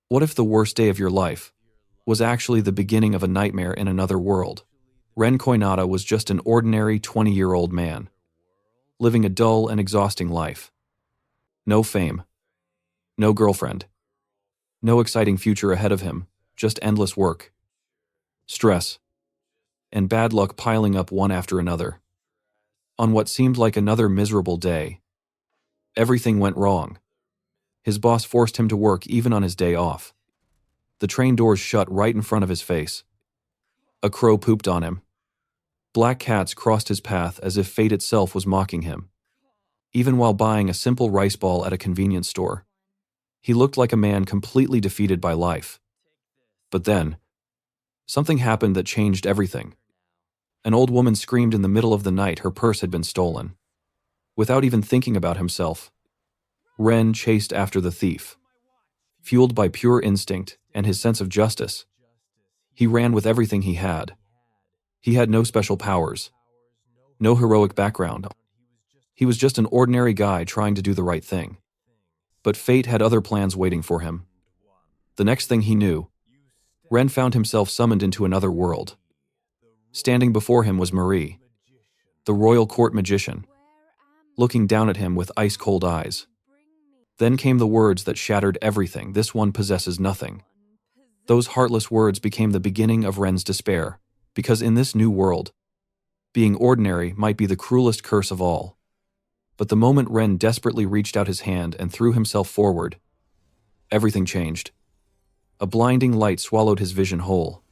What if the worst day of your life was actually the beginning of a nightmare in another world? Ren Koinada was just an ordinary 20-year-old man, living a dull and exhausting life. No fame, no girlfriend, no exciting future ahead of him, just endless work, stress, and bad luck piling up one after another. On what seemed like another miserable day, everything went wrong. His boss forced him to work even on his day off. The train doors shut right in front of his face. A crow pooped on him. Black cats crossed his path as if fate itself was mocking him. Even while buying a simple rice ball at a convenience store, he looked like a man completely defeated by life. But then, something happened that changed everything. An old woman screamed in the middle of the night her purse had been stolen. Without even thinking about himself, Ren chased after the thief. Fueled by pure instinct and his sense of justice, he ran with everything he had. He had no special powers, no heroic background. He was just an ordinary guy trying to do the right thing. But fate had other plans waiting for him. The next thing he knew, Ren found himself summoned into another world. Standing before him was Marie, the royal court magician, looking down at him with ice-cold eyes. Then came the words that shattered everything: "This one possesses nothing." Those heartless words became the beginning of Ren's despair, because in this new world, being ordinary might be the cruelest curse of all. But the moment Ren desperately reached out his hand and threw himself forward, everything changed. A blinding light swallowed his vision whole.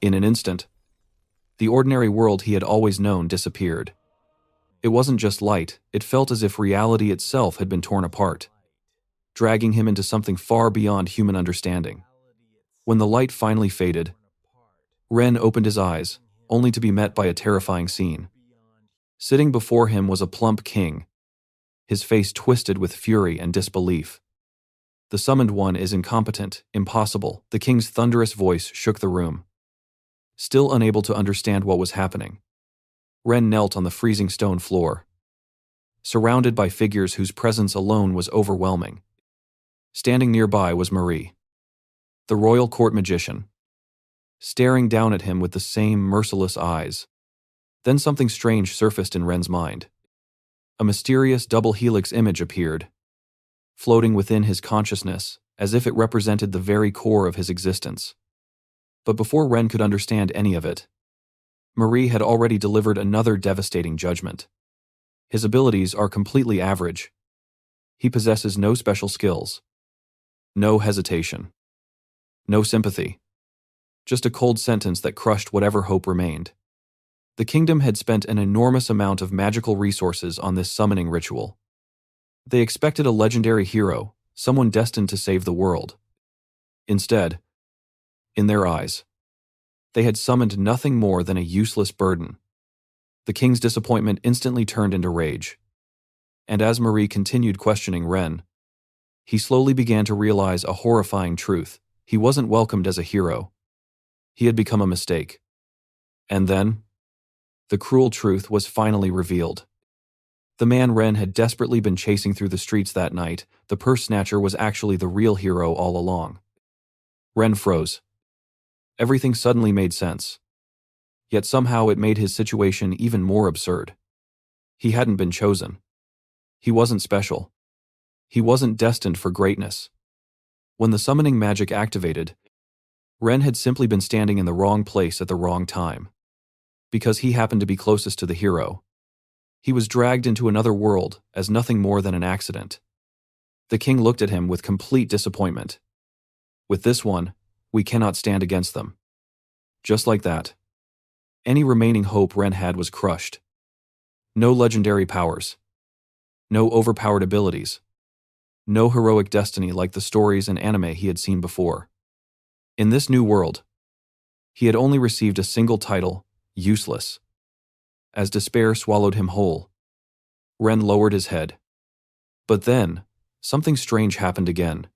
In an instant, the ordinary world he had always known disappeared. It wasn't just light, it felt as if reality itself had been torn apart, dragging him into something far beyond human understanding. When the light finally faded, Ren opened his eyes, only to be met by a terrifying scene. Sitting before him was a plump king, his face twisted with fury and disbelief. "The summoned one is incompetent, impossible." The king's thunderous voice shook the room. Still unable to understand what was happening, Ren knelt on the freezing stone floor, surrounded by figures whose presence alone was overwhelming. Standing nearby was Marie, the royal court magician, staring down at him with the same merciless eyes. Then something strange surfaced in Ren's mind. A mysterious double helix image appeared, floating within his consciousness, as if it represented the very core of his existence. But before Ren could understand any of it, Marie had already delivered another devastating judgment. His abilities are completely average. He possesses no special skills, no hesitation, no sympathy. Just a cold sentence that crushed whatever hope remained. The kingdom had spent an enormous amount of magical resources on this summoning ritual. They expected a legendary hero, someone destined to save the world. Instead, in their eyes, they had summoned nothing more than a useless burden. The king's disappointment instantly turned into rage. And as Marie continued questioning Ren, he slowly began to realize a horrifying truth. He wasn't welcomed as a hero. He had become a mistake. And then, the cruel truth was finally revealed. The man Ren had desperately been chasing through the streets that night, the purse snatcher, was actually the real hero all along. Ren froze. Everything suddenly made sense. Yet somehow it made his situation even more absurd. He hadn't been chosen. He wasn't special. He wasn't destined for greatness. When the summoning magic activated, Ren had simply been standing in the wrong place at the wrong time. Because he happened to be closest to the hero, he was dragged into another world as nothing more than an accident. The king looked at him with complete disappointment. "With this one, we cannot stand against them." Just like that, any remaining hope Ren had was crushed. No legendary powers, no overpowered abilities, no heroic destiny like the stories and anime he had seen before. In this new world, he had only received a single title: useless. As despair swallowed him whole, Ren lowered his head. But then, something strange happened again.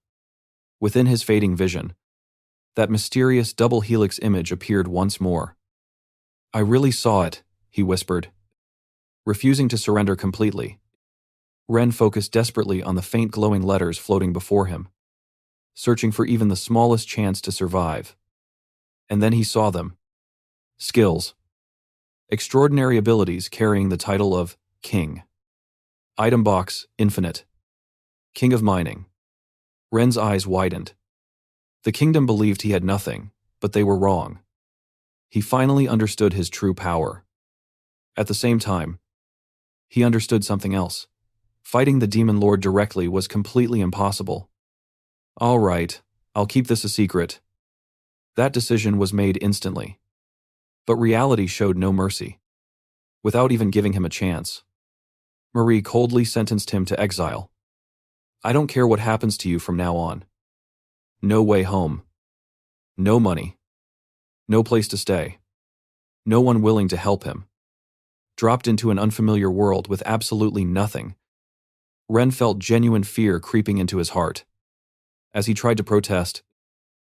Within his fading vision, that mysterious double helix image appeared once more. "I really saw it," he whispered. Refusing to surrender completely, Ren focused desperately on the faint glowing letters floating before him. searching for even the smallest chance to survive. And then he saw them. Skills. Extraordinary abilities carrying the title of King. Item box, infinite. King of mining. Ren's eyes widened. The kingdom believed he had nothing, but they were wrong. He finally understood his true power. At the same time, he understood something else. Fighting the demon lord directly was completely impossible. All right, I'll keep this a secret. That decision was made instantly. But reality showed no mercy. Without even giving him a chance, Marie coldly sentenced him to exile. I don't care what happens to you from now on. No way home. No money. No place to stay. No one willing to help him. Dropped into an unfamiliar world with absolutely nothing. Ren felt genuine fear creeping into his heart. As he tried to protest,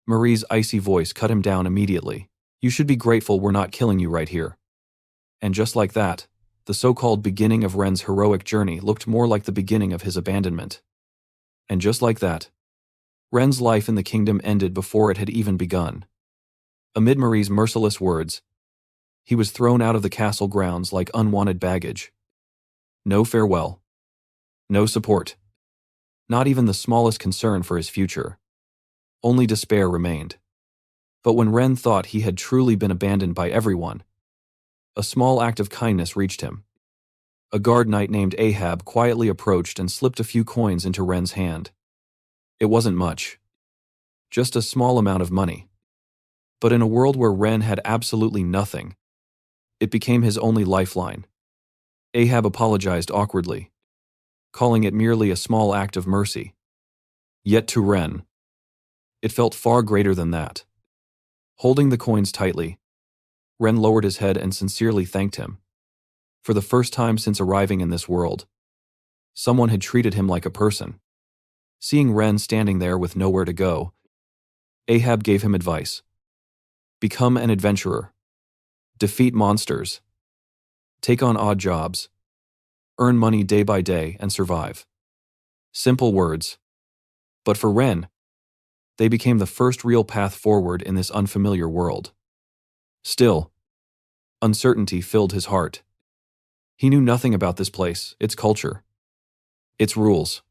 Marie's icy voice cut him down immediately. You should be grateful we're not killing you right here. And just like that, the so-called beginning of Ren's heroic journey looked more like the beginning of his abandonment. And just like that, Ren's life in the kingdom ended before it had even begun. Amid Marie's merciless words, he was thrown out of the castle grounds like unwanted baggage. No farewell. No support. Not even the smallest concern for his future. Only despair remained. But when Ren thought he had truly been abandoned by everyone, a small act of kindness reached him. A guard knight named Ahab quietly approached and slipped a few coins into Ren's hand. It wasn't much. Just a small amount of money. But in a world where Ren had absolutely nothing, it became his only lifeline. Ahab apologized awkwardly, calling it merely a small act of mercy. Yet to Ren, it felt far greater than that. Holding the coins tightly, Ren lowered his head and sincerely thanked him. For the first time since arriving in this world, someone had treated him like a person. Seeing Ren standing there with nowhere to go, Ahab gave him advice. Become an adventurer. Defeat monsters. Take on odd jobs. Earn money day by day and survive. Simple words. But for Ren, they became the first real path forward in this unfamiliar world. Still, uncertainty filled his heart. He knew nothing about this place, its culture, its rules.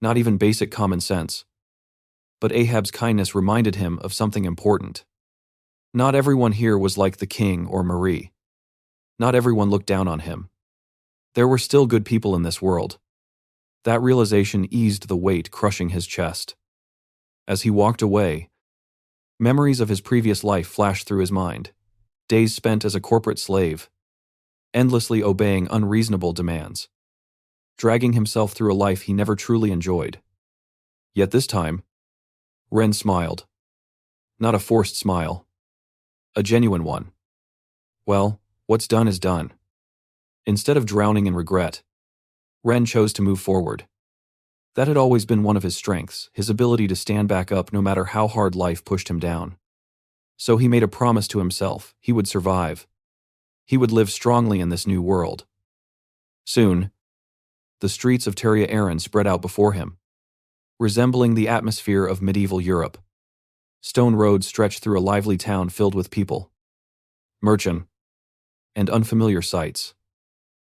Not even basic common sense. But Ahab's kindness reminded him of something important. Not everyone here was like the king or Marie. Not everyone looked down on him. There were still good people in this world. That realization eased the weight crushing his chest. As he walked away, memories of his previous life flashed through his mind. Days spent as a corporate slave, endlessly obeying unreasonable demands, dragging himself through a life he never truly enjoyed. Yet this time, Ren smiled. Not a forced smile. A genuine one. Well, what's done is done. Instead of drowning in regret, Ren chose to move forward. That had always been one of his strengths, his ability to stand back up no matter how hard life pushed him down. So he made a promise to himself: he would survive. He would live strongly in this new world. Soon, the streets of Teria Aren spread out before him, resembling the atmosphere of medieval Europe. Stone roads stretched through a lively town filled with people, merchants, and unfamiliar sights.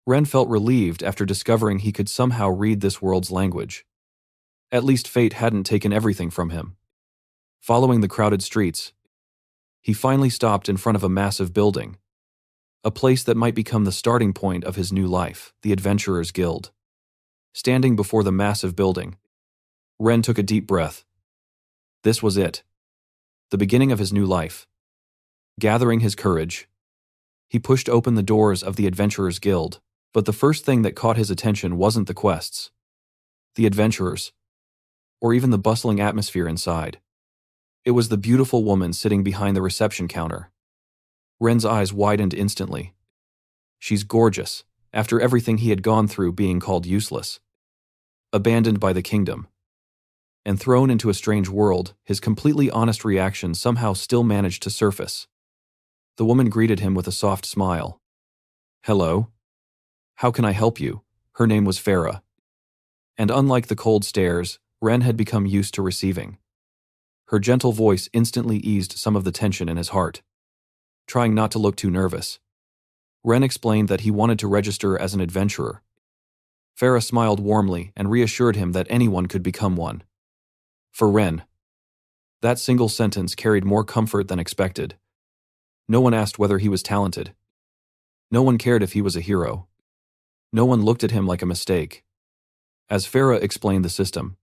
Ren felt relieved after discovering he could somehow read this world's language. At least fate hadn't taken everything from him. Following the crowded streets, he finally stopped in front of a massive building, a place that might become the starting point of his new life, the Adventurers Guild. Standing before the massive building, Ren took a deep breath. This was it. The beginning of his new life. Gathering his courage, he pushed open the doors of the Adventurers Guild, but the first thing that caught his attention wasn't the quests, the adventurers, or even the bustling atmosphere inside. It was the beautiful woman sitting behind the reception counter. Ren's eyes widened instantly. She's gorgeous, after everything he had gone through being called useless. Abandoned by the kingdom, and thrown into a strange world, his completely honest reaction somehow still managed to surface. The woman greeted him with a soft smile. Hello? How can I help you? Her name was Farah. And unlike the cold stares, Ren had become used to receiving. Her gentle voice instantly eased some of the tension in his heart. Trying not to look too nervous, Ren explained that he wanted to register as an adventurer. Farah smiled warmly and reassured him that anyone could become one. For Ren, that single sentence carried more comfort than expected. No one asked whether he was talented. No one cared if he was a hero. No one looked at him like a mistake. As Farah explained the system,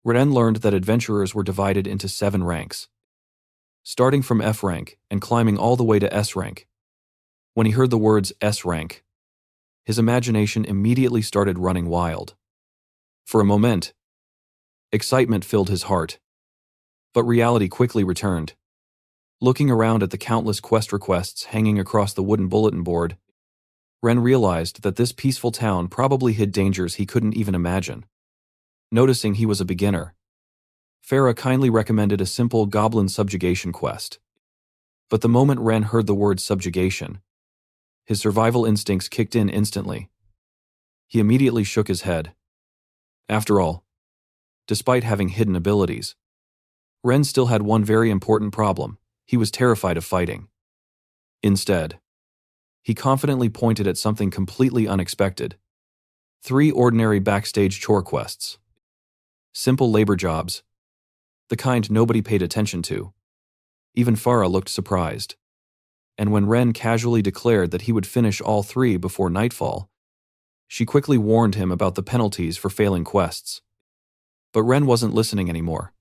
Ren learned that adventurers were divided into 7 ranks, starting from F rank and climbing all the way to S rank. When he heard the words S rank, his imagination immediately started running wild. For a moment, excitement filled his heart, but reality quickly returned. Looking around at the countless quest requests hanging across the wooden bulletin board, Ren realized that this peaceful town probably hid dangers he couldn't even imagine. Noticing he was a beginner, Farah kindly recommended a simple goblin subjugation quest. But the moment Ren heard the word subjugation, his survival instincts kicked in instantly. He immediately shook his head. After all, despite having hidden abilities, Ren still had one very important problem: he was terrified of fighting. Instead, he confidently pointed at something completely unexpected: 3 ordinary backstage chore quests. Simple labor jobs, the kind nobody paid attention to. Even Farah looked surprised. And when Ren casually declared that he would finish all 3 before nightfall, she quickly warned him about the penalties for failing quests. But Ren wasn't listening anymore.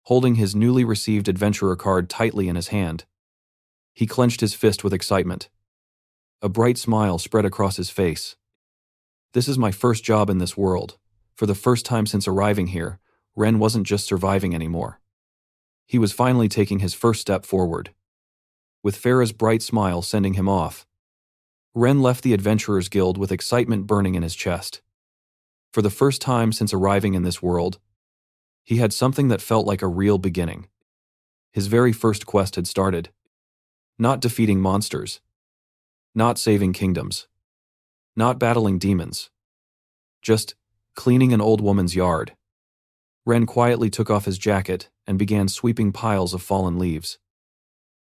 Holding his newly received adventurer card tightly in his hand, he clenched his fist with excitement. A bright smile spread across his face. This is my first job in this world. For the first time since arriving here, Ren wasn't just surviving anymore. He was finally taking his first step forward. With Farah's bright smile sending him off, Ren left the Adventurers Guild with excitement burning in his chest. For the first time since arriving in this world, he had something that felt like a real beginning. His very first quest had started. Not defeating monsters. Not saving kingdoms. Not battling demons. Just cleaning an old woman's yard. Ren quietly took off his jacket and began sweeping piles of fallen leaves.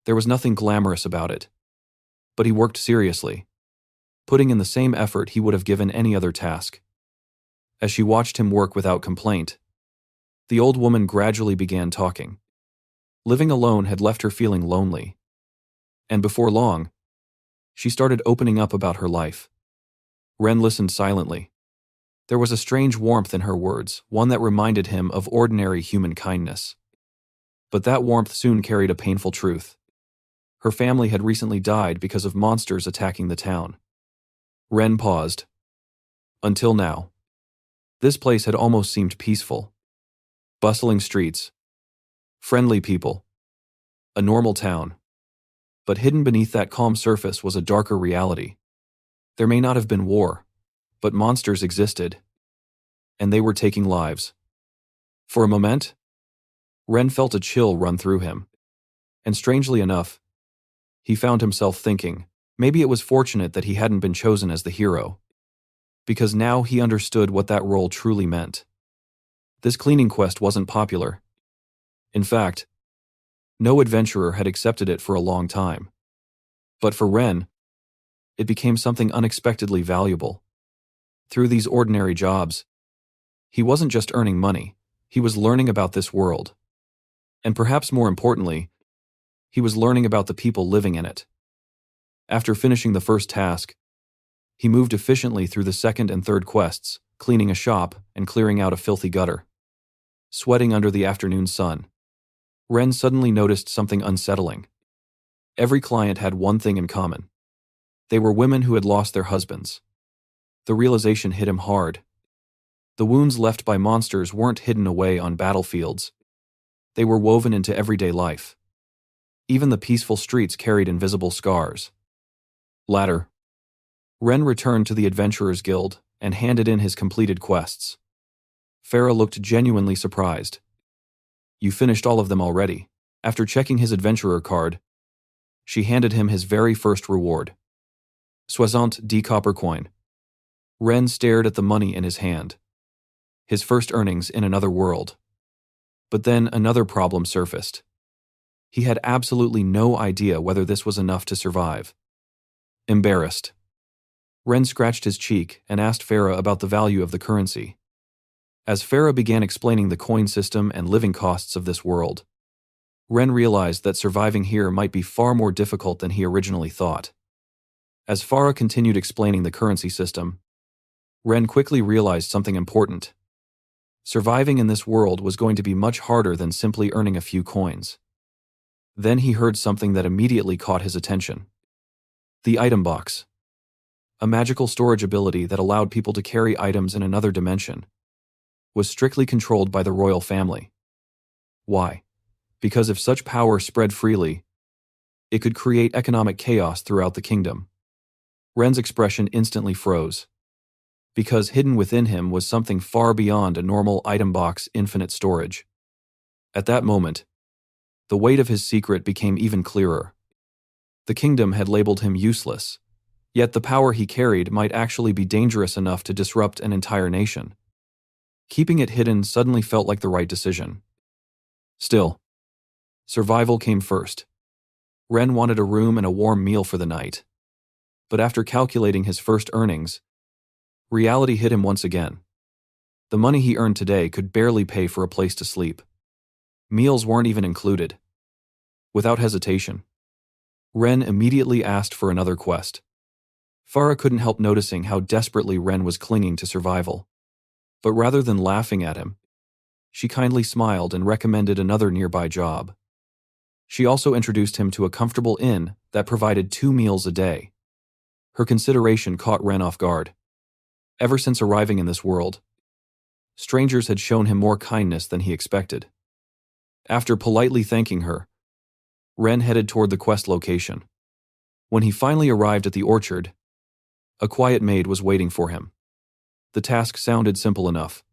There was nothing glamorous about it, but he worked seriously, putting in the same effort he would have given any other task. As she watched him work without complaint, the old woman gradually began talking. Living alone had left her feeling lonely, and before long, she started opening up about her life. Ren listened silently. There was a strange warmth in her words, one that reminded him of ordinary human kindness. But that warmth soon carried a painful truth. Her family had recently died because of monsters attacking the town. Ren paused. Until now, this place had almost seemed peaceful. Bustling streets, friendly people, a normal town. But hidden beneath that calm surface was a darker reality. There may not have been war, but monsters existed, and they were taking lives. For a moment, Ren felt a chill run through him, and strangely enough, he found himself thinking, maybe it was fortunate that he hadn't been chosen as the hero, because now he understood what that role truly meant. This cleaning quest wasn't popular. In fact, no adventurer had accepted it for a long time. But for Ren, it became something unexpectedly valuable. Through these ordinary jobs, he wasn't just earning money, he was learning about this world. And perhaps more importantly, he was learning about the people living in it. After finishing the first task, he moved efficiently through the second and third quests, cleaning a shop and clearing out a filthy gutter. Sweating under the afternoon sun, Ren suddenly noticed something unsettling. Every client had one thing in common. They were women who had lost their husbands. The realization hit him hard. The wounds left by monsters weren't hidden away on battlefields. They were woven into everyday life. Even the peaceful streets carried invisible scars. Later, Ren returned to the Adventurers Guild and handed in his completed quests. Farah looked genuinely surprised. You finished all of them already. After checking his adventurer card, she handed him his very first reward. 60 copper coin. Ren stared at the money in his hand. his first earnings in another world. But then another problem surfaced. He had absolutely no idea whether this was enough to survive. Embarrassed, Ren scratched his cheek and asked Farah about the value of the currency. As Farah began explaining the coin system and living costs of this world, Ren realized that surviving here might be far more difficult than he originally thought. As Farah continued explaining the currency system, Ren quickly realized something important. Surviving in this world was going to be much harder than simply earning a few coins. Then he heard something that immediately caught his attention. The item box. A magical storage ability that allowed people to carry items in another dimension, was strictly controlled by the royal family. Why? Because if such power spread freely, it could create economic chaos throughout the kingdom. Ren's expression instantly froze. Because hidden within him was something far beyond a normal item box infinite storage. At that moment, the weight of his secret became even clearer. The kingdom had labeled him useless, yet the power he carried might actually be dangerous enough to disrupt an entire nation. Keeping it hidden suddenly felt like the right decision. Still, survival came first. Ren wanted a room and a warm meal for the night. But after calculating his first earnings, reality hit him once again. The money he earned today could barely pay for a place to sleep. Meals weren't even included. Without hesitation, Ren immediately asked for another quest. Farah couldn't help noticing how desperately Ren was clinging to survival. But rather than laughing at him, she kindly smiled and recommended another nearby job. She also introduced him to a comfortable inn that provided 2 meals a day. Her consideration caught Ren off guard. Ever since arriving in this world, strangers had shown him more kindness than he expected. After politely thanking her, Ren headed toward the quest location. When he finally arrived at the orchard, a quiet maid was waiting for him. The task sounded simple enough.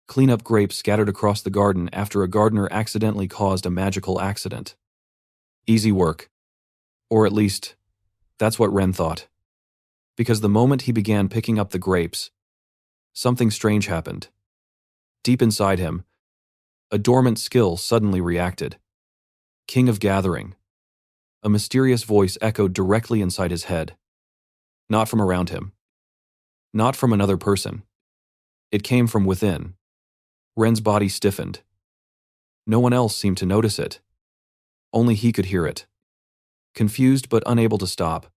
Clean up grapes scattered across the garden after a gardener accidentally caused a magical accident. Easy work. Or at least, that's what Ren thought. Because the moment he began picking up the grapes, something strange happened. Deep inside him, a dormant skill suddenly reacted. King of Gathering. A mysterious voice echoed directly inside his head. Not from around him. Not from another person. It came from within. Ren's body stiffened. No one else seemed to notice it. Only he could hear it. Confused but unable to stop,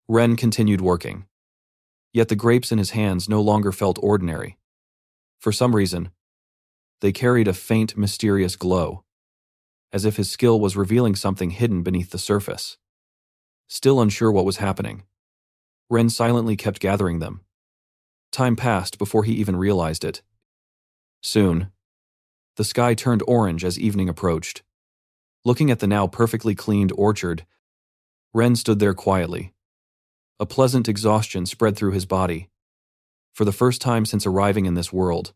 Ren continued working. Yet the grapes in his hands no longer felt ordinary. For some reason, they carried a faint, mysterious glow, as if his skill was revealing something hidden beneath the surface. Still unsure what was happening, Ren silently kept gathering them. Time passed before he even realized it. Soon, the sky turned orange as evening approached. Looking at the now perfectly cleaned orchard, Ren stood there quietly. A pleasant exhaustion spread through his body. For the first time since arriving in this world,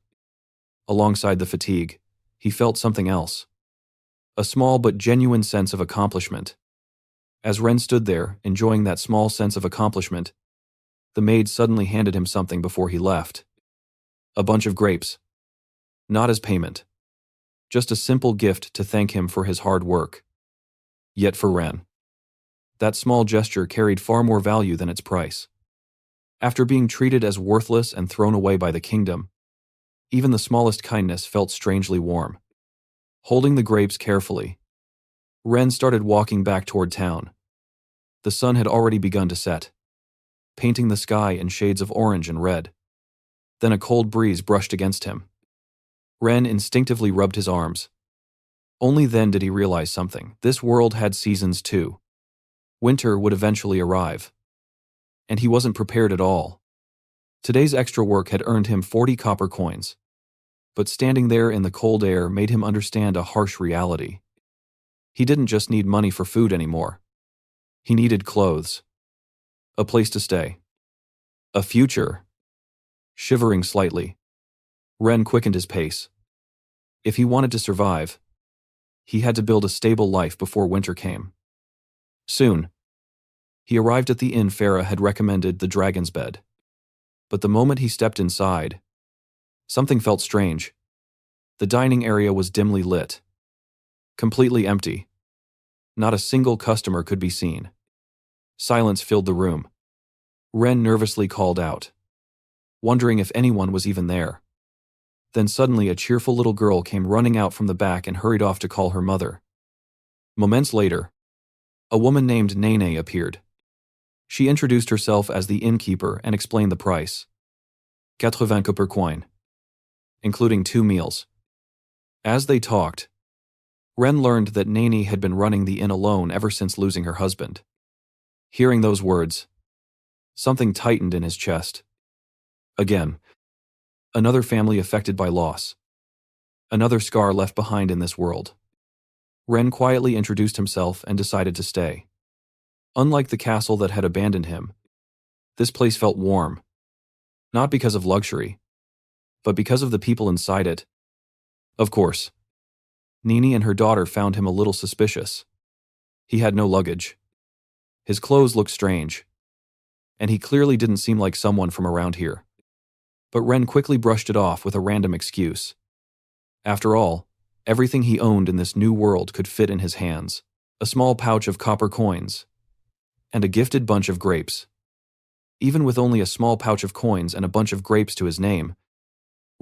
alongside the fatigue, he felt something else. A small but genuine sense of accomplishment. As Ren stood there, enjoying that small sense of accomplishment, the maid suddenly handed him something before he left. A bunch of grapes. Not as payment. Just a simple gift to thank him for his hard work. Yet for Ren, that small gesture carried far more value than its price. After being treated as worthless and thrown away by the kingdom, even the smallest kindness felt strangely warm. Holding the grapes carefully, Ren started walking back toward town. The sun had already begun to set, painting the sky in shades of orange and red. Then a cold breeze brushed against him. Ren instinctively rubbed his arms. Only then did he realize something. This world had seasons too. Winter would eventually arrive. And he wasn't prepared at all. Today's extra work had earned him 40 copper coins. But standing there in the cold air made him understand a harsh reality. He didn't just need money for food anymore. He needed clothes. A place to stay. A future. Shivering slightly, Ren quickened his pace. If he wanted to survive, he had to build a stable life before winter came. Soon, he arrived at the inn Farah had recommended, the Dragon's Bed. But the moment he stepped inside, Something felt strange. The dining area was dimly lit. Completely empty. Not a single customer could be seen. Silence filled the room. Ren nervously called out, wondering if anyone was even there. Then suddenly a cheerful little girl came running out from the back and hurried off to call her mother. Moments later, a woman named Nene appeared. She introduced herself as the innkeeper and explained the price. 80 copper coin, including 2 meals. As they talked, Ren learned that Nene had been running the inn alone ever since losing her husband. Hearing those words, something tightened in his chest. Again, another family affected by loss. Another scar left behind in this world. Ren quietly introduced himself and decided to stay. Unlike the castle that had abandoned him, this place felt warm. Not because of luxury, but because of the people inside it. Of course, Nini and her daughter found him a little suspicious. He had no luggage. His clothes looked strange, and he clearly didn't seem like someone from around here. But Ren quickly brushed it off with a random excuse. After all, everything he owned in this new world could fit in his hands. A small pouch of copper coins, and a gifted bunch of grapes. Even with only a small pouch of coins and a bunch of grapes to his name,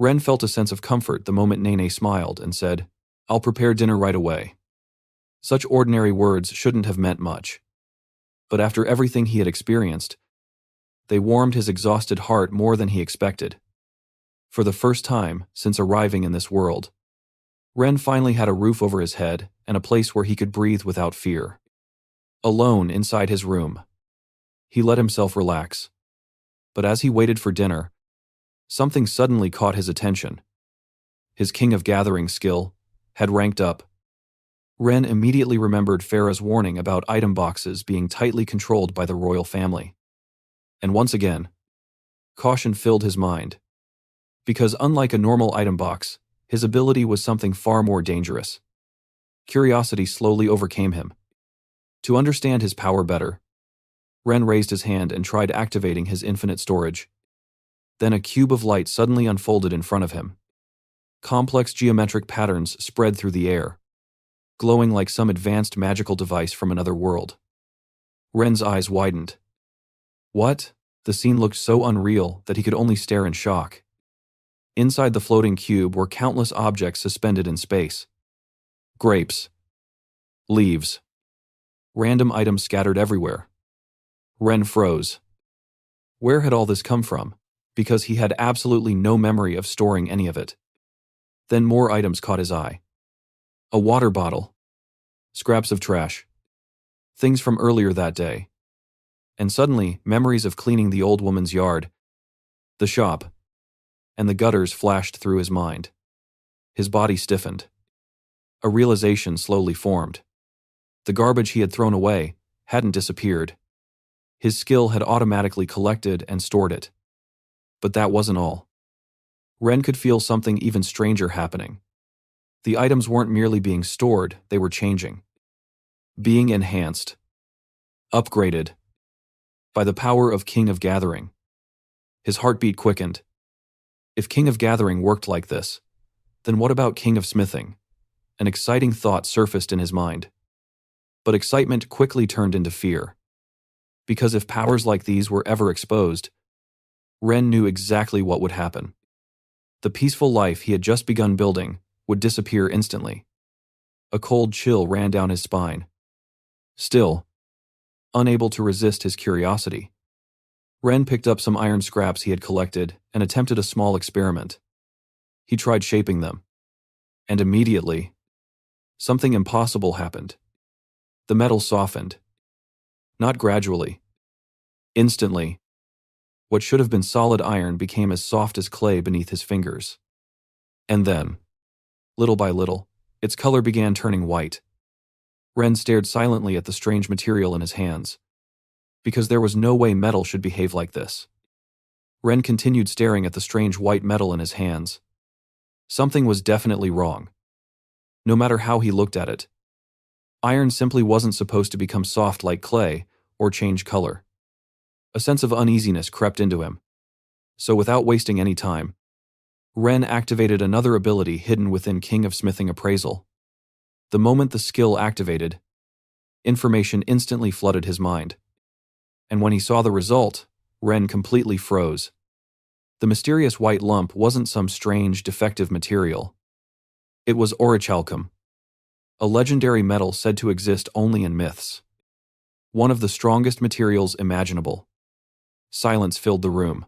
Ren felt a sense of comfort the moment Nene smiled and said, "I'll prepare dinner right away." Such ordinary words shouldn't have meant much. But after everything he had experienced, they warmed his exhausted heart more than he expected. For the first time since arriving in this world, Ren finally had a roof over his head and a place where he could breathe without fear. Alone inside his room, he let himself relax. But as he waited for dinner, something suddenly caught his attention. His King of Gathering skill had ranked up. Ren immediately remembered Farah's warning about item boxes being tightly controlled by the royal family. And once again, caution filled his mind. Because unlike a normal item box, his ability was something far more dangerous. Curiosity slowly overcame him. To understand his power better, Ren raised his hand and tried activating his infinite storage. Then a cube of light suddenly unfolded in front of him. Complex geometric patterns spread through the air, glowing like some advanced magical device from another world. Ren's eyes widened. What? The scene looked so unreal that he could only stare in shock. Inside the floating cube were countless objects suspended in space. Grapes. Leaves. Random items scattered everywhere. Ren froze. Where had all this come from? Because he had absolutely no memory of storing any of it. Then more items caught his eye. A water bottle. Scraps of trash. Things from earlier that day. And suddenly, memories of cleaning the old woman's yard, the shop, and the gutters flashed through his mind. His body stiffened. A realization slowly formed. The garbage he had thrown away hadn't disappeared. His skill had automatically collected and stored it. But that wasn't all. Ren could feel something even stranger happening. The items weren't merely being stored, they were changing. Being enhanced. Upgraded. By the power of King of Gathering. His heartbeat quickened. If King of Gathering worked like this, then what about King of Smithing? An exciting thought surfaced in his mind. But excitement quickly turned into fear. Because if powers like these were ever exposed, Ren knew exactly what would happen. The peaceful life he had just begun building would disappear instantly. A cold chill ran down his spine. Still, unable to resist his curiosity, Ren picked up some iron scraps he had collected and attempted a small experiment. He tried shaping them. And immediately, something impossible happened. The metal softened. Not gradually. Instantly. What should have been solid iron became as soft as clay beneath his fingers. And then, little by little, its color began turning white. Ren stared silently at the strange material in his hands. Because there was no way metal should behave like this. Ren continued staring at the strange white metal in his hands. Something was definitely wrong. No matter how he looked at it, iron simply wasn't supposed to become soft like clay or change color. A sense of uneasiness crept into him. So without wasting any time, Ren activated another ability hidden within King of Smithing Appraisal. The moment the skill activated, information instantly flooded his mind. And when he saw the result, Ren completely froze. The mysterious white lump wasn't some strange, defective material. It was orichalcum, a legendary metal said to exist only in myths. One of the strongest materials imaginable. Silence filled the room.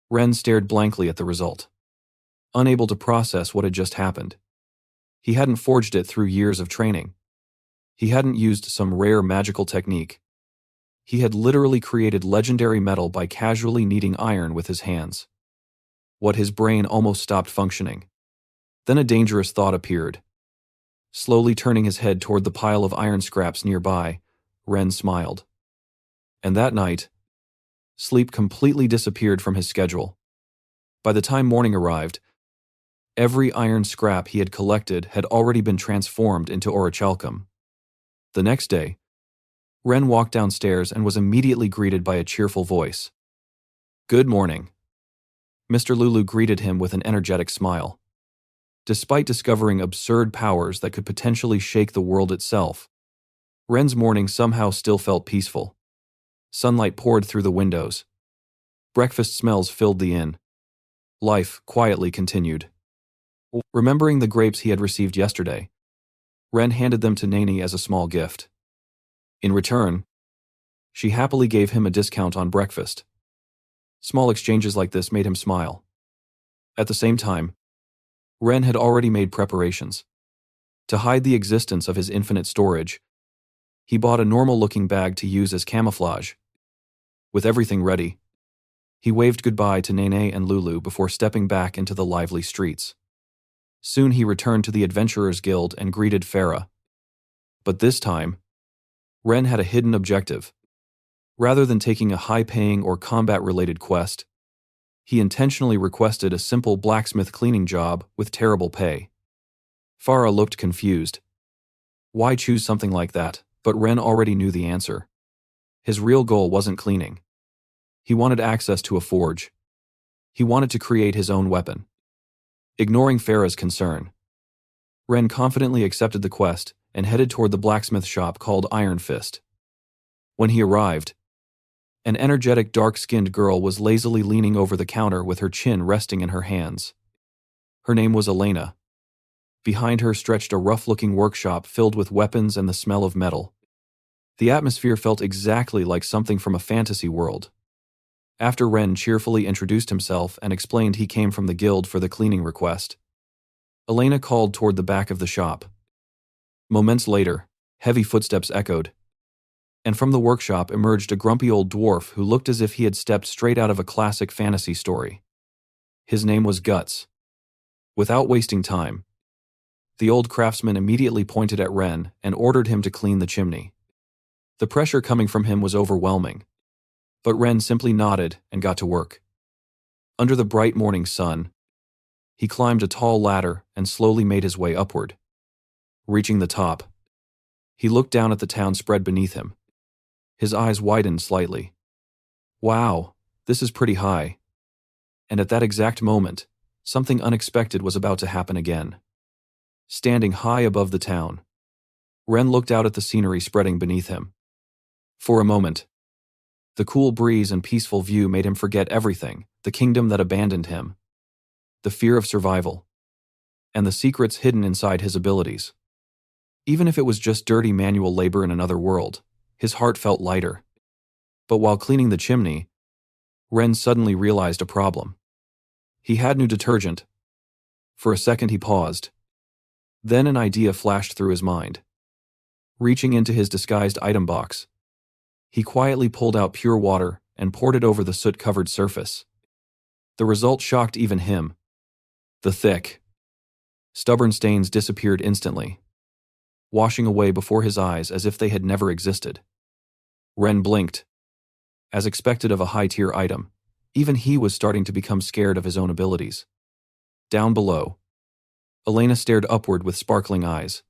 Ren stared blankly at the result, unable to process what had just happened. He hadn't forged it through years of training. He hadn't used some rare magical technique. He had literally created legendary metal by casually kneading iron with his hands. What his brain almost stopped functioning. Then a dangerous thought appeared. Slowly turning his head toward the pile of iron scraps nearby, Ren smiled. And that night, sleep completely disappeared from his schedule. By the time morning arrived, every iron scrap he had collected had already been transformed into orichalcum. The next day, Ren walked downstairs and was immediately greeted by a cheerful voice. "Good morning." Mr. Lulu greeted him with an energetic smile. Despite discovering absurd powers that could potentially shake the world itself, Ren's morning somehow still felt peaceful. Sunlight poured through the windows. Breakfast smells filled the inn. Life quietly continued. Remembering the grapes he had received yesterday, Ren handed them to Nani as a small gift. In return, she happily gave him a discount on breakfast. Small exchanges like this made him smile. At the same time, Ren had already made preparations. To hide the existence of his infinite storage, he bought a normal-looking bag to use as camouflage. With everything ready, he waved goodbye to Nene and Lulu before stepping back into the lively streets. Soon he returned to the Adventurers Guild and greeted Farah. But this time, Ren had a hidden objective. Rather than taking a high-paying or combat-related quest, he intentionally requested a simple blacksmith cleaning job with terrible pay. Farah looked confused. Why choose something like that? But Ren already knew the answer. His real goal wasn't cleaning. He wanted access to a forge. He wanted to create his own weapon. Ignoring Farah's concern, Ren confidently accepted the quest and headed toward the blacksmith shop called Iron Fist. When he arrived, an energetic dark-skinned girl was lazily leaning over the counter with her chin resting in her hands. Her name was Elena. Behind her stretched a rough-looking workshop filled with weapons and the smell of metal. The atmosphere felt exactly like something from a fantasy world. After Ren cheerfully introduced himself and explained he came from the guild for the cleaning request, Elena called toward the back of the shop. Moments later, heavy footsteps echoed, and from the workshop emerged a grumpy old dwarf who looked as if he had stepped straight out of a classic fantasy story. His name was Guts. Without wasting time, the old craftsman immediately pointed at Ren and ordered him to clean the chimney. The pressure coming from him was overwhelming, but Ren simply nodded and got to work. Under the bright morning sun, he climbed a tall ladder and slowly made his way upward. Reaching the top, he looked down at the town spread beneath him. His eyes widened slightly. Wow, this is pretty high. And at that exact moment, something unexpected was about to happen again. Standing high above the town, Ren looked out at the scenery spreading beneath him. For a moment, the cool breeze and peaceful view made him forget everything, the kingdom that abandoned him, the fear of survival, and the secrets hidden inside his abilities. Even if it was just dirty manual labor in another world, his heart felt lighter. But while cleaning the chimney, Ren suddenly realized a problem. He had new detergent. For a second he paused. Then an idea flashed through his mind. Reaching into his disguised item box, he quietly pulled out pure water and poured it over the soot-covered surface. The result shocked even him. The thick, stubborn stains disappeared instantly, washing away before his eyes as if they had never existed. Ren blinked. As expected of a high-tier item, even he was starting to become scared of his own abilities. Down below, Elena stared upward with sparkling eyes.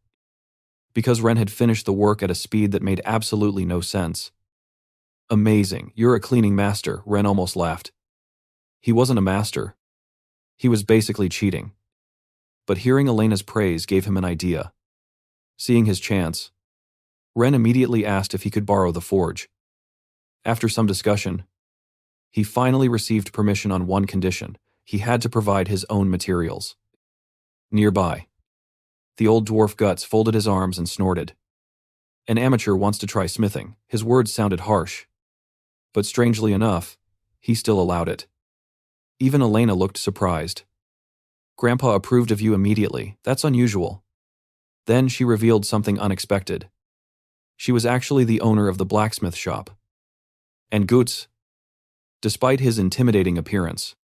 Because Ren had finished the work at a speed that made absolutely no sense. Amazing, you're a cleaning master, Ren almost laughed. He wasn't a master. He was basically cheating. But hearing Elena's praise gave him an idea. Seeing his chance, Ren immediately asked if he could borrow the forge. After some discussion, he finally received permission on one condition: he had to provide his own materials. Nearby, the old dwarf Guts folded his arms and snorted. An amateur wants to try smithing. His words sounded harsh. But strangely enough, he still allowed it. Even Elena looked surprised. Grandpa approved of you immediately. That's unusual. Then she revealed something unexpected. She was actually the owner of the blacksmith shop. And Guts, despite his intimidating appearance,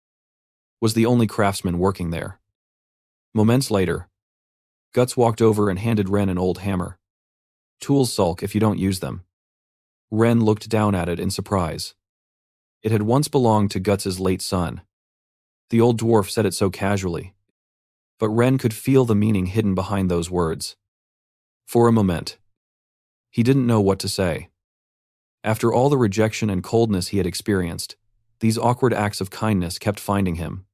was the only craftsman working there. Moments later, Guts walked over and handed Ren an old hammer. Tools sulk if you don't use them. Ren looked down at it in surprise. It had once belonged to Guts's late son. The old dwarf said it so casually. But Ren could feel the meaning hidden behind those words. For a moment, he didn't know what to say. After all the rejection and coldness he had experienced, these awkward acts of kindness kept finding him.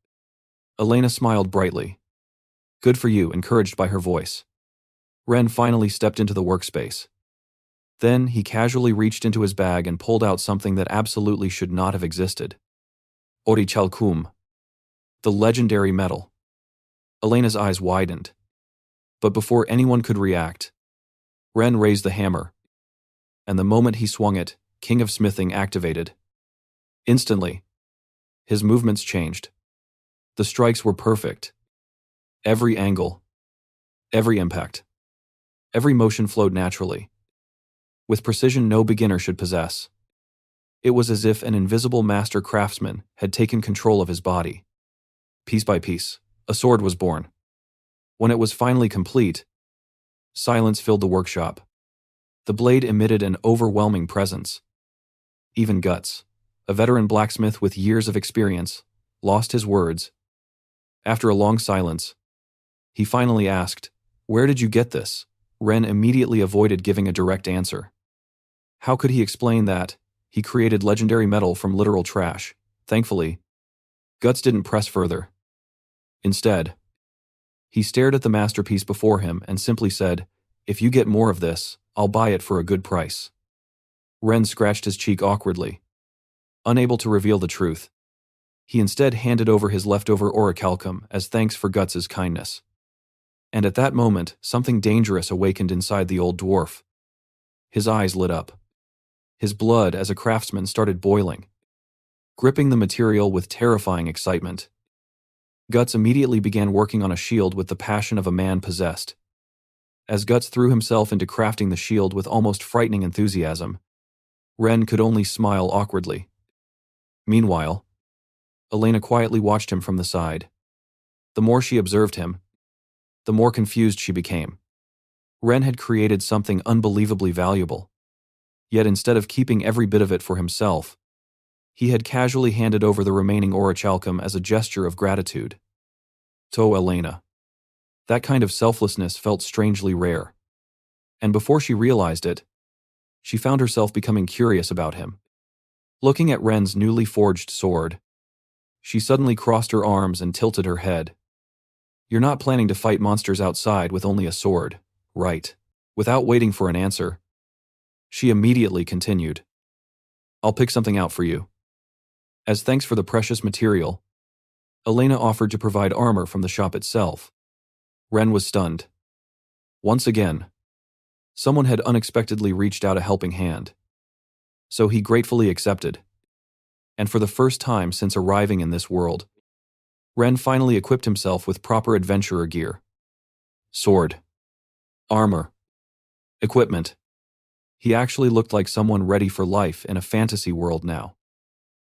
Elena smiled brightly. Good for you, encouraged by her voice. Ren finally stepped into the workspace. Then he casually reached into his bag and pulled out something that absolutely should not have existed. Orichalcum, the legendary metal. Elena's eyes widened. But before anyone could react, Ren raised the hammer. And the moment he swung it, King of Smithing activated. Instantly, his movements changed. The strikes were perfect. Every angle, every impact, every motion flowed naturally, with precision no beginner should possess. It was as if an invisible master craftsman had taken control of his body. Piece by piece, a sword was born. When it was finally complete, silence filled the workshop. The blade emitted an overwhelming presence. Even Guts, a veteran blacksmith with years of experience, lost his words. After a long silence, he finally asked, "Where did you get this?" Ren immediately avoided giving a direct answer. How could he explain that he created legendary metal from literal trash? Thankfully, Guts didn't press further. Instead, he stared at the masterpiece before him and simply said, "If you get more of this, I'll buy it for a good price." Ren scratched his cheek awkwardly. Unable to reveal the truth, he instead handed over his leftover orichalcum as thanks for Guts's kindness. And at that moment, something dangerous awakened inside the old dwarf. His eyes lit up. His blood as a craftsman started boiling, gripping the material with terrifying excitement. Guts immediately began working on a shield with the passion of a man possessed. As Guts threw himself into crafting the shield with almost frightening enthusiasm, Ren could only smile awkwardly. Meanwhile, Elena quietly watched him from the side. The more she observed him, the more confused she became. Ren had created something unbelievably valuable. Yet instead of keeping every bit of it for himself, he had casually handed over the remaining orichalcum as a gesture of gratitude. To Elena, that kind of selflessness felt strangely rare. And before she realized it, she found herself becoming curious about him. Looking at Ren's newly forged sword, she suddenly crossed her arms and tilted her head. You're not planning to fight monsters outside with only a sword, right? Without waiting for an answer, she immediately continued. I'll pick something out for you. As thanks for the precious material, Elena offered to provide armor from the shop itself. Ren was stunned. Once again, someone had unexpectedly reached out a helping hand. So he gratefully accepted. And for the first time since arriving in this world, Ren finally equipped himself with proper adventurer gear. Sword, armor, equipment. He actually looked like someone ready for life in a fantasy world now.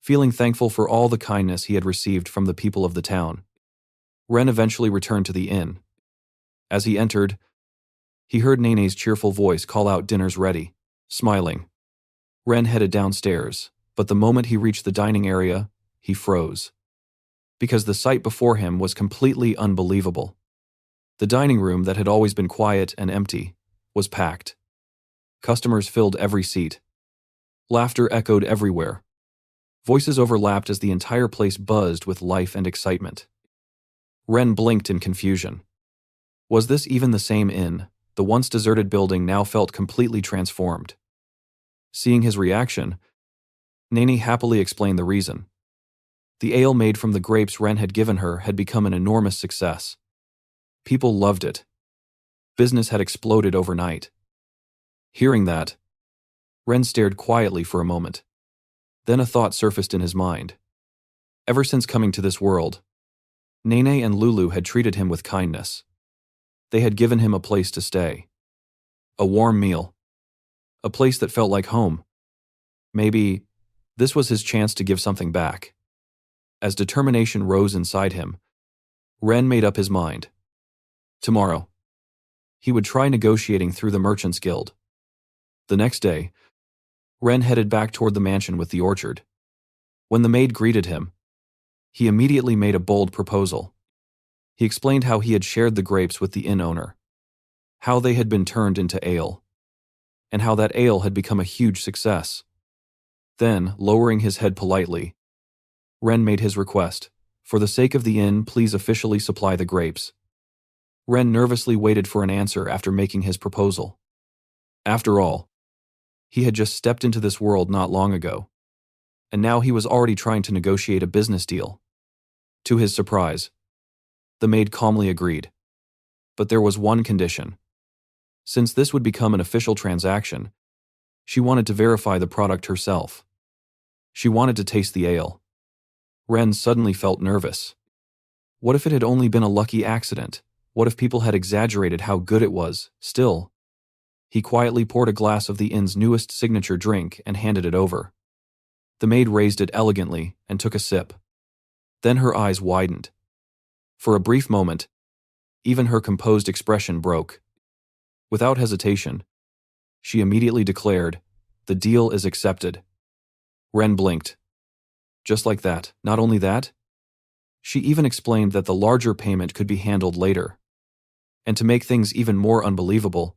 Feeling thankful for all the kindness he had received from the people of the town, Ren eventually returned to the inn. As he entered, he heard Nene's cheerful voice call out dinner's ready. Smiling, Ren headed downstairs, but the moment he reached the dining area, he froze. Because the sight before him was completely unbelievable. The dining room that had always been quiet and empty was packed. Customers filled every seat. Laughter echoed everywhere. Voices overlapped as the entire place buzzed with life and excitement. Ren blinked in confusion. Was this even the same inn? The once deserted building now felt completely transformed. Seeing his reaction, Nene happily explained the reason. The ale made from the grapes Ren had given her had become an enormous success. People loved it. Business had exploded overnight. Hearing that, Ren stared quietly for a moment. Then a thought surfaced in his mind. Ever since coming to this world, Nene and Lulu had treated him with kindness. They had given him a place to stay. A warm meal. A place that felt like home. Maybe this was his chance to give something back. As determination rose inside him, Ren made up his mind. Tomorrow, he would try negotiating through the Merchants Guild. The next day, Ren headed back toward the mansion with the orchard. When the maid greeted him, he immediately made a bold proposal. He explained how he had shared the grapes with the inn owner, how they had been turned into ale, and how that ale had become a huge success. Then, lowering his head politely, Ren made his request. For the sake of the inn, please officially supply the grapes. Ren nervously waited for an answer after making his proposal. After all, he had just stepped into this world not long ago, and now he was already trying to negotiate a business deal. To his surprise, the maid calmly agreed. But there was one condition. Since this would become an official transaction, she wanted to verify the product herself. She wanted to taste the ale. Ren suddenly felt nervous. What if it had only been a lucky accident? What if people had exaggerated how good it was? Still, he quietly poured a glass of the inn's newest signature drink and handed it over. The maid raised it elegantly and took a sip. Then her eyes widened. For a brief moment, even her composed expression broke. Without hesitation, she immediately declared, "The deal is accepted." Ren blinked. Just like that. Not only that, she even explained that the larger payment could be handled later. And to make things even more unbelievable,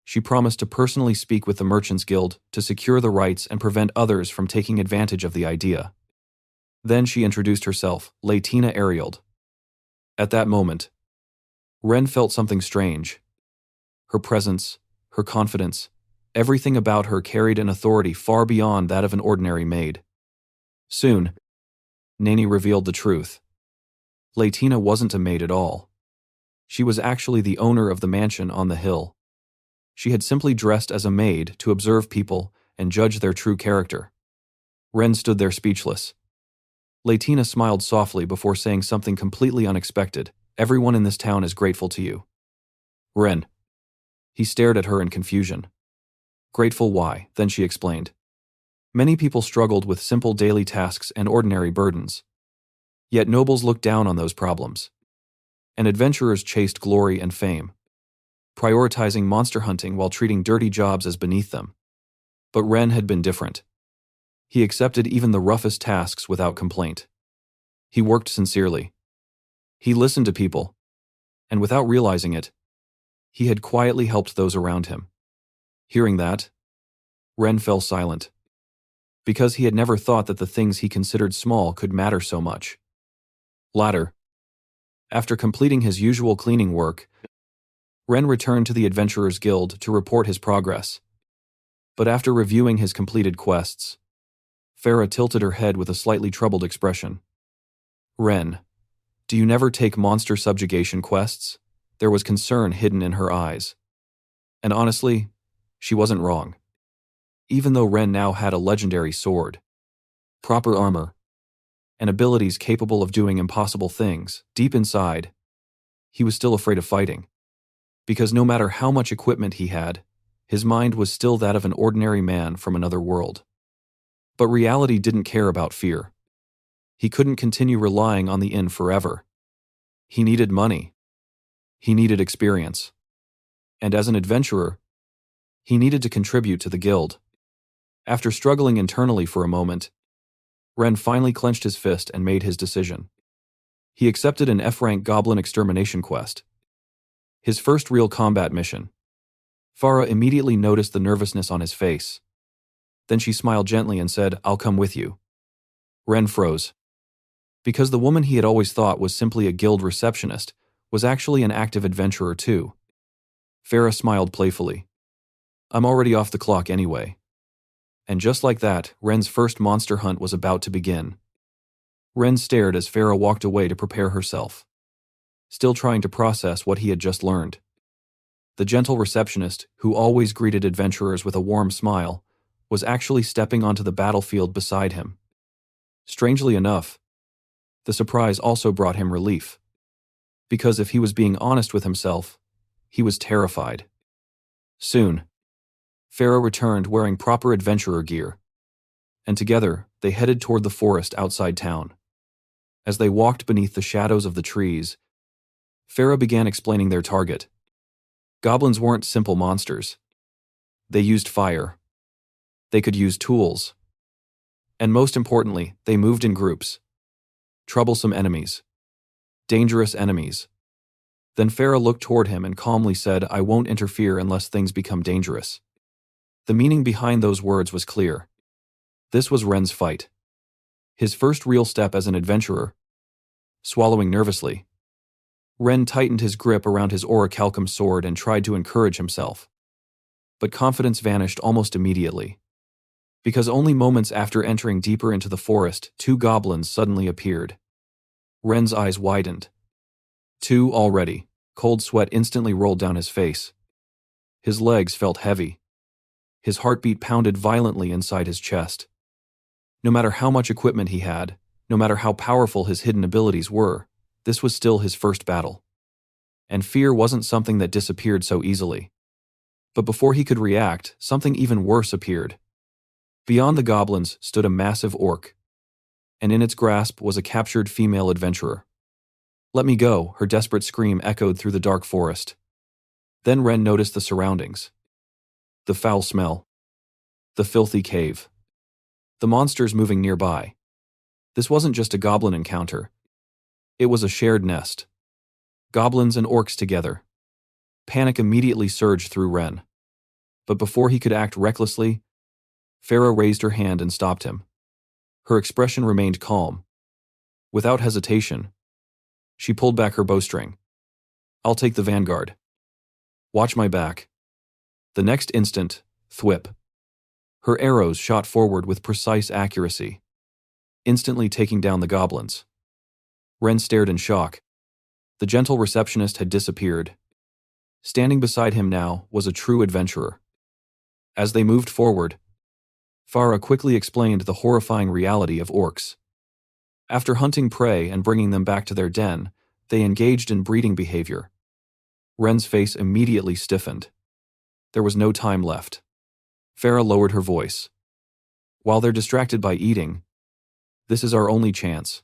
she promised to personally speak with the Merchants Guild to secure the rights and prevent others from taking advantage of the idea. Then she introduced herself, Latina Arield. At that moment, Ren felt something strange. Her presence, her confidence, everything about her carried an authority far beyond that of an ordinary maid. Soon, Nene revealed the truth. Latina wasn't a maid at all. She was actually the owner of the mansion on the hill. She had simply dressed as a maid to observe people and judge their true character. Ren stood there speechless. Latina smiled softly before saying something completely unexpected. "Everyone in this town is grateful to you." Ren. He stared at her in confusion. Grateful why? Then she explained. Many people struggled with simple daily tasks and ordinary burdens. Yet nobles looked down on those problems. And adventurers chased glory and fame, prioritizing monster hunting while treating dirty jobs as beneath them. But Ren had been different. He accepted even the roughest tasks without complaint. He worked sincerely. He listened to people, and without realizing it, he had quietly helped those around him. Hearing that, Ren fell silent. Because he had never thought that the things he considered small could matter so much. Later, after completing his usual cleaning work, Ren returned to the Adventurers Guild to report his progress. But after reviewing his completed quests, Farah tilted her head with a slightly troubled expression. "Ren, do you never take monster subjugation quests?" There was concern hidden in her eyes. And honestly, she wasn't wrong. Even though Ren now had a legendary sword, proper armor, and abilities capable of doing impossible things, deep inside, he was still afraid of fighting. Because no matter how much equipment he had, his mind was still that of an ordinary man from another world. But reality didn't care about fear. He couldn't continue relying on the inn forever. He needed money. He needed experience. And as an adventurer, he needed to contribute to the guild. After struggling internally for a moment, Ren finally clenched his fist and made his decision. He accepted an F-rank goblin extermination quest. His first real combat mission. Farah immediately noticed the nervousness on his face. Then she smiled gently and said, "I'll come with you." Ren froze. Because the woman he had always thought was simply a guild receptionist was actually an active adventurer too. Farah smiled playfully. I'm already off the clock anyway. And just like that, Ren's first monster hunt was about to begin. Ren stared as Farah walked away to prepare herself, still trying to process what he had just learned. The gentle receptionist, who always greeted adventurers with a warm smile, was actually stepping onto the battlefield beside him. Strangely enough, the surprise also brought him relief. Because if he was being honest with himself, he was terrified. Soon, Farah returned wearing proper adventurer gear, and together they headed toward the forest outside town. As they walked beneath the shadows of the trees, Farah began explaining their target. Goblins weren't simple monsters. They used fire. They could use tools. And most importantly, they moved in groups. Troublesome enemies. Dangerous enemies. Then Farah looked toward him and calmly said, I won't interfere unless things become dangerous. The meaning behind those words was clear. This was Ren's fight. His first real step as an adventurer. Swallowing nervously, Ren tightened his grip around his orichalcum sword and tried to encourage himself. But confidence vanished almost immediately. Because only moments after entering deeper into the forest, 2 goblins suddenly appeared. Ren's eyes widened. 2 already. Cold sweat instantly rolled down his face. His legs felt heavy. His heartbeat pounded violently inside his chest. No matter how much equipment he had, no matter how powerful his hidden abilities were, this was still his first battle. And fear wasn't something that disappeared so easily. But before he could react, something even worse appeared. Beyond the goblins stood a massive orc, and in its grasp was a captured female adventurer. Let me go, her desperate scream echoed through the dark forest. Then Ren noticed the surroundings. The foul smell. The filthy cave. The monsters moving nearby. This wasn't just a goblin encounter. It was a shared nest. Goblins and orcs together. Panic immediately surged through Ren. But before he could act recklessly, Farah raised her hand and stopped him. Her expression remained calm. Without hesitation, she pulled back her bowstring. I'll take the vanguard. Watch my back. The next instant, thwip. Her arrows shot forward with precise accuracy, instantly taking down the goblins. Ren stared in shock. The gentle receptionist had disappeared. Standing beside him now was a true adventurer. As they moved forward, Farah quickly explained the horrifying reality of orcs. After hunting prey and bringing them back to their den, they engaged in breeding behavior. Ren's face immediately stiffened. There was no time left. Farah lowered her voice. While they're distracted by eating, this is our only chance.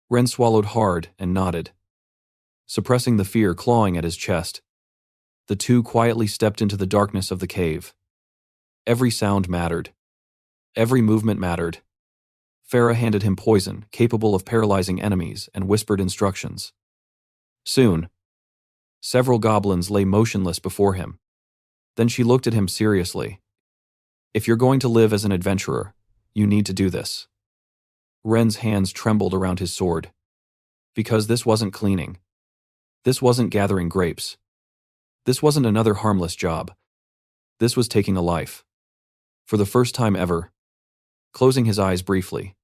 Ren swallowed hard and nodded, suppressing the fear clawing at his chest. The 2 quietly stepped into the darkness of the cave. Every sound mattered. Every movement mattered. Farah handed him poison, capable of paralyzing enemies, and whispered instructions. Soon, several goblins lay motionless before him. Then she looked at him seriously. If you're going to live as an adventurer, you need to do this. Ren's hands trembled around his sword. Because this wasn't cleaning. This wasn't gathering grapes. This wasn't another harmless job. This was taking a life. For the first time ever. Closing his eyes briefly,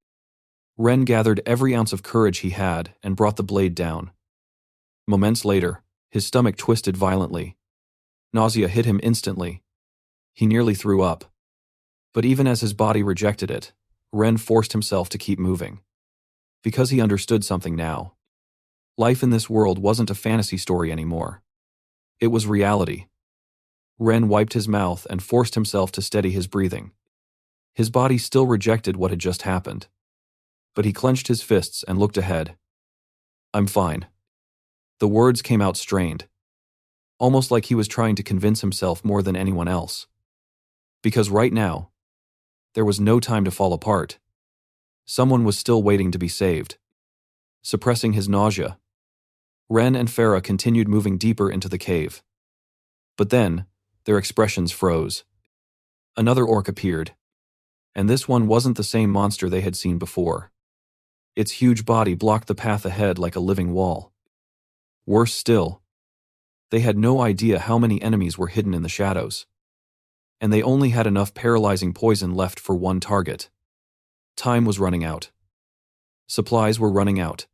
Ren gathered every ounce of courage he had and brought the blade down. Moments later, his stomach twisted violently. Nausea hit him instantly. He nearly threw up. But even as his body rejected it, Ren forced himself to keep moving. Because he understood something now. Life in this world wasn't a fantasy story anymore. It was reality. Ren wiped his mouth and forced himself to steady his breathing. His body still rejected what had just happened. But he clenched his fists and looked ahead. I'm fine. The words came out strained. Almost like he was trying to convince himself more than anyone else. Because right now, there was no time to fall apart. Someone was still waiting to be saved. Suppressing his nausea, Ren and Farah continued moving deeper into the cave. But then, their expressions froze. Another orc appeared. And this one wasn't the same monster they had seen before. Its huge body blocked the path ahead like a living wall. Worse still, they had no idea how many enemies were hidden in the shadows. And they only had enough paralyzing poison left for one target. Time was running out. Supplies were running out.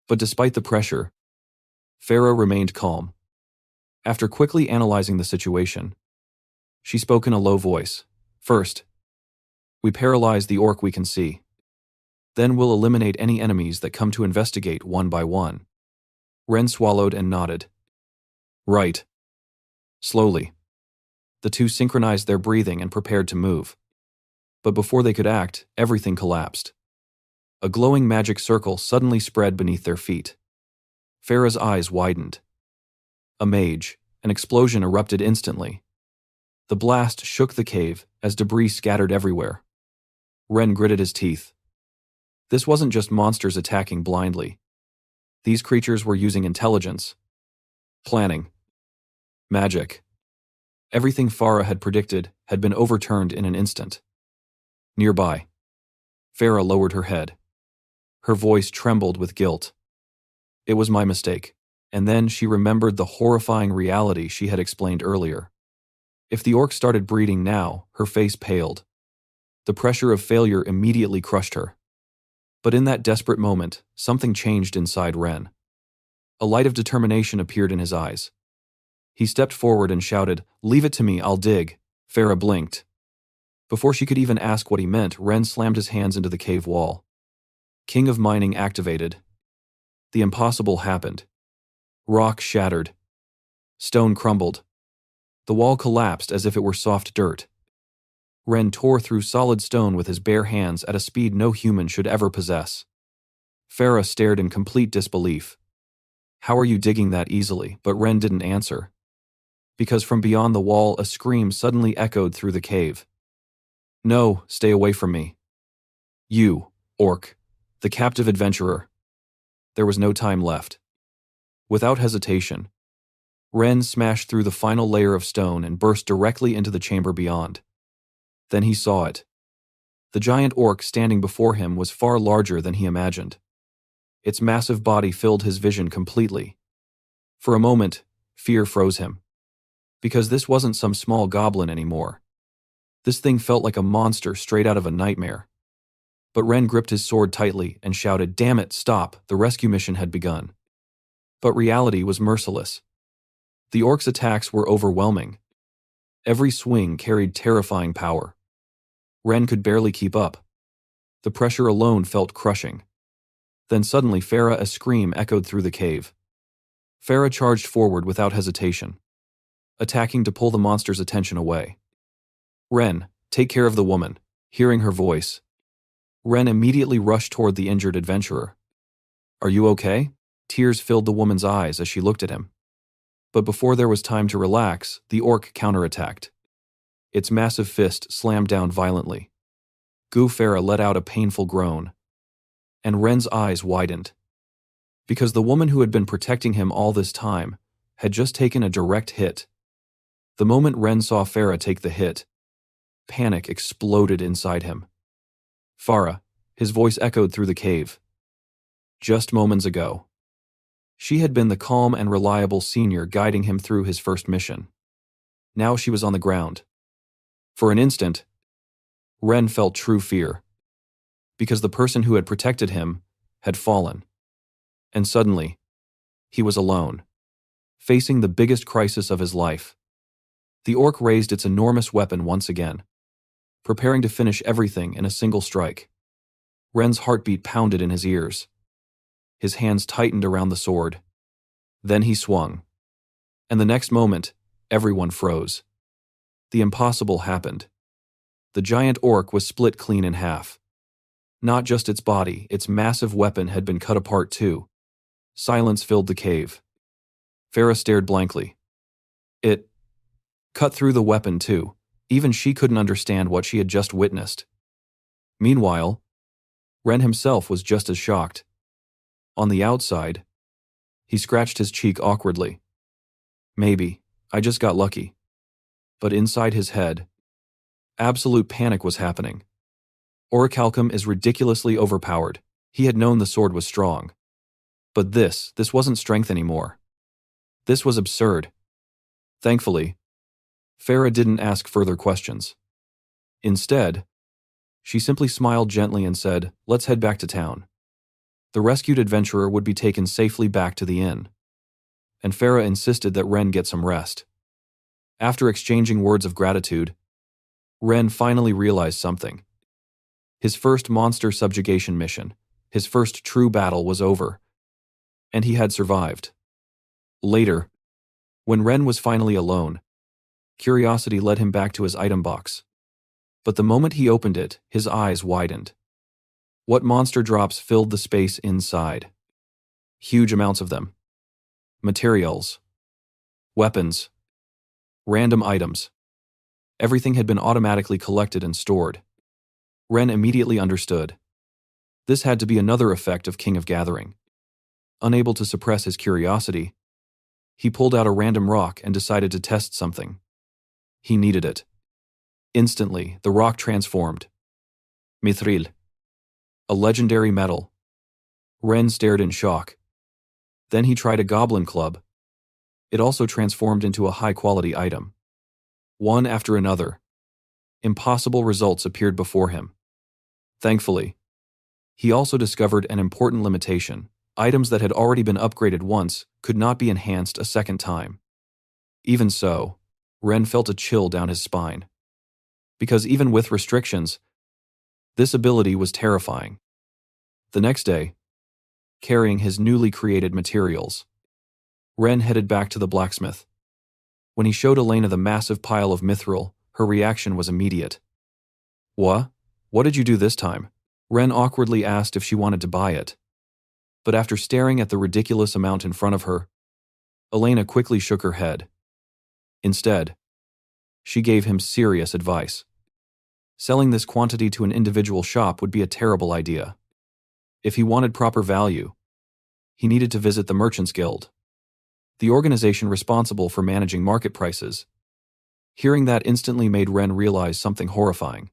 But despite the pressure, Farah remained calm. After quickly analyzing the situation, she spoke in a low voice. First, we paralyze the orc we can see. Then we'll eliminate any enemies that come to investigate one by one. Ren swallowed and nodded. Right. Slowly, the two synchronized their breathing and prepared to move. But before they could act, everything collapsed. A glowing magic circle suddenly spread beneath their feet. Farah's eyes widened. A mage, an explosion erupted instantly. The blast shook the cave as debris scattered everywhere. Ren gritted his teeth. This wasn't just monsters attacking blindly. These creatures were using intelligence, planning, magic. Everything Farah had predicted had been overturned in an instant. Nearby, Farah lowered her head. Her voice trembled with guilt. It was my mistake. And then she remembered the horrifying reality she had explained earlier. If the orc started breeding now, her face paled. The pressure of failure immediately crushed her. But in that desperate moment, something changed inside Ren. A light of determination appeared in his eyes. He stepped forward and shouted, "Leave it to me, I'll dig." Farah blinked. Before she could even ask what he meant, Ren slammed his hands into the cave wall. King of Mining activated. The impossible happened. Rock shattered. Stone crumbled. The wall collapsed as if it were soft dirt. Ren tore through solid stone with his bare hands at a speed no human should ever possess. Farah stared in complete disbelief. How are you digging that easily? But Ren didn't answer. Because from beyond the wall a scream suddenly echoed through the cave. No, stay away from me. You, orc, the captive adventurer. There was no time left. Without hesitation, Ren smashed through the final layer of stone and burst directly into the chamber beyond. Then he saw it. The giant orc standing before him was far larger than he imagined. Its massive body filled his vision completely. For a moment, fear froze him. Because this wasn't some small goblin anymore. This thing felt like a monster straight out of a nightmare. But Ren gripped his sword tightly and shouted, "Damn it, stop, the rescue mission had begun." But reality was merciless. The orc's attacks were overwhelming. Every swing carried terrifying power. Ren could barely keep up. The pressure alone felt crushing. Then suddenly a scream echoed through the cave. Farah charged forward without hesitation, attacking to pull the monster's attention away. "Ren, take care of the woman." Hearing her voice, Ren immediately rushed toward the injured adventurer. "Are you okay?" Tears filled the woman's eyes as she looked at him. But before there was time to relax, the orc counterattacked. Its massive fist slammed down violently. Farah let out a painful groan. And Ren's eyes widened. Because the woman who had been protecting him all this time had just taken a direct hit. The moment Ren saw Farah take the hit, panic exploded inside him. "Farah," his voice echoed through the cave. Just moments ago, she had been the calm and reliable senior guiding him through his first mission. Now she was on the ground. For an instant, Ren felt true fear. Because the person who had protected him had fallen. And suddenly, he was alone, facing the biggest crisis of his life. The orc raised its enormous weapon once again, preparing to finish everything in a single strike. Ren's heartbeat pounded in his ears. His hands tightened around the sword. Then he swung. And the next moment, everyone froze. The impossible happened. The giant orc was split clean in half. Not just its body, its massive weapon had been cut apart too. Silence filled the cave. Farah stared blankly. It cut through the weapon too. Even she couldn't understand what she had just witnessed. Meanwhile, Ren himself was just as shocked. On the outside, he scratched his cheek awkwardly. Maybe, I just got lucky. But inside his head, absolute panic was happening. Orichalcum is ridiculously overpowered. He had known the sword was strong. But this wasn't strength anymore. This was absurd. Thankfully, Farah didn't ask further questions. Instead, she simply smiled gently and said, "Let's head back to town." The rescued adventurer would be taken safely back to the inn, and Farah insisted that Ren get some rest. After exchanging words of gratitude, Ren finally realized something. His first monster subjugation mission, his first true battle was over, and he had survived. Later, when Ren was finally alone, curiosity led him back to his item box. But the moment he opened it, his eyes widened. What monster drops filled the space inside? Huge amounts of them. Materials. Weapons. Random items. Everything had been automatically collected and stored. Ren immediately understood. This had to be another effect of King of Gathering. Unable to suppress his curiosity, he pulled out a random rock and decided to test something. He needed it. Instantly, the rock transformed. Mithril. A legendary metal. Ren stared in shock. Then he tried a goblin club. It also transformed into a high-quality item. One after another, impossible results appeared before him. Thankfully, he also discovered an important limitation. Items that had already been upgraded once could not be enhanced a second time. Even so, Ren felt a chill down his spine. Because even with restrictions, this ability was terrifying. The next day, carrying his newly created materials, Ren headed back to the blacksmith. When he showed Elena the massive pile of mithril, her reaction was immediate. "What? What did you do this time?" Ren awkwardly asked if she wanted to buy it. But after staring at the ridiculous amount in front of her, Elena quickly shook her head. Instead, she gave him serious advice. Selling this quantity to an individual shop would be a terrible idea. If he wanted proper value, he needed to visit the Merchants Guild, the organization responsible for managing market prices. Hearing that instantly made Ren realize something horrifying.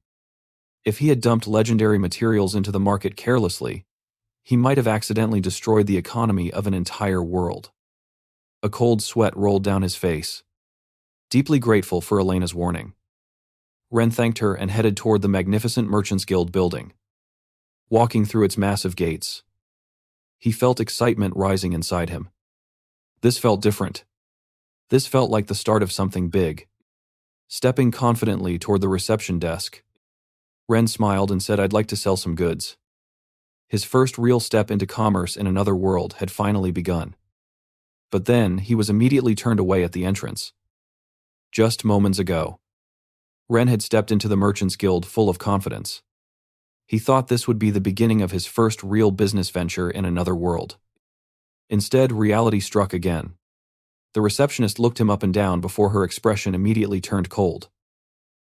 If he had dumped legendary materials into the market carelessly, he might have accidentally destroyed the economy of an entire world. A cold sweat rolled down his face. Deeply grateful for Elena's warning, Ren thanked her and headed toward the magnificent Merchants Guild building. Walking through its massive gates, he felt excitement rising inside him. This felt different. This felt like the start of something big. Stepping confidently toward the reception desk, Ren smiled and said, "I'd like to sell some goods." His first real step into commerce in another world had finally begun. But then, he was immediately turned away at the entrance. Just moments ago, Ren had stepped into the Merchants Guild full of confidence. He thought this would be the beginning of his first real business venture in another world. Instead, reality struck again. The receptionist looked him up and down before her expression immediately turned cold.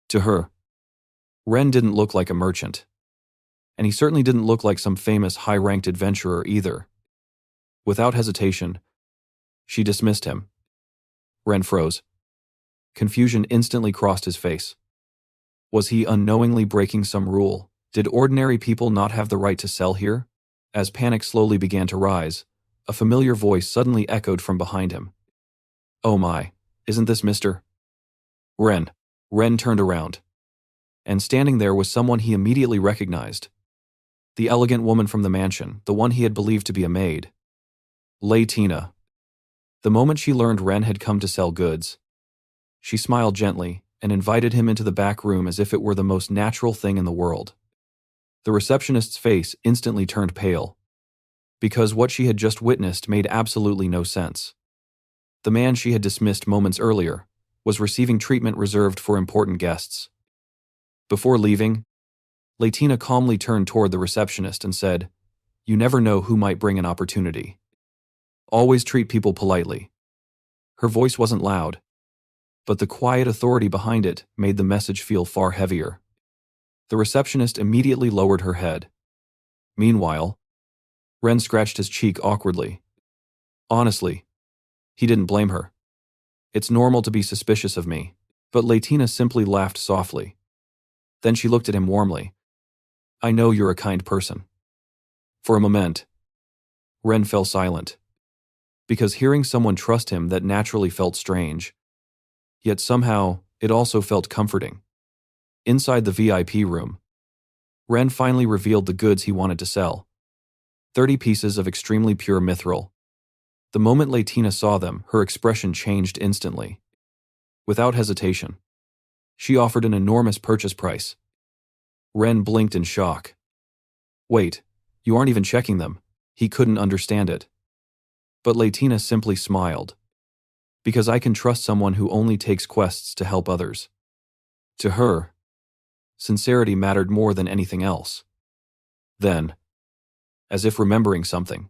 To her, Ren didn't look like a merchant. And he certainly didn't look like some famous high-ranked adventurer either. Without hesitation, she dismissed him. Ren froze. Confusion instantly crossed his face. Was he unknowingly breaking some rule? Did ordinary people not have the right to sell here? As panic slowly began to rise, a familiar voice suddenly echoed from behind him. "Oh my, isn't this Mr. Ren?" Ren turned around. And standing there was someone he immediately recognized. The elegant woman from the mansion, the one he had believed to be a maid. Tina. The moment she learned Ren had come to sell goods, she smiled gently and invited him into the back room as if it were the most natural thing in the world. The receptionist's face instantly turned pale, because what she had just witnessed made absolutely no sense. The man she had dismissed moments earlier was receiving treatment reserved for important guests. Before leaving, Tina calmly turned toward the receptionist and said, "You never know who might bring an opportunity. Always treat people politely." Her voice wasn't loud, but the quiet authority behind it made the message feel far heavier. The receptionist immediately lowered her head. Meanwhile, Ren scratched his cheek awkwardly. Honestly, he didn't blame her. It's normal to be suspicious of me, but Tina simply laughed softly. Then she looked at him warmly. "I know you're a kind person." For a moment, Ren fell silent, because hearing someone trust him that naturally felt strange. Yet somehow, it also felt comforting. Inside the VIP room, Ren finally revealed the goods he wanted to sell. 30 pieces of extremely pure mithril. The moment Latina saw them, her expression changed instantly. Without hesitation, she offered an enormous purchase price. Ren blinked in shock. Wait, you aren't even checking them. He couldn't understand it. But Latina simply smiled. Because I can trust someone who only takes quests to help others. To her, sincerity mattered more than anything else. Then, as if remembering something,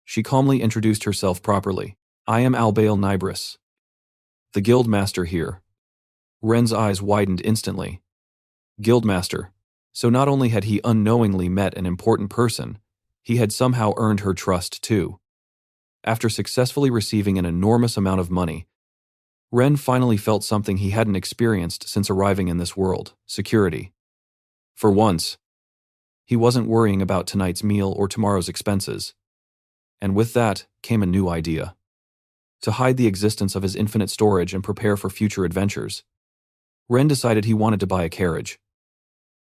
she calmly introduced herself properly. I am Albael Nibris, the guildmaster here. Ren's eyes widened instantly. Guildmaster. So not only had he unknowingly met an important person, he had somehow earned her trust too. After successfully receiving an enormous amount of money, Ren finally felt something he hadn't experienced since arriving in this world: security. For once, he wasn't worrying about tonight's meal or tomorrow's expenses. And with that came a new idea. To hide the existence of his infinite storage and prepare for future adventures, Ren decided he wanted to buy a carriage.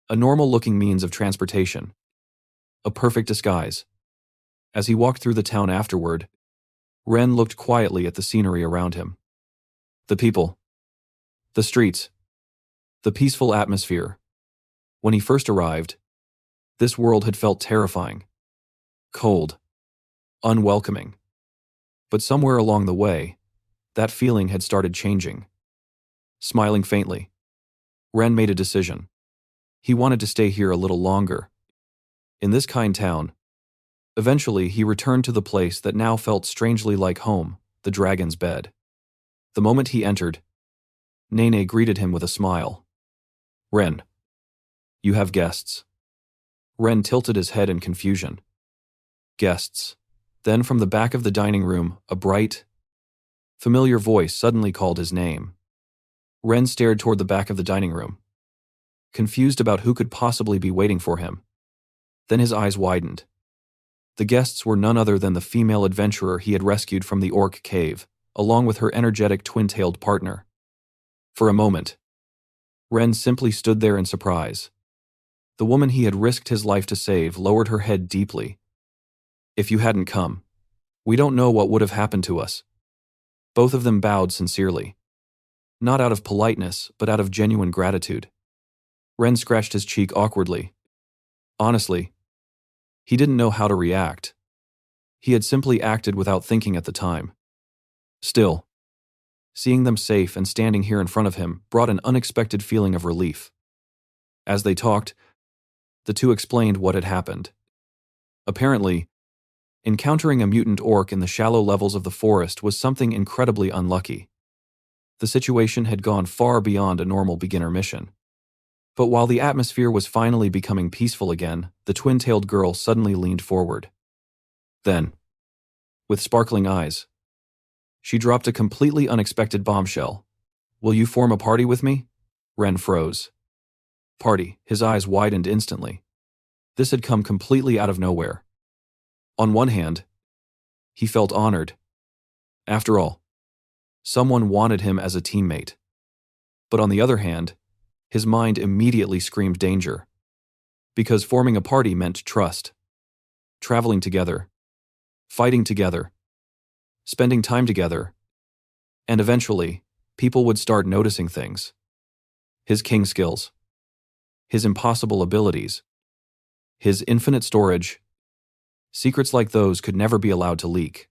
A normal-looking means of transportation. A perfect disguise. As he walked through the town afterward, Ren looked quietly at the scenery around him. The people. The streets. The peaceful atmosphere. When he first arrived, this world had felt terrifying. Cold. Unwelcoming. But somewhere along the way, that feeling had started changing. Smiling faintly, Ren made a decision. He wanted to stay here a little longer. In this kind town, eventually he returned to the place that now felt strangely like home, the Dragon's Bed. The moment he entered, Nene greeted him with a smile. Ren, you have guests. Ren tilted his head in confusion. Guests. Then from the back of the dining room, a bright, familiar voice suddenly called his name. Ren stared toward the back of the dining room, confused about who could possibly be waiting for him. Then his eyes widened. The guests were none other than the female adventurer he had rescued from the orc cave, along with her energetic twin-tailed partner. For a moment, Ren simply stood there in surprise. The woman he had risked his life to save lowered her head deeply. If you hadn't come, we don't know what would have happened to us. Both of them bowed sincerely. Not out of politeness, but out of genuine gratitude. Ren scratched his cheek awkwardly. Honestly, he didn't know how to react. He had simply acted without thinking at the time. Still, seeing them safe and standing here in front of him brought an unexpected feeling of relief. As they talked, the two explained what had happened. Apparently, encountering a mutant orc in the shallow levels of the forest was something incredibly unlucky. The situation had gone far beyond a normal beginner mission. But while the atmosphere was finally becoming peaceful again, the twin-tailed girl suddenly leaned forward. Then, with sparkling eyes, she dropped a completely unexpected bombshell. Will you form a party with me? Ren froze. Party, his eyes widened instantly. This had come completely out of nowhere. On one hand, he felt honored. After all, someone wanted him as a teammate. But on the other hand, his mind immediately screamed danger. Because forming a party meant trust. Traveling together. Fighting together. Spending time together. And eventually, people would start noticing things. His king skills. His impossible abilities. His infinite storage. Secrets like those could never be allowed to leak.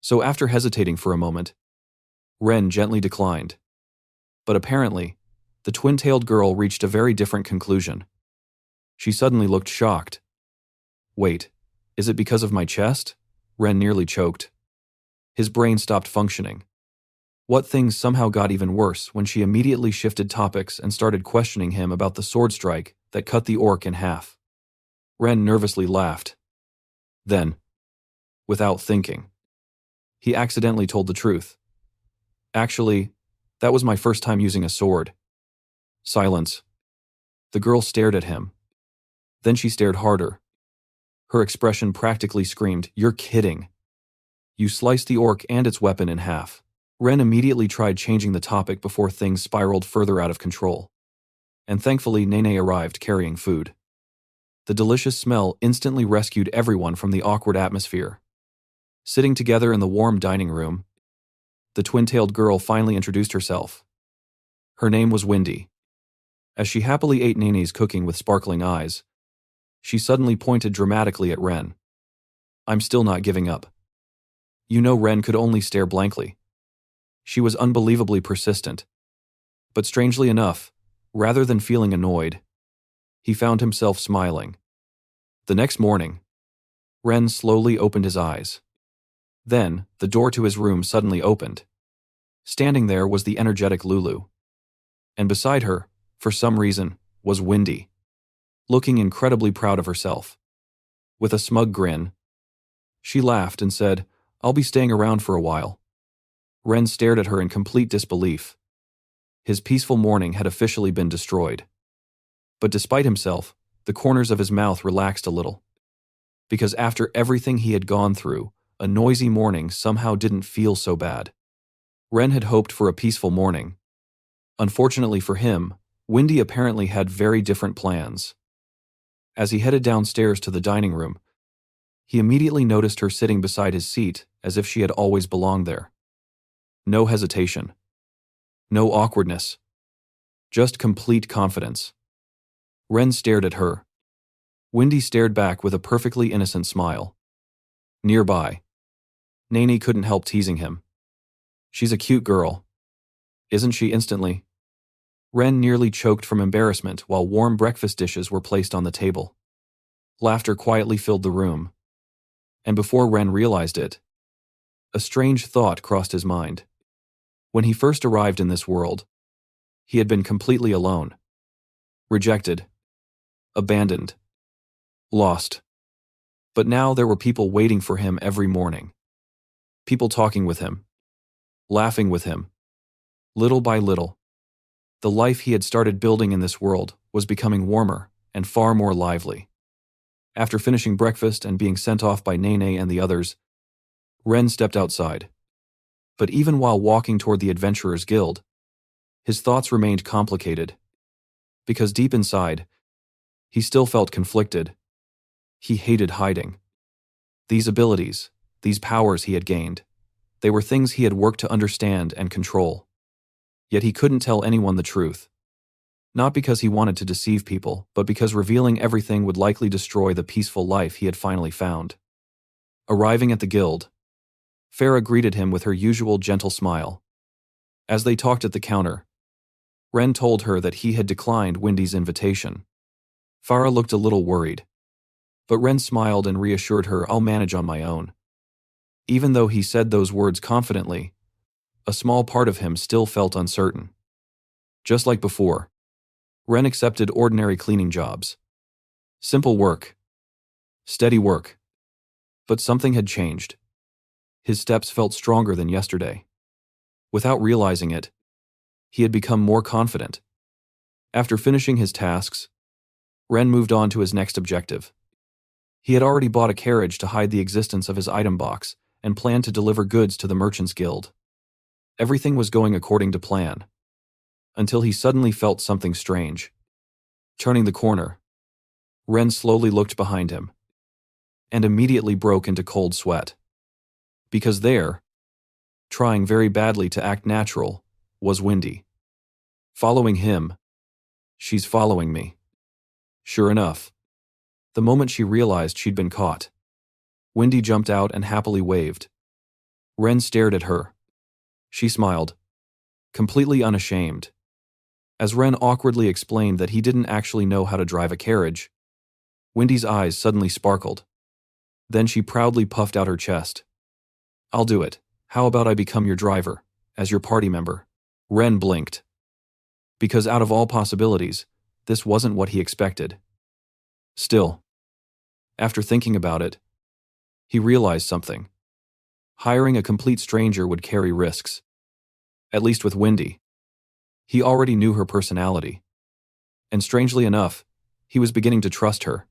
So after hesitating for a moment, Ren gently declined. But apparently, the twin-tailed girl reached a very different conclusion. She suddenly looked shocked. Wait, is it because of my chest? Ren nearly choked. His brain stopped functioning. What things somehow got even worse when she immediately shifted topics and started questioning him about the sword strike that cut the orc in half. Ren nervously laughed. Then, without thinking, he accidentally told the truth. Actually, that was my first time using a sword. Silence. The girl stared at him. Then she stared harder. Her expression practically screamed, "You're kidding." You sliced the orc and its weapon in half. Ren immediately tried changing the topic before things spiraled further out of control. And thankfully, Nene arrived carrying food. The delicious smell instantly rescued everyone from the awkward atmosphere. Sitting together in the warm dining room, the twin-tailed girl finally introduced herself. Her name was Windy. As she happily ate Nene's cooking with sparkling eyes, she suddenly pointed dramatically at Ren. "I'm still not giving up." You know, Ren could only stare blankly. She was unbelievably persistent. But strangely enough, rather than feeling annoyed, he found himself smiling. The next morning, Ren slowly opened his eyes. Then, the door to his room suddenly opened. Standing there was the energetic Lulu. And beside her, for some reason, was Windy, looking incredibly proud of herself. With a smug grin, she laughed and said, "I'll be staying around for a while." Ren stared at her in complete disbelief. His peaceful morning had officially been destroyed. But despite himself, the corners of his mouth relaxed a little. Because after everything he had gone through, a noisy morning somehow didn't feel so bad. Ren had hoped for a peaceful morning. Unfortunately for him, Windy apparently had very different plans. As he headed downstairs to the dining room, he immediately noticed her sitting beside his seat as if she had always belonged there. No hesitation. No awkwardness. Just complete confidence. Ren stared at her. Windy stared back with a perfectly innocent smile. Nearby, Nene couldn't help teasing him. "She's a cute girl. Isn't she?" Instantly, Ren nearly choked from embarrassment while warm breakfast dishes were placed on the table. Laughter quietly filled the room. And before Ren realized it, a strange thought crossed his mind. When he first arrived in this world, he had been completely alone. Rejected. Abandoned. Lost. But now there were people waiting for him every morning. People talking with him. Laughing with him. Little by little, the life he had started building in this world was becoming warmer and far more lively. After finishing breakfast and being sent off by Nene and the others, Ren stepped outside. But even while walking toward the Adventurers Guild, his thoughts remained complicated. Because deep inside, he still felt conflicted. He hated hiding. These abilities, these powers he had gained, they were things he had worked to understand and control. Yet he couldn't tell anyone the truth. Not because he wanted to deceive people, but because revealing everything would likely destroy the peaceful life he had finally found. Arriving at the guild, Farah greeted him with her usual gentle smile. As they talked at the counter, Ren told her that he had declined Windy's invitation. Farah looked a little worried, but Ren smiled and reassured her, "I'll manage on my own." Even though he said those words confidently, a small part of him still felt uncertain. Just like before, Ren accepted ordinary cleaning jobs. Simple work. Steady work. But something had changed. His steps felt stronger than yesterday. Without realizing it, he had become more confident. After finishing his tasks, Ren moved on to his next objective. He had already bought a carriage to hide the existence of his item box and planned to deliver goods to the Merchants Guild. Everything was going according to plan, until he suddenly felt something strange. Turning the corner, Ren slowly looked behind him, and immediately broke into cold sweat. Because there, trying very badly to act natural, was Windy. Following him. "She's following me." Sure enough, the moment she realized she'd been caught, Windy jumped out and happily waved. Ren stared at her. She smiled, completely unashamed. As Ren awkwardly explained that he didn't actually know how to drive a carriage, Windy's eyes suddenly sparkled. Then she proudly puffed out her chest. "I'll do it. How about I become your driver, as your party member?" Ren blinked. Because out of all possibilities, this wasn't what he expected. Still, after thinking about it, he realized something. Hiring a complete stranger would carry risks. At least with Windy. He already knew her personality. And strangely enough, he was beginning to trust her.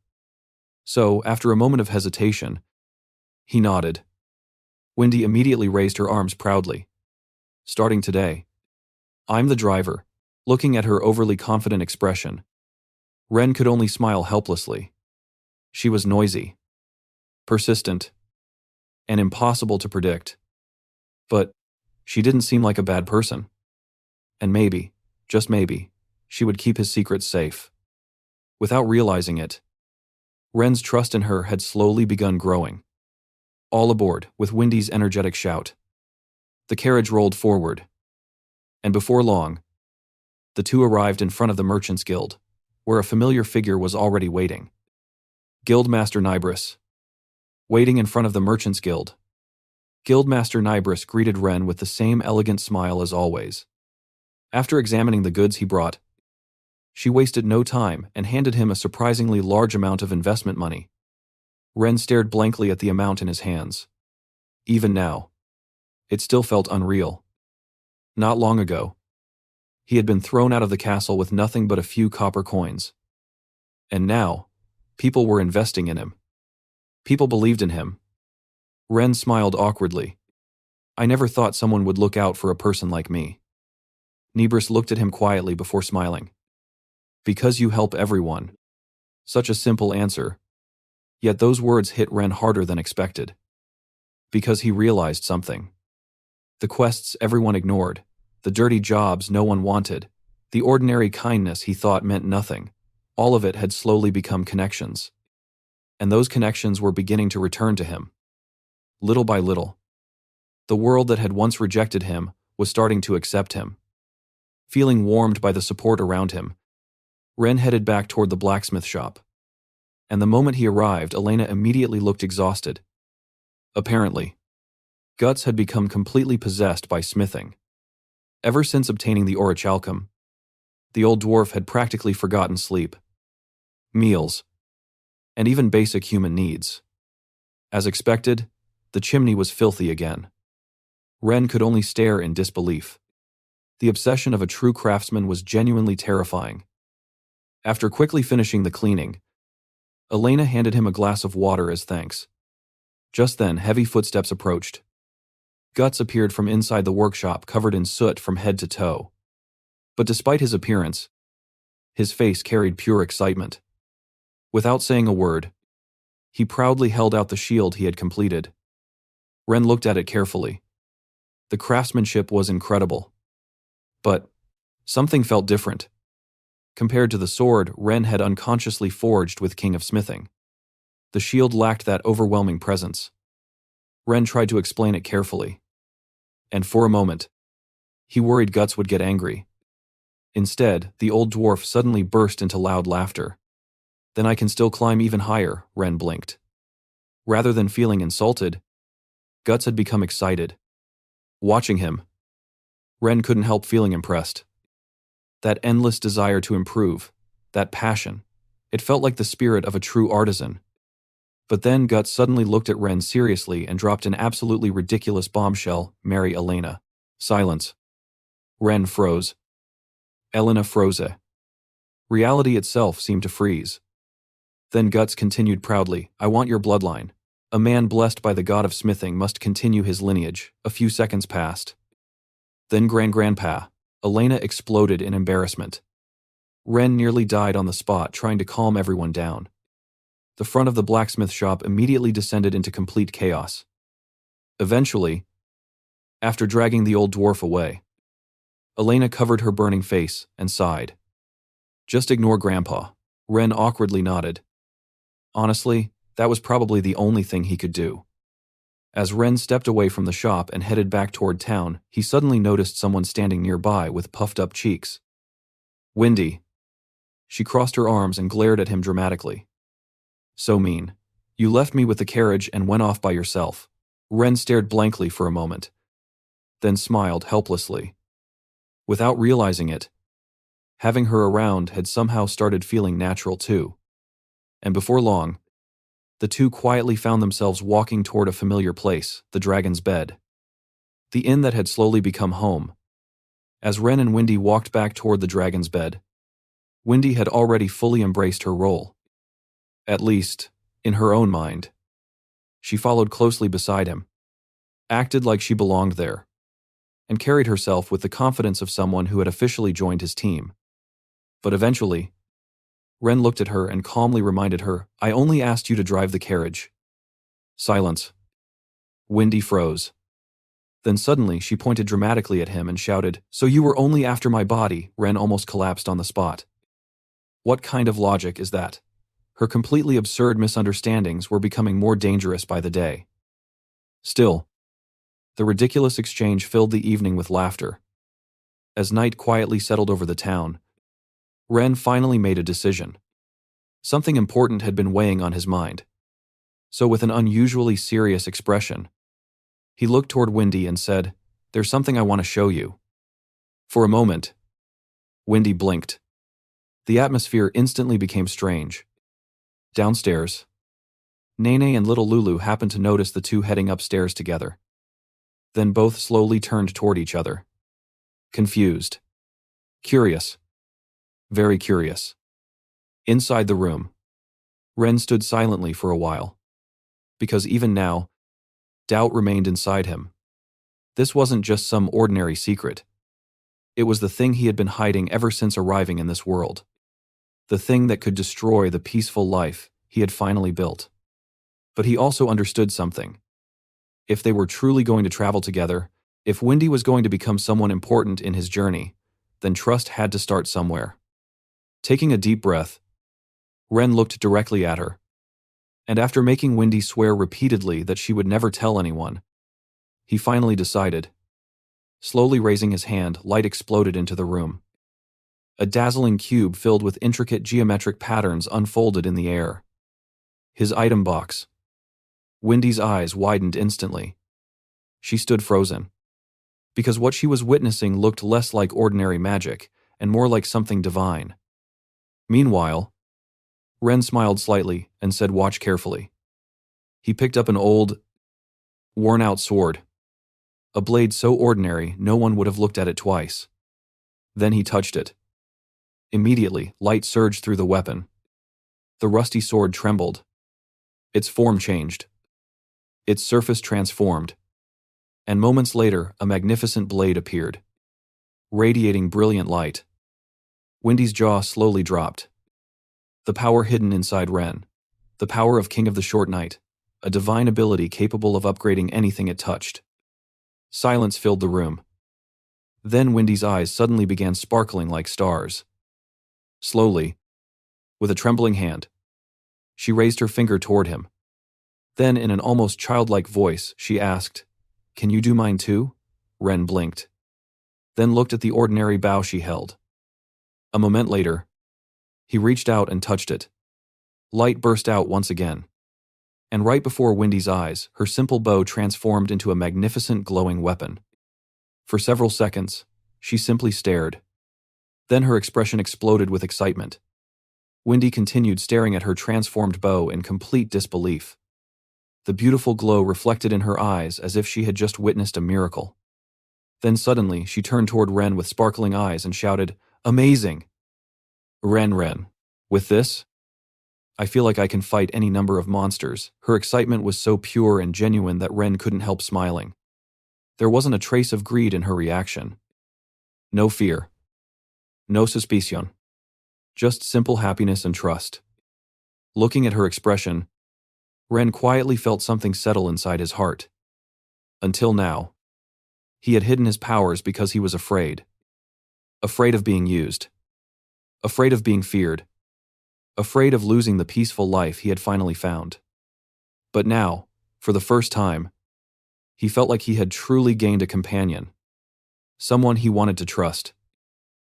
So, after a moment of hesitation, he nodded. Wendy immediately raised her arms proudly. Starting today, I'm the driver. Looking at her overly confident expression, Ren could only smile helplessly. She was noisy, persistent, and impossible to predict. But she didn't seem like a bad person. And maybe, just maybe, she would keep his secrets safe. Without realizing it, Ren's trust in her had slowly begun growing. All aboard, with Wendy's energetic shout. The carriage rolled forward. And before long, the two arrived in front of the Merchants Guild, where a familiar figure was already waiting. Guildmaster Nybris. Waiting in front of the Merchants Guild, Guildmaster Nybris greeted Ren with the same elegant smile as always. After examining the goods he brought, she wasted no time and handed him a surprisingly large amount of investment money. Ren stared blankly at the amount in his hands. Even now, it still felt unreal. Not long ago, he had been thrown out of the castle with nothing but a few copper coins. And now, people were investing in him. People believed in him. Ren smiled awkwardly. I never thought someone would look out for a person like me. Nybris looked at him quietly before smiling. Because you help everyone. Such a simple answer. Yet those words hit Ren harder than expected. Because he realized something. The quests everyone ignored, the dirty jobs no one wanted, the ordinary kindness he thought meant nothing, all of it had slowly become connections. And those connections were beginning to return to him. Little by little. The world that had once rejected him was starting to accept him. Feeling warmed by the support around him, Ren headed back toward the blacksmith shop. And the moment he arrived, Elena immediately looked exhausted. Apparently, Guts had become completely possessed by smithing. Ever since obtaining the orichalcum, the old dwarf had practically forgotten sleep, meals, and even basic human needs. As expected, the chimney was filthy again. Ren could only stare in disbelief. The obsession of a true craftsman was genuinely terrifying. After quickly finishing the cleaning, Elena handed him a glass of water as thanks. Just then, heavy footsteps approached. Guts appeared from inside the workshop covered in soot from head to toe. But despite his appearance, his face carried pure excitement. Without saying a word, he proudly held out the shield he had completed. Ren looked at it carefully. The craftsmanship was incredible. But something felt different. Compared to the sword Ren had unconsciously forged with King of Smithing, the shield lacked that overwhelming presence. Ren tried to explain it carefully. And for a moment, he worried Guts would get angry. Instead, the old dwarf suddenly burst into loud laughter. Then I can still climb even higher, Ren blinked. Rather than feeling insulted, Guts had become excited. Watching him, Ren couldn't help feeling impressed. That endless desire to improve, that passion, it felt like the spirit of a true artisan. But then Guts suddenly looked at Ren seriously and dropped an absolutely ridiculous bombshell, marry Elena. Silence. Ren froze. Elena froze. Reality itself seemed to freeze. Then Guts continued proudly, I want your bloodline. A man blessed by the god of smithing must continue his lineage. A few seconds passed. Then Grandpa. Elena exploded in embarrassment. Ren nearly died on the spot trying to calm everyone down. The front of the blacksmith shop immediately descended into complete chaos. Eventually, after dragging the old dwarf away, Elena covered her burning face and sighed. Just ignore Grandpa. Ren awkwardly nodded. Honestly, that was probably the only thing he could do. As Ren stepped away from the shop and headed back toward town, he suddenly noticed someone standing nearby with puffed-up cheeks. Wendy. She crossed her arms and glared at him dramatically. So mean. You left me with the carriage and went off by yourself. Ren stared blankly for a moment, then smiled helplessly. Without realizing it, having her around had somehow started feeling natural too. And before long, the two quietly found themselves walking toward a familiar place, the Dragon's Bed. The inn that had slowly become home. As Ren and Wendy walked back toward the Dragon's Bed, Wendy had already fully embraced her role. At least, In her own mind, she followed closely beside him, acted like she belonged there, and carried herself with the confidence of someone who had officially joined his team. But eventually, Ren looked at her and calmly reminded her, "I only asked you to drive the carriage." Silence. Wendy froze. Then suddenly she pointed dramatically at him and shouted, "So you were only after my body?" Ren almost collapsed on the spot. What kind of logic is that? Her completely absurd misunderstandings were becoming more dangerous by the day. Still, the ridiculous exchange filled the evening with laughter. As night quietly settled over the town, Ren finally made a decision. Something important had been weighing on his mind. So with an unusually serious expression, he looked toward Wendy and said, "There's something I want to show you." For a moment, Wendy blinked. The atmosphere instantly became strange. Downstairs, Nene and little Lulu happened to notice the two heading upstairs together. Then both slowly turned toward each other. Confused. Curious. Very curious. Inside the room, Ren stood silently for a while. Because even now, doubt remained inside him. This wasn't just some ordinary secret. It was the thing he had been hiding ever since arriving in this world. The thing that could destroy the peaceful life he had finally built. But he also understood something. If they were truly going to travel together, if Wendy was going to become someone important in his journey, then trust had to start somewhere. Taking a deep breath, Ren looked directly at her. And after making Wendy swear repeatedly that she would never tell anyone, he finally decided. Slowly raising his hand, light exploded into the room. A dazzling cube filled with intricate geometric patterns unfolded in the air. His item box. Wendy's eyes widened instantly. She stood frozen. Because what she was witnessing looked less like ordinary magic and more like something divine. Meanwhile, Ren smiled slightly and said, "Watch carefully." He picked up an old, worn-out sword. A blade so ordinary no one would have looked at it twice. Then he touched it. Immediately, light surged through the weapon. The rusty sword trembled. Its form changed. Its surface transformed. And moments later, a magnificent blade appeared, radiating brilliant light. Wendy's jaw slowly dropped. The power hidden inside Ren. The power of King of the Short Night. A divine ability capable of upgrading anything it touched. Silence filled the room. Then Wendy's eyes suddenly began sparkling like stars. Slowly, with a trembling hand, she raised her finger toward him. Then in an almost childlike voice, she asked, "Can you do mine too?" Ren blinked. Then looked at the ordinary bow she held. A moment later, he reached out and touched it. Light burst out once again. And right before Wendy's eyes, her simple bow transformed into a magnificent glowing weapon. For several seconds, she simply stared. Then her expression exploded with excitement. Wendy continued staring at her transformed bow in complete disbelief. The beautiful glow reflected in her eyes as if she had just witnessed a miracle. Then suddenly, she turned toward Ren with sparkling eyes and shouted, "Amazing! Ren, with this, I feel like I can fight any number of monsters." Her excitement was so pure and genuine that Ren couldn't help smiling. There wasn't a trace of greed in her reaction. No fear. No suspicion. Just simple happiness and trust. Looking at her expression, Ren quietly felt something settle inside his heart. Until now, he had hidden his powers because he was afraid. Afraid of being used. Afraid of being feared. Afraid of losing the peaceful life he had finally found. But now, for the first time, he felt like he had truly gained a companion. Someone he wanted to trust.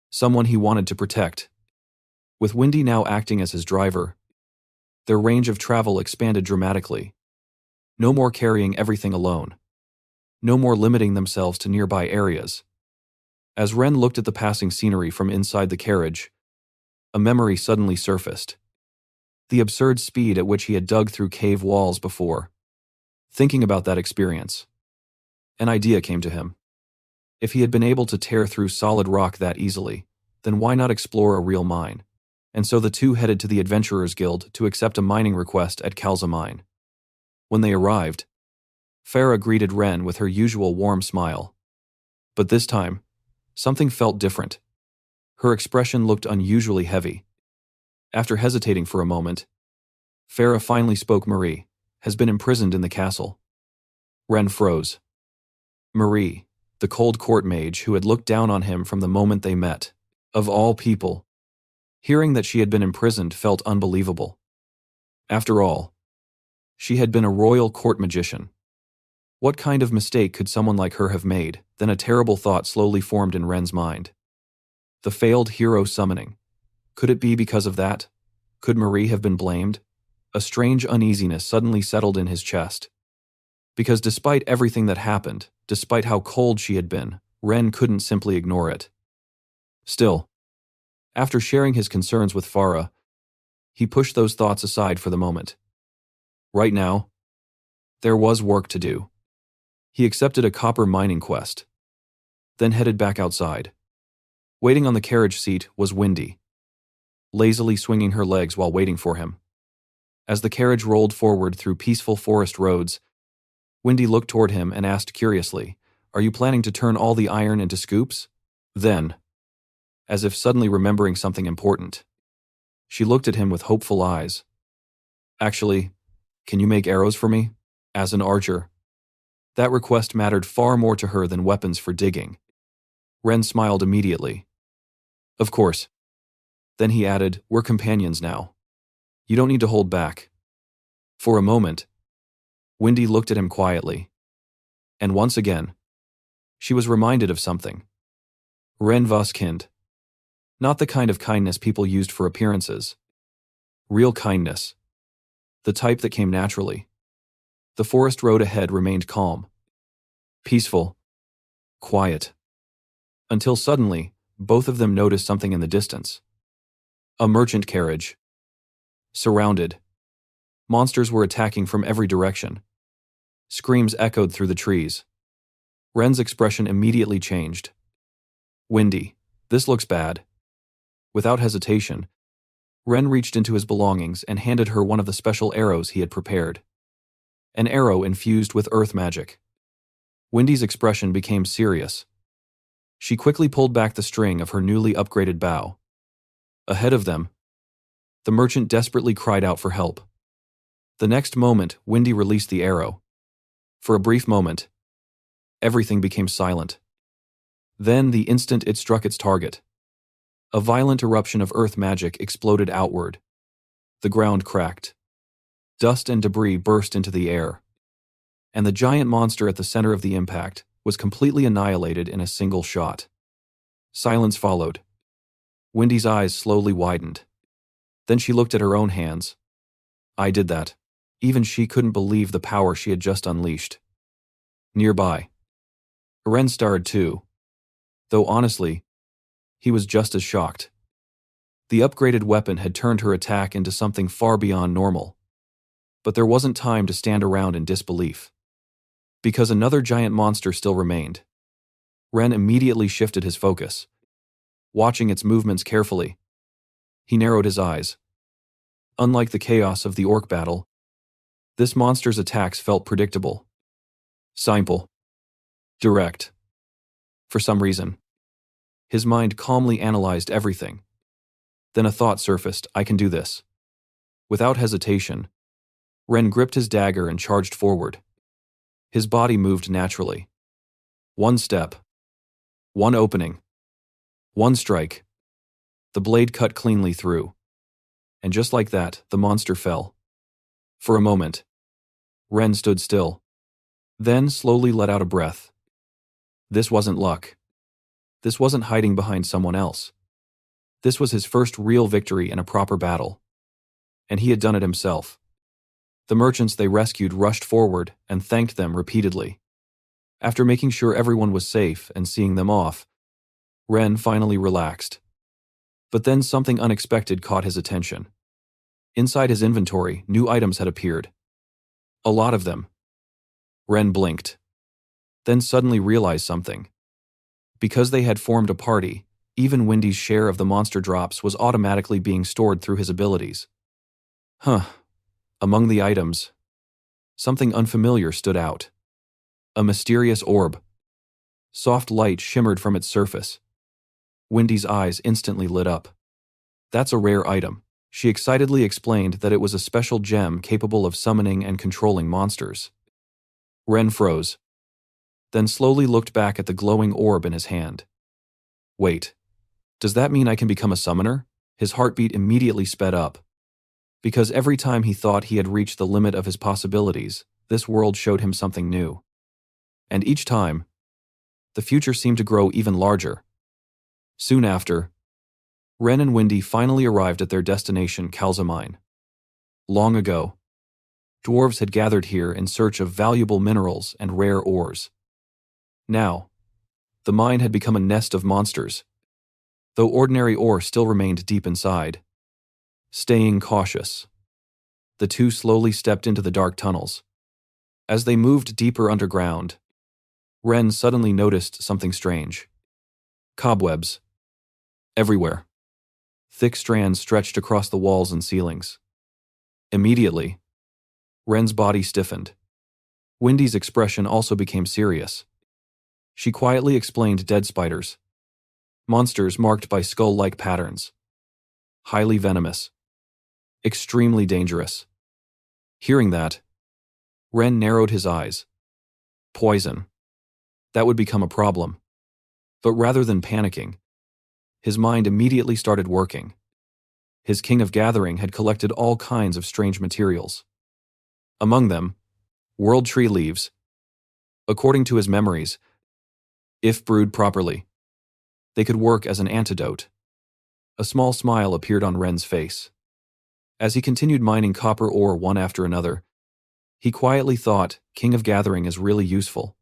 Someone he wanted to protect. With Wendy now acting as his driver, their range of travel expanded dramatically. No more carrying everything alone. No more limiting themselves to nearby areas. As Ren looked at the passing scenery from inside the carriage, a memory suddenly surfaced. The absurd speed at which he had dug through cave walls before. Thinking about that experience, an idea came to him. If he had been able to tear through solid rock that easily, then why not explore a real mine? and so the two headed to the Adventurers Guild to accept a mining request at Kalza Mine. When they arrived, Farah greeted Ren with her usual warm smile. But this time, something felt different. Her expression looked unusually heavy. After hesitating for a moment, Farah finally spoke. Marie has been imprisoned in the castle. Ren froze. Marie, the cold court mage who had looked down on him from the moment they met. Of all people. Hearing that she had been imprisoned felt unbelievable. After all, she had been a royal court magician. What kind of mistake could someone like her have made? Then a terrible thought slowly formed in Ren's mind. The failed hero summoning. Could it be because of that? Could Marie have been blamed? A strange uneasiness suddenly settled in his chest. Because despite everything that happened, despite how cold she had been, Ren couldn't simply ignore it. Still, after sharing his concerns with Farah, he pushed those thoughts aside for the moment. Right now, there was work to do. He accepted a copper mining quest, then headed back outside. Waiting on the carriage seat was Wendy, lazily swinging her legs while waiting for him. As the carriage rolled forward through peaceful forest roads, Wendy looked toward him and asked curiously, "Are you planning to turn all the iron into scoops?" Then, as if suddenly remembering something important, she looked at him with hopeful eyes. "Actually, can you make arrows for me? As an archer." That request mattered far more to her than weapons for digging. Ren smiled immediately. "Of course." Then he added, "We're companions now. You don't need to hold back." For a moment, Wendy looked at him quietly. And once again, she was reminded of something. Ren was kind. Not the kind of kindness people used for appearances. Real kindness. The type that came naturally. The forest road ahead remained calm. Peaceful. Quiet. Until suddenly, both of them noticed something in the distance. A merchant carriage. Surrounded. Monsters were attacking from every direction. Screams echoed through the trees. Ren's expression immediately changed. "Wendy, this looks bad." Without hesitation, Ren reached into his belongings and handed her one of the special arrows he had prepared. An arrow infused with earth magic. Wendy's expression became serious. She quickly pulled back the string of her newly upgraded bow. Ahead of them, the merchant desperately cried out for help. The next moment, Wendy released the arrow. For a brief moment, everything became silent. Then, the instant it struck its target, a violent eruption of earth magic exploded outward. The ground cracked. Dust and debris burst into the air. And the giant monster at the center of the impact was completely annihilated in a single shot. Silence followed. Wendy's eyes slowly widened. Then she looked at her own hands. "I did that." Even she couldn't believe the power she had just unleashed. Nearby, Ren starred too. Though honestly, he was just as shocked. The upgraded weapon had turned her attack into something far beyond normal. But there wasn't time to stand around in disbelief. Because another giant monster still remained. Ren immediately shifted his focus. Watching its movements carefully, he narrowed his eyes. Unlike the chaos of the orc battle, this monster's attacks felt predictable. Simple. Direct. For some reason, his mind calmly analyzed everything. Then a thought surfaced, "I can do this." Without hesitation, Ren gripped his dagger and charged forward. His body moved naturally. One step. One opening. One strike. The blade cut cleanly through. And just like that, the monster fell. For a moment, Ren stood still. Then slowly let out a breath. This wasn't luck. This wasn't hiding behind someone else. This was his first real victory in a proper battle. And he had done it himself. The merchants they rescued rushed forward and thanked them repeatedly. After making sure everyone was safe and seeing them off, Ren finally relaxed. But then something unexpected caught his attention. Inside his inventory, new items had appeared. A lot of them. Ren blinked. Then suddenly realized something. Because they had formed a party, Even Wendy's share of the monster drops was automatically being stored through his abilities. Among the items, something unfamiliar stood out. A mysterious orb. Soft light shimmered from its surface. Wendy's eyes instantly lit up. That's a rare item. She excitedly explained that it was a special gem capable of summoning and controlling monsters. Ren froze, then slowly looked back at the glowing orb in his hand. Wait, does that mean I can become a summoner? His heartbeat immediately sped up. Because every time he thought he had reached the limit of his possibilities, this world showed him something new. And each time, the future seemed to grow even larger. Soon after, Ren and Wendy finally arrived at their destination, Kalzamine. Long ago, dwarves had gathered here in search of valuable minerals and rare ores. Now, the mine had become a nest of monsters, though ordinary ore still remained deep inside. Staying cautious, the two slowly stepped into the dark tunnels. As they moved deeper underground, Ren suddenly noticed something strange. Cobwebs. Everywhere. Thick strands stretched across the walls and ceilings. Immediately, Ren's body stiffened. Wendy's expression also became serious. She quietly explained dead spiders. Monsters marked by skull-like patterns. Highly venomous. Extremely dangerous. Hearing that, Ren narrowed his eyes. Poison. That would become a problem. But rather than panicking, his mind immediately started working. His king of gathering had collected all kinds of strange materials. Among them, world tree leaves. According to his memories, if brewed properly, they could work as an antidote. A small smile appeared on Ren's face. As he continued mining copper ore one after another, he quietly thought, King of Gathering is really useful.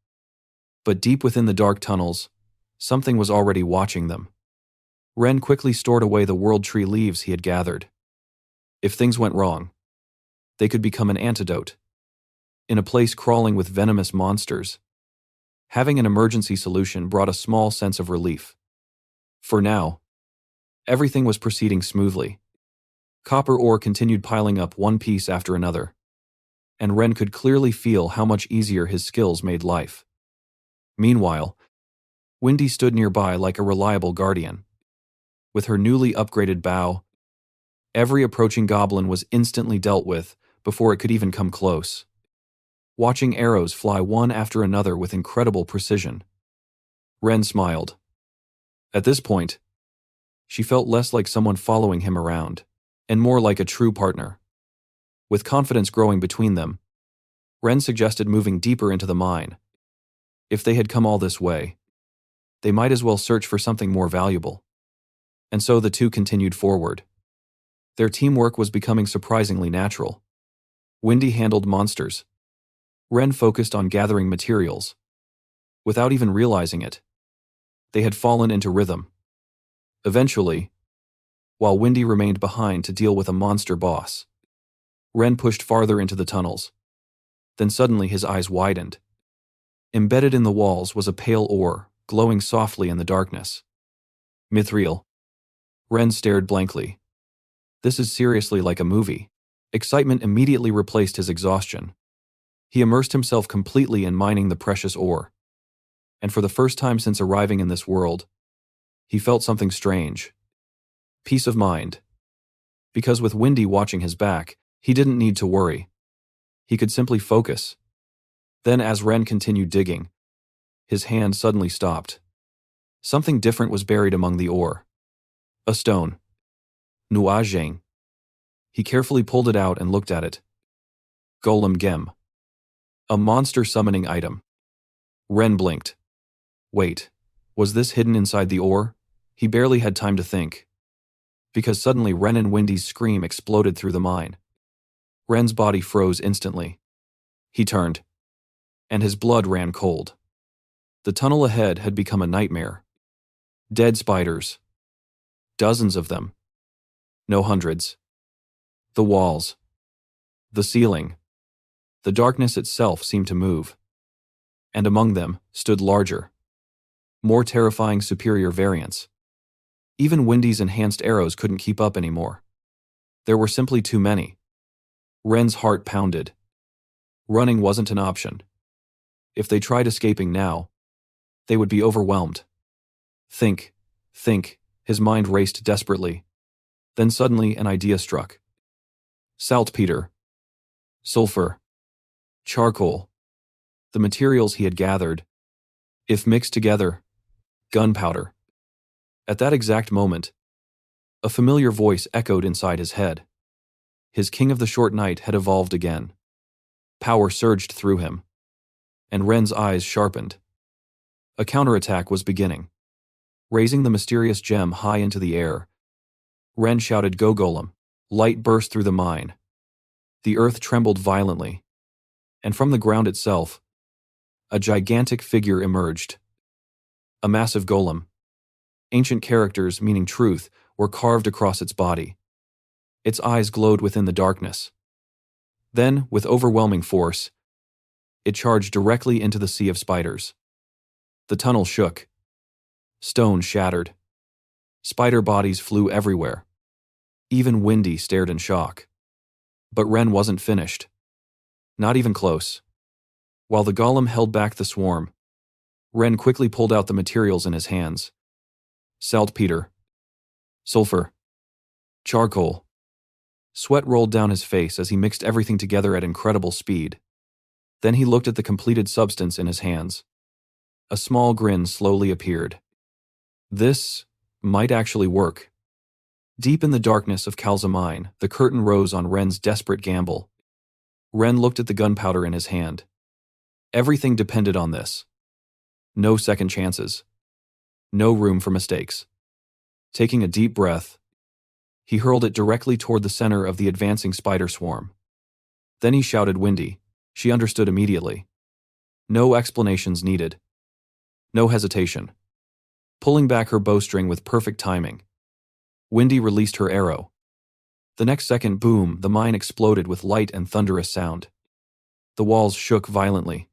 But deep within the dark tunnels, something was already watching them. Ren quickly stored away the world tree leaves he had gathered. If things went wrong, they could become an antidote. In a place crawling with venomous monsters, having an emergency solution brought a small sense of relief. For now, everything was proceeding smoothly. Copper ore continued piling up one piece after another, and Ren could clearly feel how much easier his skills made life. Meanwhile, Wendy stood nearby like a reliable guardian. With her newly upgraded bow, every approaching goblin was instantly dealt with before it could even come close. Watching arrows fly one after another with incredible precision, Ren smiled. At this point, she felt less like someone following him around, and more like a true partner. With confidence growing between them, Ren suggested moving deeper into the mine. If they had come all this way, they might as well search for something more valuable. And so the two continued forward. Their teamwork was becoming surprisingly natural. Wendy handled monsters. Ren focused on gathering materials. Without even realizing it, they had fallen into rhythm. Eventually, while Wendy remained behind to deal with a monster boss, Ren pushed farther into the tunnels. Then suddenly his eyes widened. Embedded in the walls was a pale ore, glowing softly in the darkness. Mithril. Ren stared blankly. This is seriously like a movie. Excitement immediately replaced his exhaustion. He immersed himself completely in mining the precious ore. And for the first time since arriving in this world, he felt something strange. Peace of mind. Because with Wendy watching his back, he didn't need to worry. He could simply focus. Then as Ren continued digging, his hand suddenly stopped. Something different was buried among the ore. A stone. Nuajeng. He carefully pulled it out and looked at it. Golem Gem. A monster summoning item. Ren blinked. Wait, was this hidden inside the ore? He barely had time to think. Because suddenly Ren and Wendy's scream exploded through the mine. Ren's body froze instantly. He turned, and his blood ran cold. The tunnel ahead had become a nightmare. Dead spiders. Dozens of them. No hundreds. The walls. The ceiling. The darkness itself seemed to move. And among them stood larger, more terrifying superior variants. Even Wendy's enhanced arrows couldn't keep up anymore. There were simply too many. Ren's heart pounded. Running wasn't an option. If they tried escaping now, they would be overwhelmed. Think, his mind raced desperately. Then suddenly an idea struck. Saltpeter, sulfur, charcoal, the materials he had gathered, if mixed together, gunpowder. At that exact moment, a familiar voice echoed inside his head. His king of the short night had evolved again. Power surged through him, and Ren's eyes sharpened. A counterattack was beginning. Raising the mysterious gem high into the air, Ren shouted, "Go Golem!" Light burst through the mine. The earth trembled violently, and from the ground itself, a gigantic figure emerged. A massive golem. Ancient characters, meaning truth, were carved across its body. Its eyes glowed within the darkness. Then, with overwhelming force, it charged directly into the sea of spiders. The tunnel shook. Stone shattered. Spider bodies flew everywhere. Even Wendy stared in shock. But Ren wasn't finished. Not even close. While the golem held back the swarm, Ren quickly pulled out the materials in his hands. Saltpeter, sulfur, charcoal. Sweat rolled down his face as he mixed everything together at incredible speed. Then he looked at the completed substance in his hands. A small grin slowly appeared. This might actually work. Deep in the darkness of Kalza Mine, the curtain rose on Ren's desperate gamble. Ren looked at the gunpowder in his hand. Everything depended on this. No second chances. No room for mistakes. Taking a deep breath, he hurled it directly toward the center of the advancing spider swarm. Then he shouted, "Wendy." She understood immediately. No explanations needed. No hesitation. Pulling back her bowstring with perfect timing, Wendy released her arrow. The next second, boom, the mine exploded with light and thunderous sound. The walls shook violently.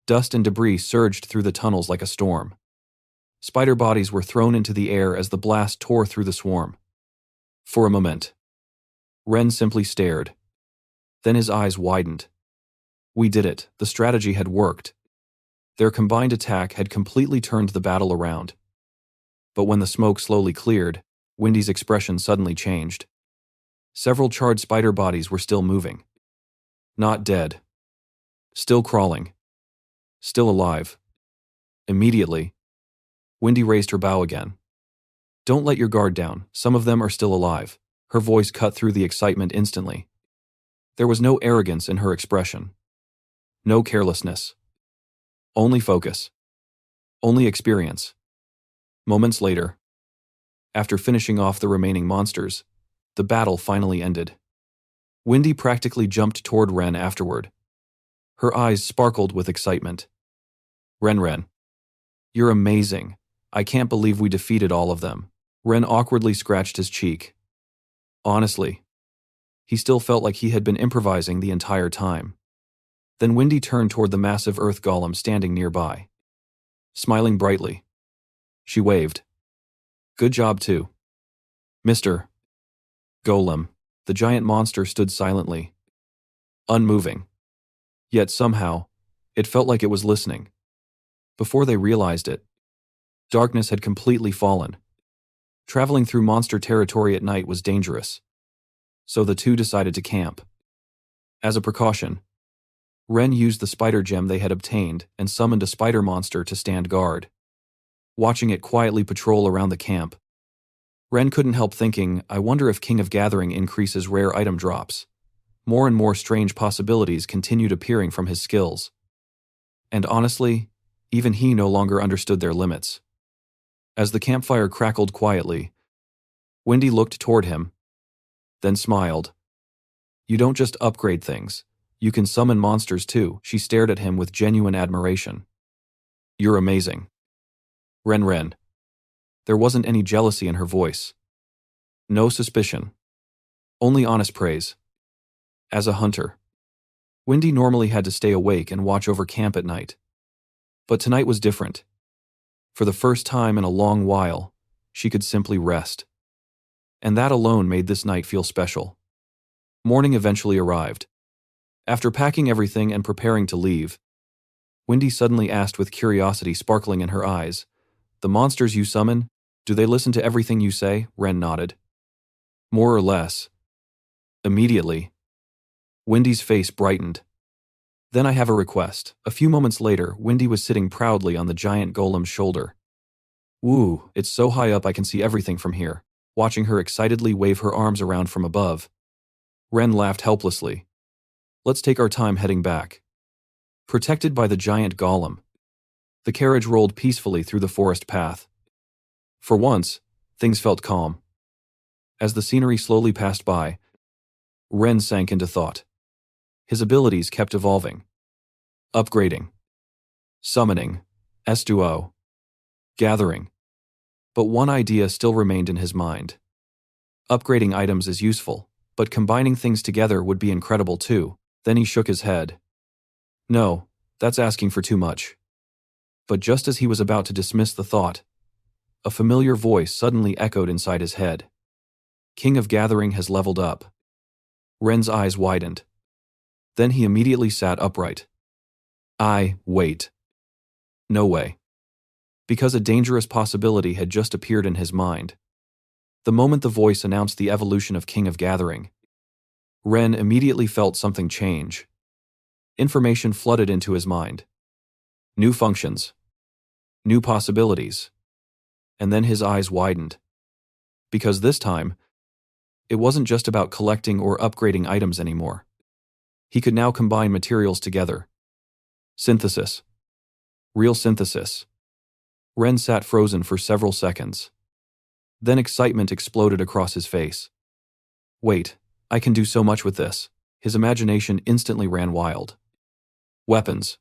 Dust and debris surged through the tunnels like a storm. Spider bodies were thrown into the air as the blast tore through the swarm. For a moment, Ren simply stared. Then his eyes widened. We did it. The strategy had worked. Their combined attack had completely turned the battle around. But when the smoke slowly cleared, Wendy's expression suddenly changed. Several charred spider bodies were still moving. Not dead. Still crawling. Still alive. Immediately, Wendy raised her bow again. "Don't let your guard down. Some of them are still alive." Her voice cut through the excitement instantly. There was no arrogance in her expression. No carelessness. Only focus. Only experience. Moments later, after finishing off the remaining monsters, the battle finally ended. Wendy practically jumped toward Ren afterward. Her eyes sparkled with excitement. Ren, you're amazing. I can't believe we defeated all of them." Ren awkwardly scratched his cheek. Honestly, he still felt like he had been improvising the entire time. Then Wendy turned toward the massive earth golem standing nearby. Smiling brightly, she waved. "Good job too, Mr. Golem." The giant monster stood silently, unmoving. Yet somehow, it felt like it was listening. Before they realized it, darkness had completely fallen. Traveling through monster territory at night was dangerous, so the two decided to camp. As a precaution, Ren used the spider gem they had obtained and summoned a spider monster to stand guard. Watching it quietly patrol around the camp, Ren couldn't help thinking, I wonder if King of Gathering increases rare item drops. More and more strange possibilities continued appearing from his skills. And honestly, even he no longer understood their limits. As the campfire crackled quietly, Wendy looked toward him, then smiled. "You don't just upgrade things. You can summon monsters too." She stared at him with genuine admiration. "You're amazing." Ren. There wasn't any jealousy in her voice. No suspicion. Only honest praise. As a hunter, Wendy normally had to stay awake and watch over camp at night. But tonight was different. For the first time in a long while, she could simply rest. And that alone made this night feel special. Morning eventually arrived. After packing everything and preparing to leave, Wendy suddenly asked with curiosity sparkling in her eyes, "The monsters you summon, do they listen to everything you say?" Ren nodded. "More or less." Immediately, Wendy's face brightened. "Then I have a request." A few moments later, Wendy was sitting proudly on the giant golem's shoulder. "Woo, it's so high up I can see everything from here." Watching her excitedly wave her arms around from above, Ren laughed helplessly. "Let's take our time heading back." Protected by the giant golem, the carriage rolled peacefully through the forest path. For once, things felt calm. As the scenery slowly passed by, Ren sank into thought. His abilities kept evolving. Upgrading. Summoning. S2O. Gathering. But one idea still remained in his mind. Upgrading items is useful, but combining things together would be incredible too. Then he shook his head. No, that's asking for too much. But just as he was about to dismiss the thought, a familiar voice suddenly echoed inside his head. King of Gathering has leveled up. Ren's eyes widened. Then he immediately sat upright. Wait. No way. Because a dangerous possibility had just appeared in his mind. The moment the voice announced the evolution of King of Gathering, Ren immediately felt something change. Information flooded into his mind. New functions. New possibilities. And then his eyes widened. Because this time, it wasn't just about collecting or upgrading items anymore. He could now combine materials together. Synthesis. Real synthesis. Ren sat frozen for several seconds. Then excitement exploded across his face. Wait, I can do so much with this. His imagination instantly ran wild. Weapons.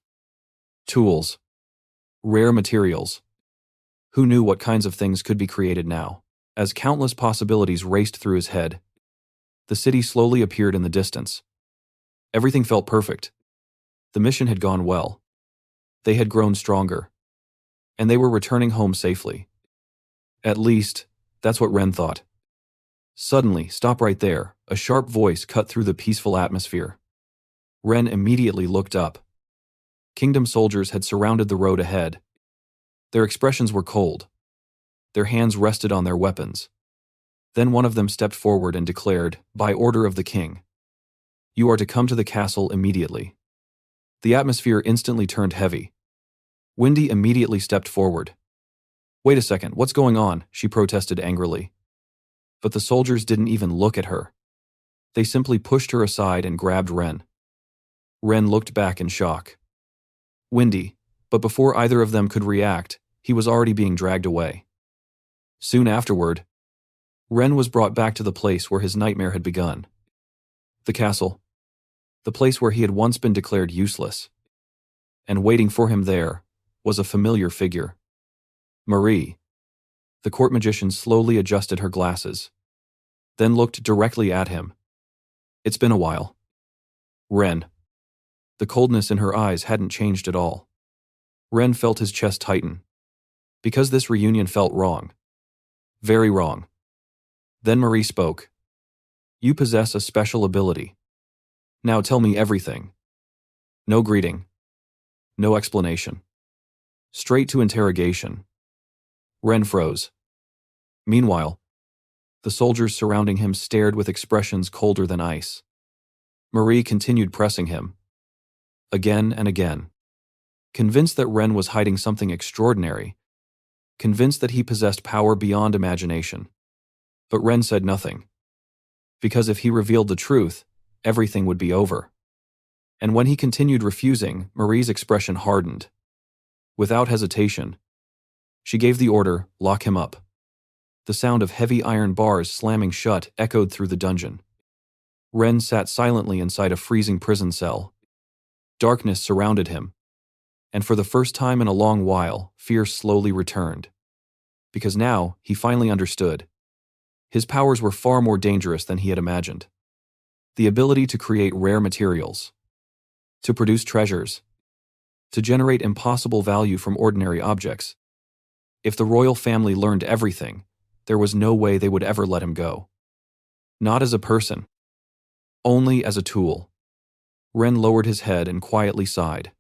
Tools. Rare materials. Who knew what kinds of things could be created now? As countless possibilities raced through his head, the city slowly appeared in the distance. Everything felt perfect. The mission had gone well. They had grown stronger. And they were returning home safely. At least, that's what Ren thought. Suddenly, stop right there, a sharp voice cut through the peaceful atmosphere. Ren immediately looked up. Kingdom soldiers had surrounded the road ahead. Their expressions were cold. Their hands rested on their weapons. Then one of them stepped forward and declared, "By order of the king, you are to come to the castle immediately." The atmosphere instantly turned heavy. Wendy immediately stepped forward. "Wait a second, what's going on?" she protested angrily. But the soldiers didn't even look at her. They simply pushed her aside and grabbed Ren. Ren looked back in shock. Wendy, but before either of them could react, he was already being dragged away. Soon afterward, Ren was brought back to the place where his nightmare had begun. The castle. The place where he had once been declared useless. And waiting for him there was a familiar figure. Marie. The court magician slowly adjusted her glasses, then looked directly at him. "It's been a while." Ren. The coldness in her eyes hadn't changed at all. Ren felt his chest tighten. Because this reunion felt wrong. Very wrong. Then Marie spoke. "You possess a special ability. Now tell me everything." No greeting. No explanation. Straight to interrogation. Ren froze. Meanwhile, the soldiers surrounding him stared with expressions colder than ice. Marie continued pressing him. Again and again. Convinced that Ren was hiding something extraordinary. Convinced that he possessed power beyond imagination. But Ren said nothing. Because if he revealed the truth, everything would be over. And when he continued refusing, Marie's expression hardened. Without hesitation, she gave the order, "Lock him up." The sound of heavy iron bars slamming shut echoed through the dungeon. Ren sat silently inside a freezing prison cell. Darkness surrounded him. And for the first time in a long while, fear slowly returned. Because now, he finally understood. His powers were far more dangerous than he had imagined. The ability to create rare materials. To produce treasures. To generate impossible value from ordinary objects. If the royal family learned everything, there was no way they would ever let him go. Not as a person. Only as a tool. Ren lowered his head and quietly sighed.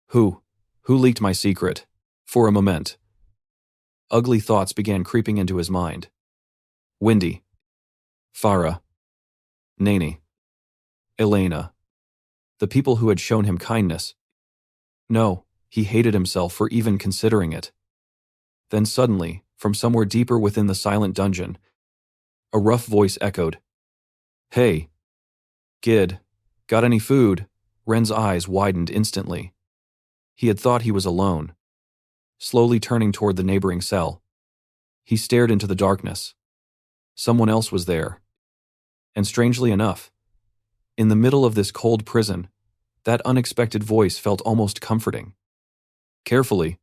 Who leaked my secret? For a moment. Ugly thoughts began creeping into his mind. Windy. Farah. Nani. Elena. The people who had shown him kindness. No, he hated himself for even considering it. Then suddenly, from somewhere deeper within the silent dungeon, a rough voice echoed. Hey. Kid. Got any food? Ren's eyes widened instantly. He had thought he was alone. Slowly turning toward the neighboring cell, he stared into the darkness. Someone else was there. And strangely enough, in the middle of this cold prison, that unexpected voice felt almost comforting. Carefully,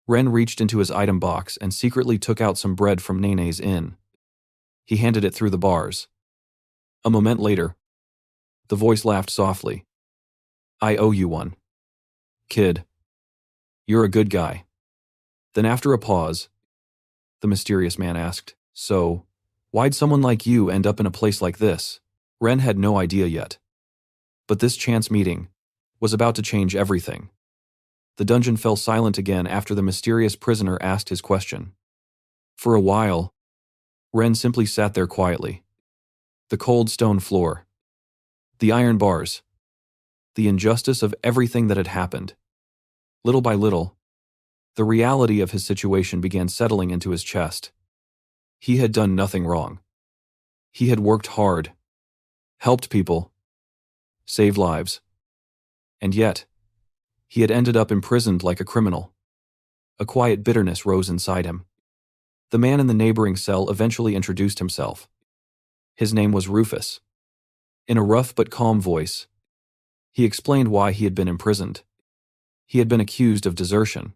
Ren reached into his item box and secretly took out some bread from Nene's inn. He handed it through the bars. A moment later, the voice laughed softly. I owe you one. Kid. You're a good guy. Then after a pause, the mysterious man asked, So, why'd someone like you end up in a place like this? Ren had no idea yet. But this chance meeting was about to change everything. The dungeon fell silent again after the mysterious prisoner asked his question. For a while, Ren simply sat there quietly. The cold stone floor. The iron bars. The injustice of everything that had happened. Little by little, the reality of his situation began settling into his chest. He had done nothing wrong. He had worked hard, helped people, saved lives. And yet, he had ended up imprisoned like a criminal. A quiet bitterness rose inside him. The man in the neighboring cell eventually introduced himself. His name was Rufus. In a rough but calm voice, he explained why he had been imprisoned. He had been accused of desertion.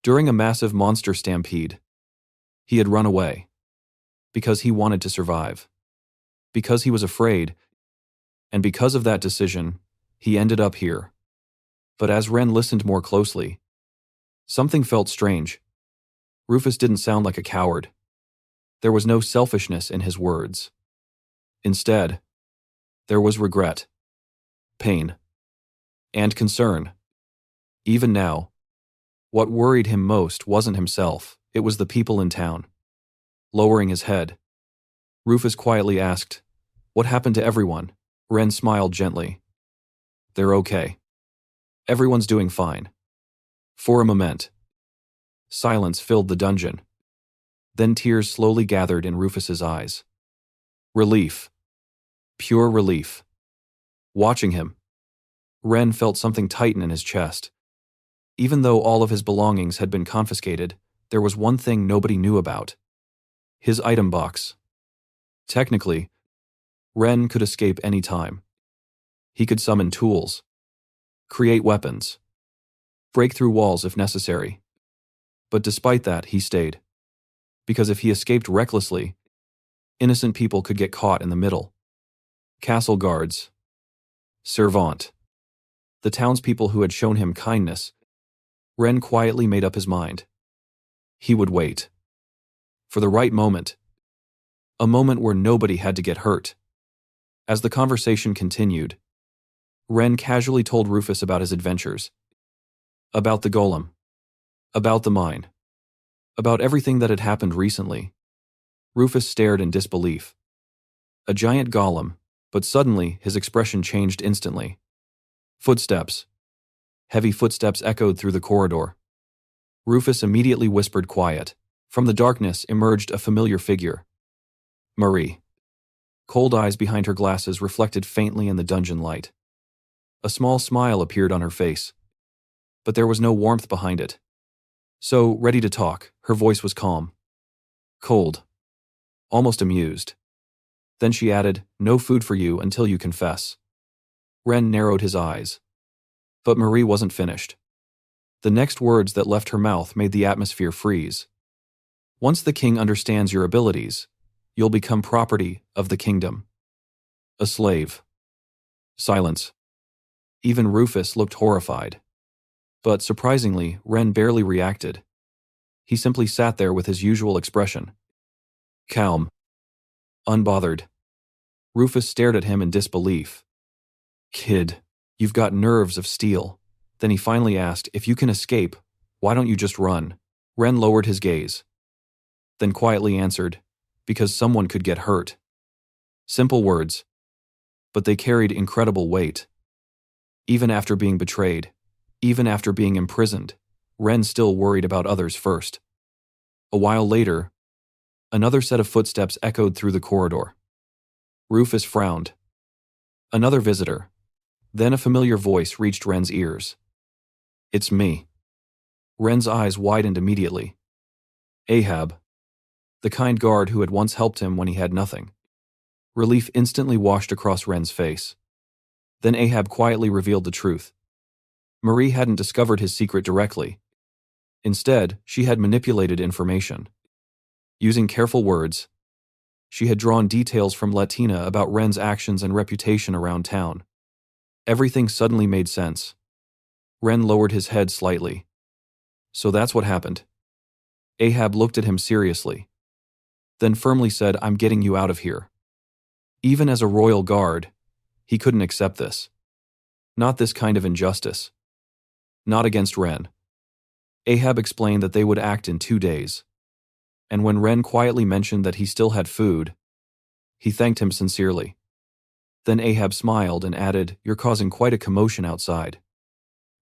During a massive monster stampede, he had run away. Because he wanted to survive. Because he was afraid. And because of that decision, he ended up here. But as Ren listened more closely, something felt strange. Rufus didn't sound like a coward. There was no selfishness in his words. Instead, there was regret, pain, and concern. Even now, what worried him most wasn't himself, it was the people in town. Lowering his head, Rufus quietly asked, What happened to everyone? Ren smiled gently. They're okay. Everyone's doing fine. For a moment, silence filled the dungeon. Then tears slowly gathered in Rufus's eyes. Relief. Pure relief. Watching him, Ren felt something tighten in his chest. Even though all of his belongings had been confiscated, there was one thing nobody knew about. His item box. Technically, Ren could escape any time. He could summon tools, create weapons, break through walls if necessary. But despite that, he stayed. Because if he escaped recklessly, innocent people could get caught in the middle. Castle guards. Servant. The townspeople who had shown him kindness. Ren quietly made up his mind. He would wait. For the right moment. A moment where nobody had to get hurt. As the conversation continued, Ren casually told Rufus about his adventures. About the golem. About the mine. About everything that had happened recently. Rufus stared in disbelief. A giant golem, but suddenly his expression changed instantly. Footsteps. Heavy footsteps echoed through the corridor. Rufus immediately whispered quiet. From the darkness emerged a familiar figure. Marie. Cold eyes behind her glasses reflected faintly in the dungeon light. A small smile appeared on her face. But there was no warmth behind it. So, ready to talk, her voice was calm. Cold. Almost amused. Then she added, No food for you until you confess. Ren narrowed his eyes. But Marie wasn't finished. The next words that left her mouth made the atmosphere freeze. Once the king understands your abilities, you'll become property of the kingdom. A slave. Silence. Even Rufus looked horrified. But surprisingly, Ren barely reacted. He simply sat there with his usual expression. Calm. Unbothered. Rufus stared at him in disbelief. Kid, you've got nerves of steel. Then he finally asked, if you can escape, why don't you just run? Ren lowered his gaze. Then quietly answered, because someone could get hurt. Simple words. But they carried incredible weight. Even after being betrayed, even after being imprisoned, Ren still worried about others first. A while later, another set of footsteps echoed through the corridor. Rufus frowned. Another visitor. Then a familiar voice reached Ren's ears. It's me. Ren's eyes widened immediately. Ahab. The kind guard who had once helped him when he had nothing. Relief instantly washed across Ren's face. Then Ahab quietly revealed the truth. Marie hadn't discovered his secret directly. Instead, she had manipulated information. Using careful words, she had drawn details from Latina about Ren's actions and reputation around town. Everything suddenly made sense. Ren lowered his head slightly. So that's what happened. Ahab looked at him seriously. Then firmly said, I'm getting you out of here. Even as a royal guard, he couldn't accept this. Not this kind of injustice. Not against Ren. Ahab explained that they would act in 2 days. And when Ren quietly mentioned that he still had food, he thanked him sincerely. Then Ahab smiled and added, You're causing quite a commotion outside.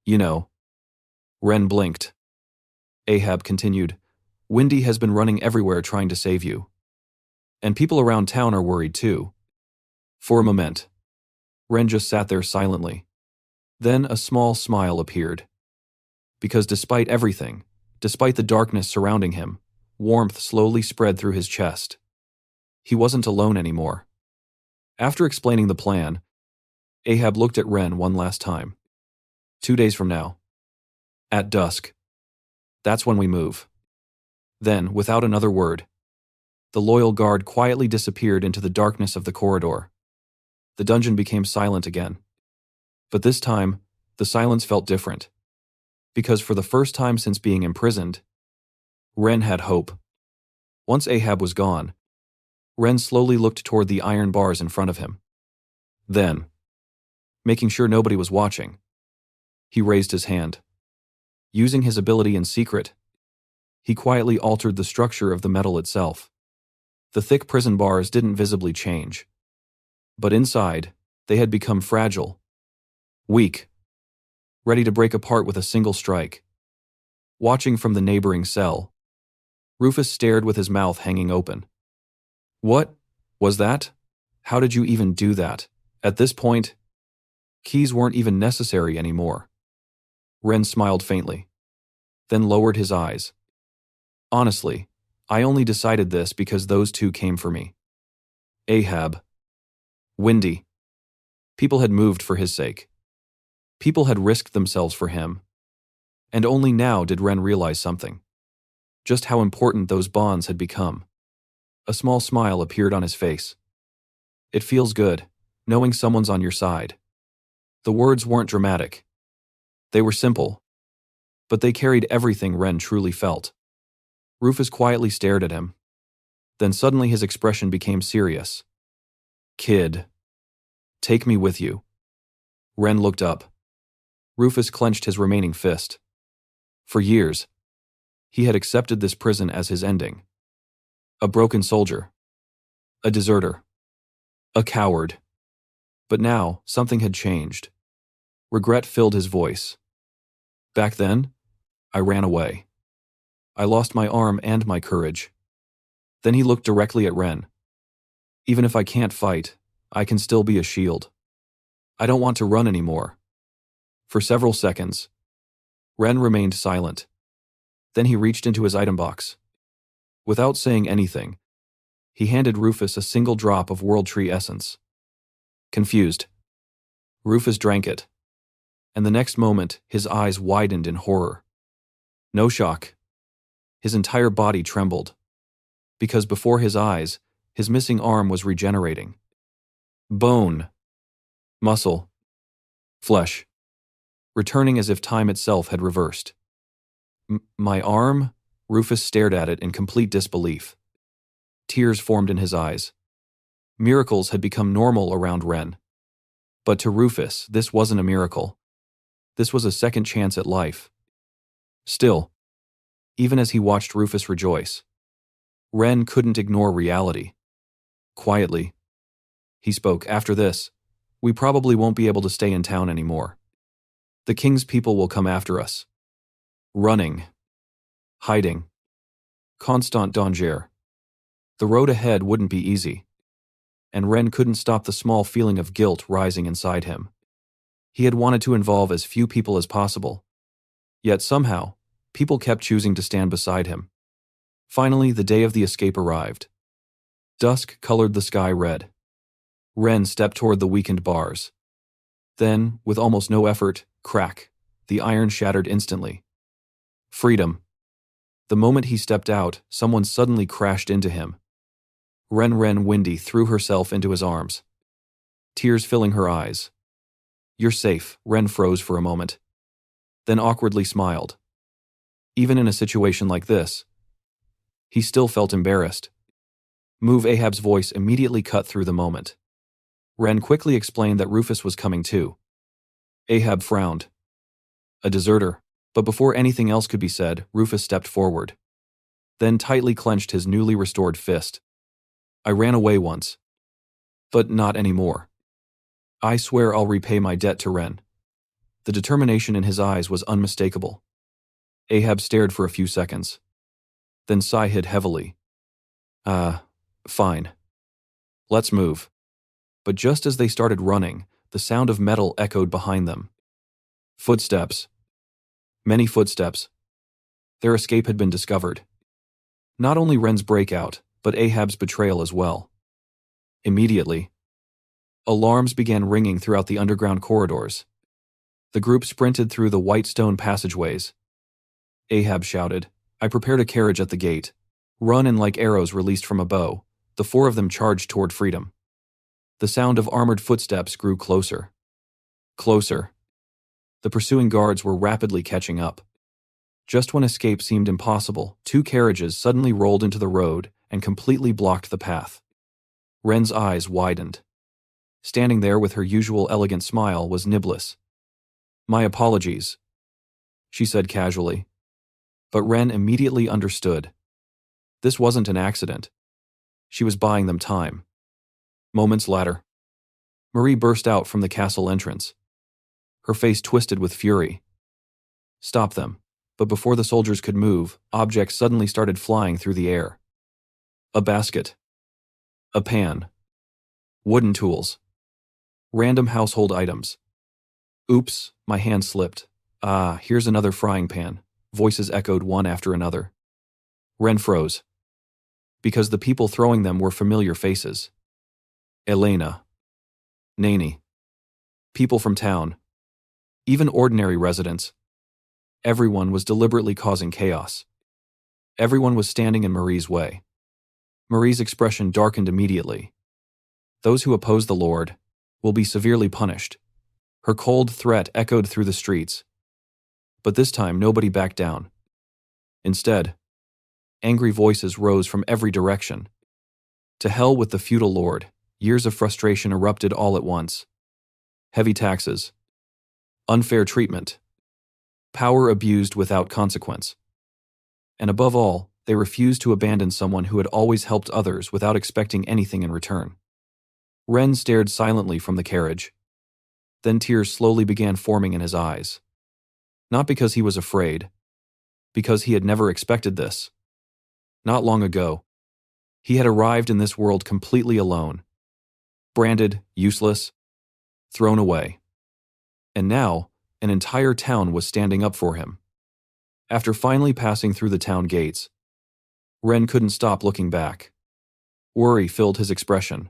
You know. Ren blinked. Ahab continued, Windy has been running everywhere trying to save you. And people around town are worried too. For a moment, Ren just sat there silently. Then a small smile appeared. Because despite everything, despite the darkness surrounding him, warmth slowly spread through his chest. He wasn't alone anymore. After explaining the plan, Ahab looked at Ren one last time. 2 days from now. At dusk. That's when we move. Then, without another word, the loyal guard quietly disappeared into the darkness of the corridor. The dungeon became silent again. But this time, the silence felt different. Because for the first time since being imprisoned, Ren had hope. Once Ahab was gone, Ren slowly looked toward the iron bars in front of him. Then, making sure nobody was watching, he raised his hand. Using his ability in secret, he quietly altered the structure of the metal itself. The thick prison bars didn't visibly change. But inside, they had become fragile, weak, ready to break apart with a single strike. Watching from the neighboring cell, Rufus stared with his mouth hanging open. What was that? How did you even do that? At this point, keys weren't even necessary anymore. Ren smiled faintly, then lowered his eyes. Honestly, I only decided this because those two came for me. Ahab. Windy. People had moved for his sake. People had risked themselves for him. And only now did Ren realize something. Just how important those bonds had become. A small smile appeared on his face. It feels good, knowing someone's on your side. The words weren't dramatic. They were simple. But they carried everything Ren truly felt. Rufus quietly stared at him. Then suddenly his expression became serious. Kid. Take me with you. Ren looked up. Rufus clenched his remaining fist. For years, he had accepted this prison as his ending. A broken soldier. A deserter. A coward. But now, something had changed. Regret filled his voice. Back then, I ran away. I lost my arm and my courage. Then he looked directly at Ren. Even if I can't fight, I can still be a shield. I don't want to run anymore. For several seconds, Ren remained silent. Then he reached into his item box. Without saying anything, he handed Rufus a single drop of World Tree Essence. Confused, Rufus drank it. And the next moment, his eyes widened in horror. No shock. His entire body trembled. Because before his eyes, his missing arm was regenerating. Bone. Muscle. Flesh. Returning as if time itself had reversed. My arm? Rufus stared at it in complete disbelief. Tears formed in his eyes. Miracles had become normal around Ren. But to Rufus, this wasn't a miracle. This was a second chance at life. Still, even as he watched Rufus rejoice, Ren couldn't ignore reality. Quietly, he spoke, "After this, we probably won't be able to stay in town anymore. The king's people will come after us. Running. Hiding. Constant danger. The road ahead wouldn't be easy." And Ren couldn't stop the small feeling of guilt rising inside him. He had wanted to involve as few people as possible. Yet somehow, people kept choosing to stand beside him. Finally, the day of the escape arrived. Dusk colored the sky red. Ren stepped toward the weakened bars. Then, with almost no effort, crack, the iron shattered instantly. Freedom. The moment he stepped out, someone suddenly crashed into him. Ren Windy threw herself into his arms, tears filling her eyes. "You're safe." Ren froze for a moment, then awkwardly smiled. Even in a situation like this, he still felt embarrassed. "Move." Ahab's voice immediately cut through the moment. Ren quickly explained that Rufus was coming too. Ahab frowned. A deserter. But before anything else could be said, Rufus stepped forward, then tightly clenched his newly restored fist. "I ran away once. But not anymore. I swear I'll repay my debt to Ren." The determination in his eyes was unmistakable. Ahab stared for a few seconds, then sighed heavily. Fine. Let's move." But just as they started running, the sound of metal echoed behind them. Footsteps. Many footsteps. Their escape had been discovered. Not only Ren's breakout, but Ahab's betrayal as well. Immediately, alarms began ringing throughout the underground corridors. The group sprinted through the white stone passageways. Ahab shouted, "I prepared a carriage at the gate. Run!" And like arrows released from a bow, the four of them charged toward freedom. The sound of armored footsteps grew closer. Closer. The pursuing guards were rapidly catching up. Just when escape seemed impossible, two carriages suddenly rolled into the road and completely blocked the path. Ren's eyes widened. Standing there with her usual elegant smile was Niblis. "My apologies," she said casually. But Ren immediately understood. This wasn't an accident. She was buying them time. Moments later, Marie burst out from the castle entrance. Her face twisted with fury. "Stop them." But before the soldiers could move, objects suddenly started flying through the air. A basket. A pan. Wooden tools. Random household items. "Oops," my hand slipped. Here's another frying pan." Voices echoed one after another. Ren froze, because the people throwing them were familiar faces. Elena. Nani. People from town. Even ordinary residents. Everyone was deliberately causing chaos. Everyone was standing in Marie's way. Marie's expression darkened immediately. "Those who oppose the Lord will be severely punished." Her cold threat echoed through the streets. But this time nobody backed down. Instead, angry voices rose from every direction. To hell with the feudal lord. Years of frustration erupted all at once. Heavy taxes. Unfair treatment. Power abused without consequence. And above all, they refused to abandon someone who had always helped others without expecting anything in return. Ren stared silently from the carriage. Then tears slowly began forming in his eyes. Not because he was afraid, because he had never expected this. Not long ago, he had arrived in this world completely alone. Branded, useless, thrown away. And now, an entire town was standing up for him. After finally passing through the town gates, Ren couldn't stop looking back. Worry filled his expression.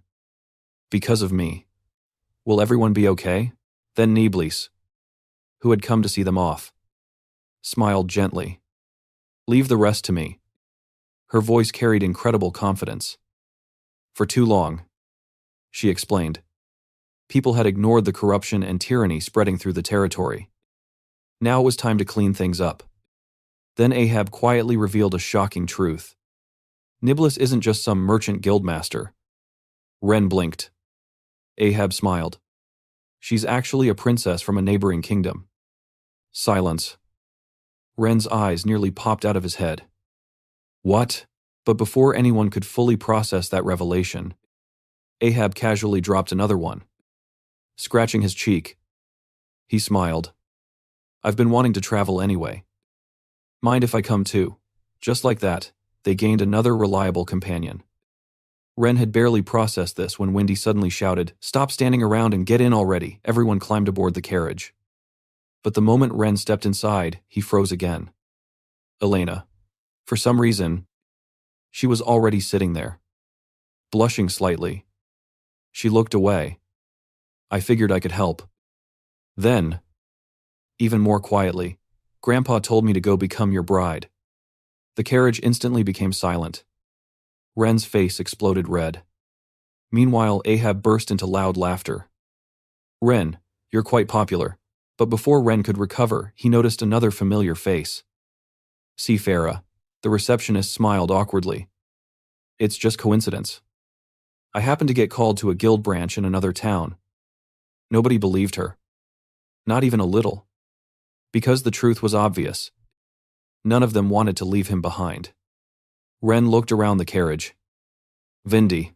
Because of me. Will everyone be okay? Then Niblis, who had come to see them off, smiled gently. Leave the rest to me. Her voice carried incredible confidence. For too long, she explained, people had ignored the corruption and tyranny spreading through the territory. Now it was time to clean things up. Then Ahab quietly revealed a shocking truth. Niblis isn't just some merchant guildmaster. Ren blinked. Ahab smiled. She's actually a princess from a neighboring kingdom. Silence. Ren's eyes nearly popped out of his head. What? But before anyone could fully process that revelation, Ahab casually dropped another one. Scratching his cheek, he smiled. I've been wanting to travel anyway. Mind if I come too? Just like that, they gained another reliable companion. Ren had barely processed this when Wendy suddenly shouted, "Stop standing around and get in already." Everyone climbed aboard the carriage. But the moment Ren stepped inside, he froze again. Elena. For some reason, she was already sitting there. Blushing slightly. She looked away. I figured I could help. Then, even more quietly, Grandpa told me to go become your bride. The carriage instantly became silent. Ren's face exploded red. Meanwhile, Ahab burst into loud laughter. Ren, you're quite popular. But before Ren could recover, he noticed another familiar face. See Farah. The receptionist smiled awkwardly. It's just coincidence. I happened to get called to a guild branch in another town. Nobody believed her. Not even a little. Because the truth was obvious. None of them wanted to leave him behind. Ren looked around the carriage. Vindy.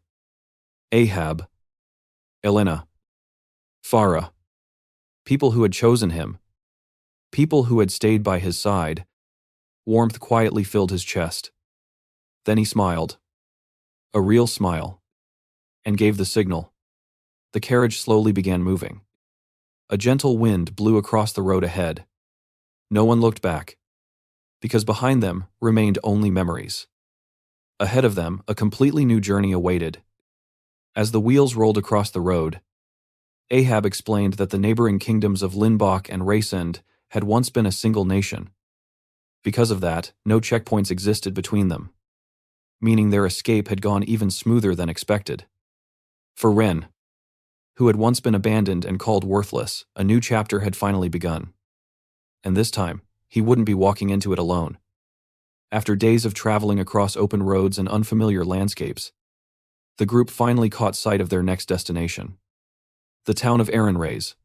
Ahab. Elena. Farah. People who had chosen him. People who had stayed by his side. Warmth quietly filled his chest. Then he smiled. A real smile. And gave the signal. The carriage slowly began moving. A gentle wind blew across the road ahead. No one looked back. Because behind them remained only memories. Ahead of them, a completely new journey awaited. As the wheels rolled across the road, Ahab explained that the neighboring kingdoms of Linbach and Destined had once been a single nation. Because of that, no checkpoints existed between them, meaning their escape had gone even smoother than expected. For Ren, who had once been abandoned and called worthless, a new chapter had finally begun. And this time, he wouldn't be walking into it alone. After days of traveling across open roads and unfamiliar landscapes, the group finally caught sight of their next destination. The town of Ehrenreis.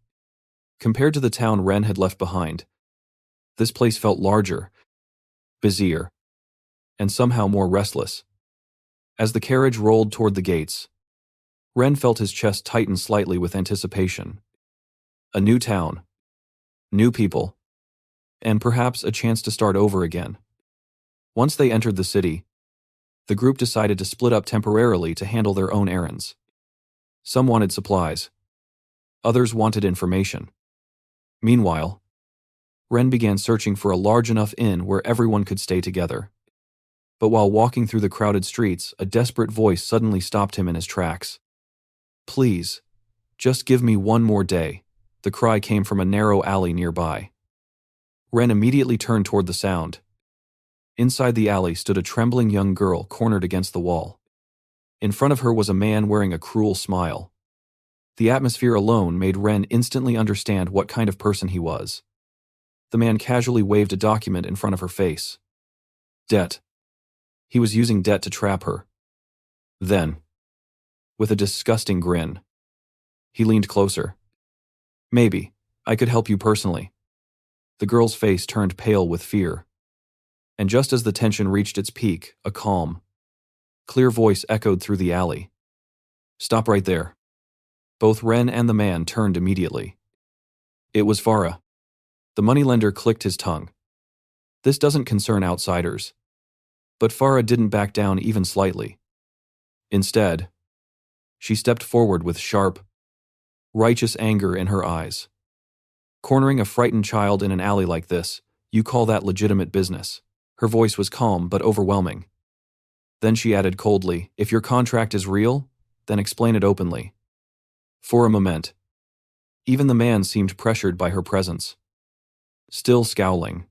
Compared to the town Ren had left behind, this place felt larger, busier, and somehow more restless. As the carriage rolled toward the gates, Ren felt his chest tighten slightly with anticipation. A new town, new people, and perhaps a chance to start over again. Once they entered the city, the group decided to split up temporarily to handle their own errands. Some wanted supplies. Others wanted information. Meanwhile, Ren began searching for a large enough inn where everyone could stay together. But while walking through the crowded streets, a desperate voice suddenly stopped him in his tracks. Please, just give me one more day. The cry came from a narrow alley nearby. Ren immediately turned toward the sound. Inside the alley stood a trembling young girl cornered against the wall. In front of her was a man wearing a cruel smile. The atmosphere alone made Ren instantly understand what kind of person he was. The man casually waved a document in front of her face. Debt. He was using debt to trap her. Then, with a disgusting grin, he leaned closer. Maybe, I could help you personally. The girl's face turned pale with fear. And just as the tension reached its peak, a calm, clear voice echoed through the alley. Stop right there. Both Ren and the man turned immediately. It was Farah. The moneylender clicked his tongue. This doesn't concern outsiders. But Farah didn't back down even slightly. Instead, she stepped forward with sharp, righteous anger in her eyes. Cornering a frightened child in an alley like this, you call that legitimate business? Her voice was calm but overwhelming. Then she added coldly, if your contract is real, then explain it openly. For a moment, even the man seemed pressured by her presence. Still scowling,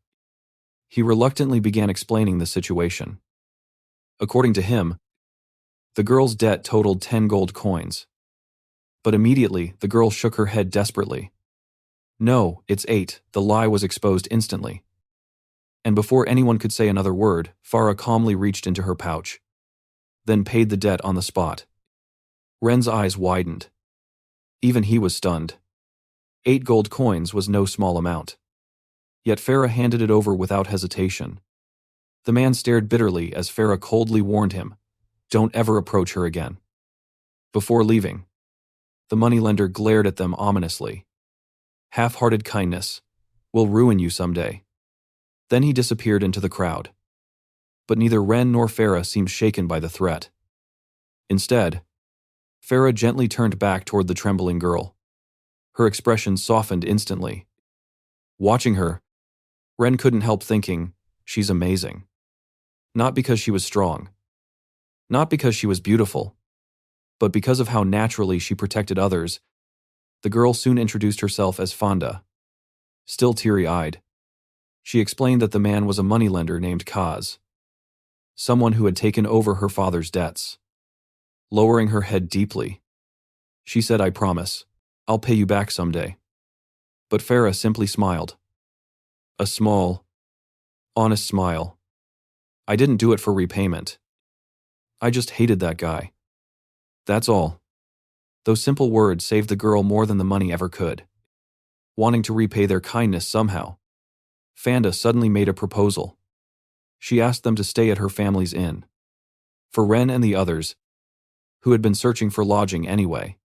he reluctantly began explaining the situation. According to him, the girl's debt totaled 10 gold coins. But immediately, the girl shook her head desperately. No, it's 8. The lie was exposed instantly. And before anyone could say another word, Farah calmly reached into her pouch. then paid the debt on the spot. Ren's eyes widened. Even he was stunned. 8 gold coins was no small amount. Yet Farah handed it over without hesitation. The man stared bitterly as Farah coldly warned him, "Don't ever approach her again." Before leaving, the moneylender glared at them ominously. "Half-hearted kindness will ruin you someday." Then he disappeared into the crowd. But neither Ren nor Farah seemed shaken by the threat. Instead, Farah gently turned back toward the trembling girl. Her expression softened instantly. Watching her, Ren couldn't help thinking, "She's amazing." Not because she was strong. Not because she was beautiful. But because of how naturally she protected others. The girl soon introduced herself as Fonda. Still teary-eyed, she explained that the man was a moneylender named Kaz. Someone who had taken over her father's debts. Lowering her head deeply, she said, "I promise, I'll pay you back someday." But Farah simply smiled. A small, honest smile. "I didn't do it for repayment. I just hated that guy. That's all." Those simple words saved the girl more than the money ever could. Wanting to repay their kindness somehow, Fanda suddenly made a proposal. She asked them to stay at her family's inn. For Ren and the others, who had been searching for lodging anyway,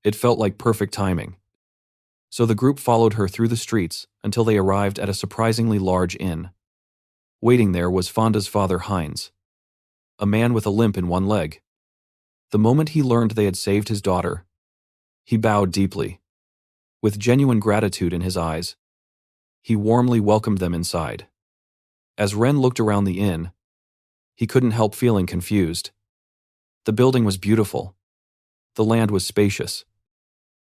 it felt like perfect timing. So the group followed her through the streets until they arrived at a surprisingly large inn. Waiting there was Fonda's father, Heinz, a man with a limp in one leg. The moment he learned they had saved his daughter, he bowed deeply. With genuine gratitude in his eyes, he warmly welcomed them inside. As Ren looked around the inn, he couldn't help feeling confused. The building was beautiful. The land was spacious.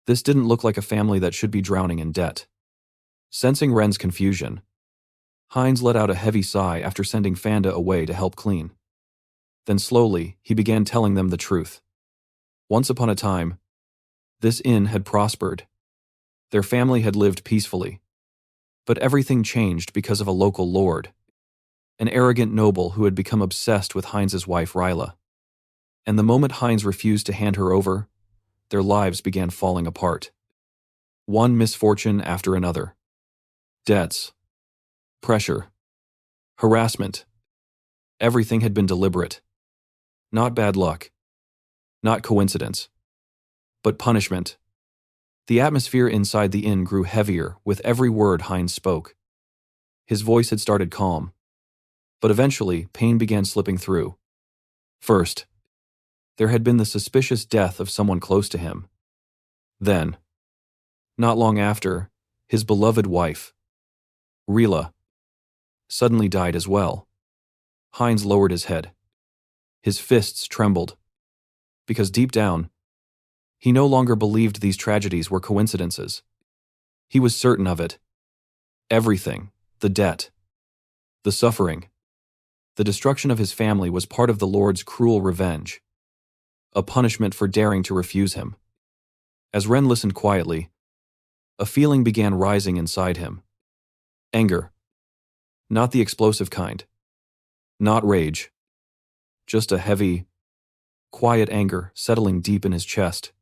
This didn't look like a family that should be drowning in debt. Sensing Ren's confusion, Heinz let out a heavy sigh after sending Fanda away to help clean. Then slowly, he began telling them the truth. Once upon a time, this inn had prospered. Their family had lived peacefully. But everything changed because of a local lord, an arrogant noble who had become obsessed with Heinz's wife, Ryla. And the moment Heinz refused to hand her over, their lives began falling apart. One misfortune after another. Debts. Pressure. Harassment. Everything had been deliberate. Not bad luck. Not coincidence. But punishment. The atmosphere inside the inn grew heavier with every word Heinz spoke. His voice had started calm. But eventually, pain began slipping through. First, there had been the suspicious death of someone close to him. Then, not long after, his beloved wife, Rila, suddenly died as well. Heinz lowered his head. His fists trembled. Because deep down, he no longer believed these tragedies were coincidences. He was certain of it. Everything, the debt, the suffering, the destruction of his family was part of the Lord's cruel revenge. A punishment for daring to refuse him. As Ren listened quietly, a feeling began rising inside him. Anger. Not the explosive kind. Not rage. Just a heavy, quiet anger settling deep in his chest.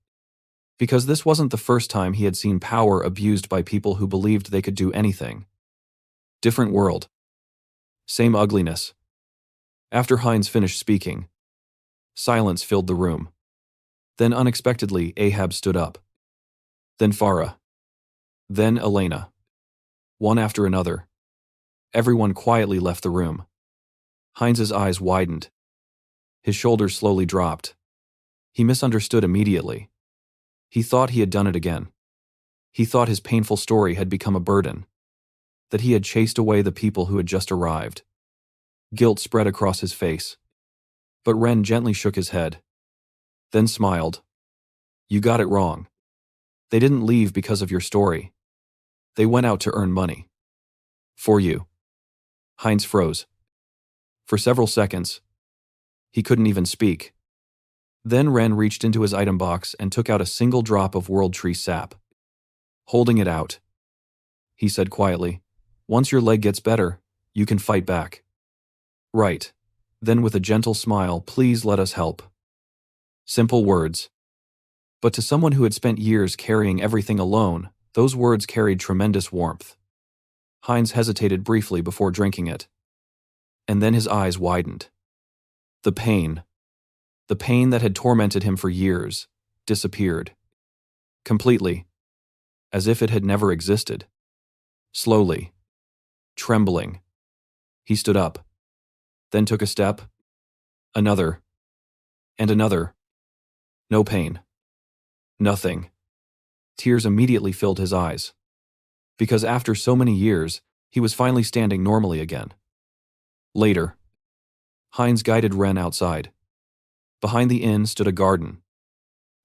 Because this wasn't the first time he had seen power abused by people who believed they could do anything. Different world. Same ugliness. After Heinz finished speaking, silence filled the room. Then unexpectedly, Ahab stood up. Then Farah. Then Elena. One after another. Everyone quietly left the room. Heinz's eyes widened. His shoulders slowly dropped. He misunderstood immediately. He thought he had done it again. He thought his painful story had become a burden. That he had chased away the people who had just arrived. Guilt spread across his face. But Ren gently shook his head. Then smiled. "You got it wrong. They didn't leave because of your story. They went out to earn money. For you." Heinz froze. For several seconds, he couldn't even speak. Then Ren reached into his item box and took out a single drop of World Tree sap. Holding it out, he said quietly, "Once your leg gets better, you can fight back." "Right. Then with a gentle smile, "Please let us help." Simple words. But to someone who had spent years carrying everything alone, those words carried tremendous warmth. Heinz hesitated briefly before drinking it. And then his eyes widened. The pain that had tormented him for years, disappeared. Completely. As if it had never existed. Slowly. Trembling. He stood up. Then took a step. Another. And another. No pain. Nothing. Tears immediately filled his eyes. Because after so many years, he was finally standing normally again. Later. Heinz guided Ren outside. Behind the inn stood a garden.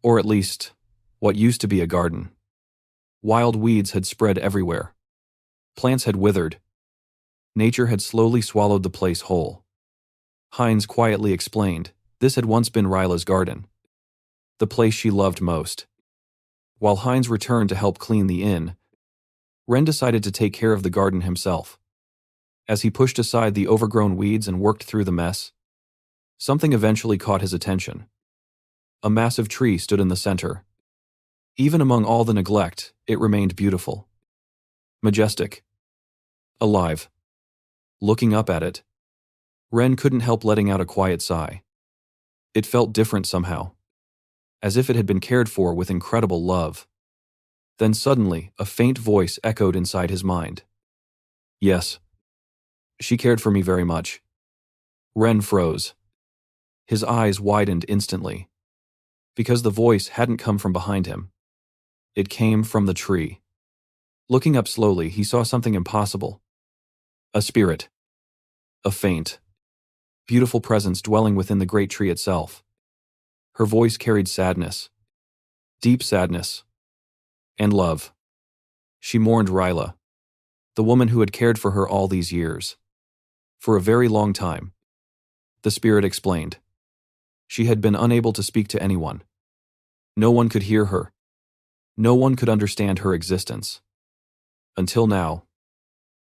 Or at least, what used to be a garden. Wild weeds had spread everywhere. Plants had withered. Nature had slowly swallowed the place whole. Heinz quietly explained, this had once been Ryla's garden. The place she loved most. While Heinz returned to help clean the inn, Ren decided to take care of the garden himself. As he pushed aside the overgrown weeds and worked through the mess, something eventually caught his attention. A massive tree stood in the center. Even among all the neglect, it remained beautiful. Majestic. Alive. Looking up at it, Ren couldn't help letting out a quiet sigh. It felt different somehow. As if it had been cared for with incredible love. Then suddenly, a faint voice echoed inside his mind. Yes. She cared for me very much. Ren froze. His eyes widened instantly. Because the voice hadn't come from behind him. It came from the tree. Looking up slowly, he saw something impossible. A spirit. A faint, beautiful presence dwelling within the great tree itself. Her voice carried sadness. Deep sadness. And love. She mourned Ryla, the woman who had cared for her all these years. For a very long time. The spirit explained. She had been unable to speak to anyone. No one could hear her. No one could understand her existence. Until now.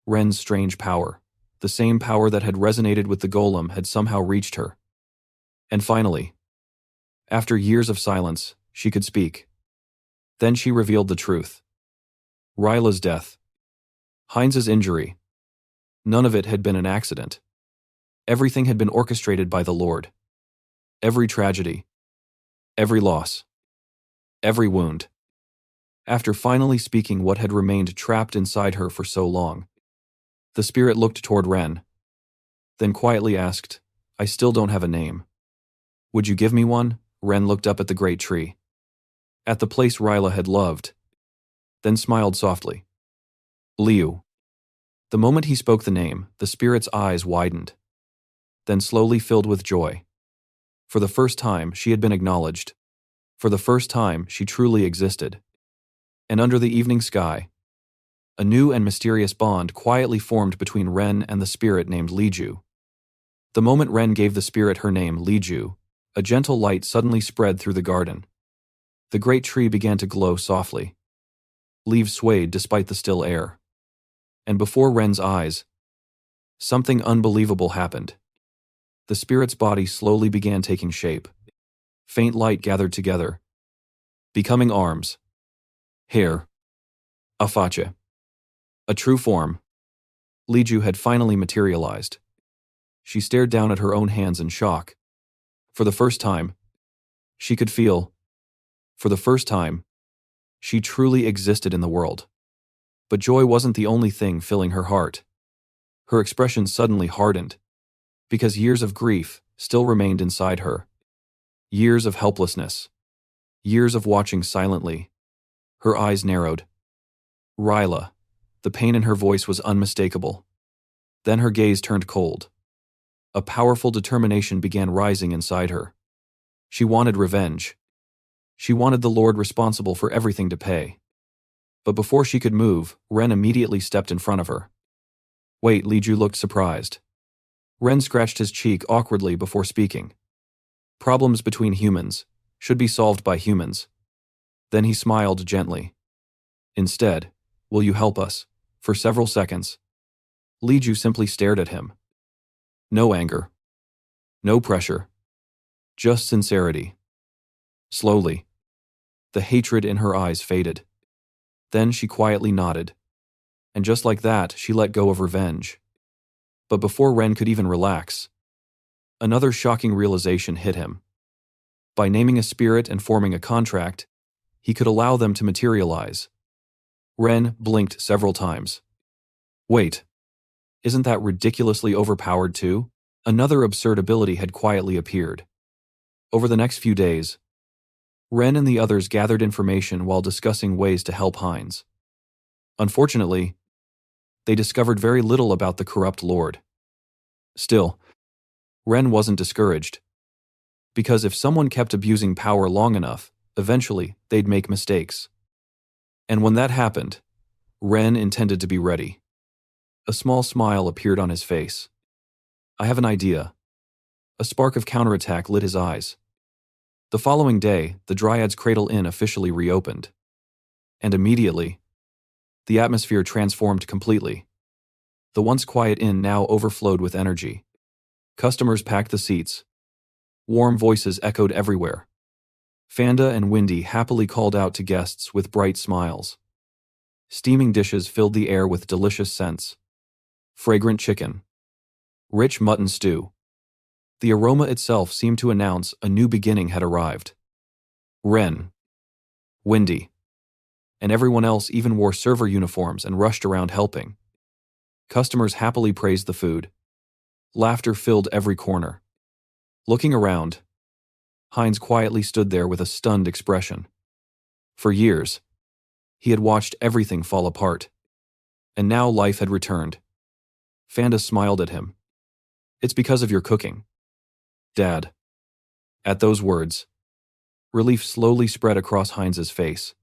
Ren's strange power, the same power that had resonated with the golem, had somehow reached her. And finally, after years of silence, she could speak. Then she revealed the truth. Ryla's death. Heinz's injury. None of it had been an accident. Everything had been orchestrated by the Lord. Every tragedy. Every loss. Every wound. After finally speaking what had remained trapped inside her for so long, the spirit looked toward Ren. Then quietly asked, I still don't have a name. Would you give me one? Ren looked up at the great tree. At the place Ryla had loved. Then smiled softly. Liu. The moment he spoke the name, the spirit's eyes widened. Then slowly filled with joy. For the first time, she had been acknowledged. For the first time, she truly existed. And under the evening sky, a new and mysterious bond quietly formed between Ren and the spirit named Liju. The moment Ren gave the spirit her name, Liju, a gentle light suddenly spread through the garden. The great tree began to glow softly. Leaves swayed despite the still air. And before Ren's eyes, something unbelievable happened. The spirit's body slowly began taking shape. Faint light gathered together, becoming arms, hair, a face. A true form. Liju had finally materialized. She stared down at her own hands in shock. For the first time, she could feel. For the first time, she truly existed in the world. But joy wasn't the only thing filling her heart. Her expression suddenly hardened, because years of grief still remained inside her. Years of helplessness. Years of watching silently. Her eyes narrowed. Ryla. The pain in her voice was unmistakable. Then her gaze turned cold. A powerful determination began rising inside her. She wanted revenge. She wanted the Lord responsible for everything to pay. But before she could move, Ren immediately stepped in front of her. Wait, Liju looked surprised. Ren scratched his cheek awkwardly before speaking. Problems between humans should be solved by humans. Then he smiled gently. Instead, will you help us? For several seconds, Liju simply stared at him. No anger. No pressure. Just sincerity. Slowly, the hatred in her eyes faded. Then she quietly nodded. And just like that, she let go of revenge. But before Ren could even relax, another shocking realization hit him. By naming a spirit and forming a contract, he could allow them to materialize. Ren blinked several times. Wait, isn't that ridiculously overpowered too? Another absurd ability had quietly appeared. Over the next few days, Ren and the others gathered information while discussing ways to help Hines. Unfortunately, they discovered very little about the corrupt lord. Still, Ren wasn't discouraged. Because if someone kept abusing power long enough, eventually they'd make mistakes. And when that happened, Ren intended to be ready. A small smile appeared on his face. I have an idea. A spark of counterattack lit his eyes. The following day, the Dryad's Cradle Inn officially reopened. And immediately, the atmosphere transformed completely. The once quiet inn now overflowed with energy. Customers packed the seats. Warm voices echoed everywhere. Fanda and Windy happily called out to guests with bright smiles. Steaming dishes filled the air with delicious scents. Fragrant chicken. Rich mutton stew. The aroma itself seemed to announce a new beginning had arrived. Ren, Windy, and everyone else even wore server uniforms and rushed around helping. Customers happily praised the food. Laughter filled every corner. Looking around, Hines quietly stood there with a stunned expression. For years, he had watched everything fall apart. And now life had returned. Fanda smiled at him. It's because of your cooking, Dad. At those words, relief slowly spread across Hines's face.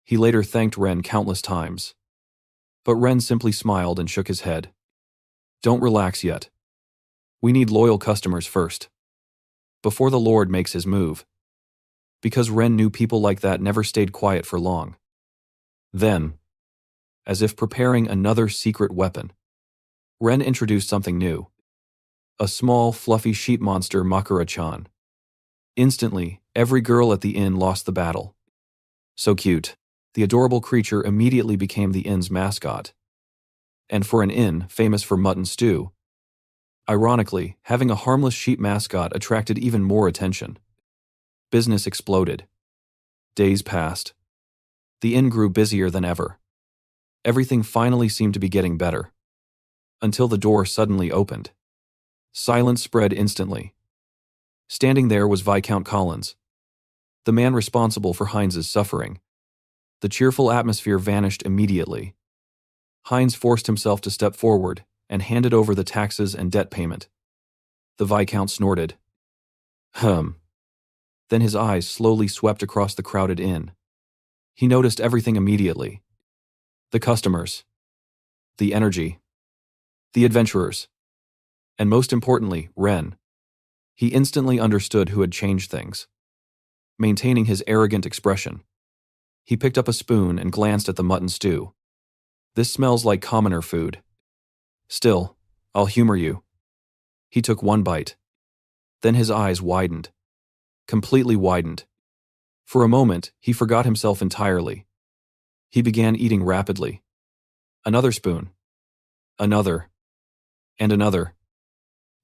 He later thanked Ren countless times. But Ren simply smiled and shook his head. Don't relax yet. We need loyal customers first. Before the Lord makes his move. Because Ren knew people like that never stayed quiet for long. Then, as if preparing another secret weapon, Ren introduced something new. A small, fluffy sheep monster, Makura-chan. Instantly, every girl at the inn lost the battle. So cute. The adorable creature immediately became the inn's mascot. And for an inn famous for mutton stew, ironically, having a harmless sheep mascot attracted even more attention. Business exploded. Days passed. The inn grew busier than ever. Everything finally seemed to be getting better. Until the door suddenly opened. Silence spread instantly. Standing there was Viscount Collins, the man responsible for Hines's suffering. The cheerful atmosphere vanished immediately. Hines forced himself to step forward and handed over the taxes and debt payment. The Viscount snorted. Then his eyes slowly swept across the crowded inn. He noticed everything immediately. The customers. The energy. The adventurers. And most importantly, Ren. He instantly understood who had changed things. Maintaining his arrogant expression, he picked up a spoon and glanced at the mutton stew. This smells like commoner food. Still, I'll humor you. He took one bite. Then his eyes widened. Completely widened. For a moment, he forgot himself entirely. He began eating rapidly. Another spoon. Another. And another.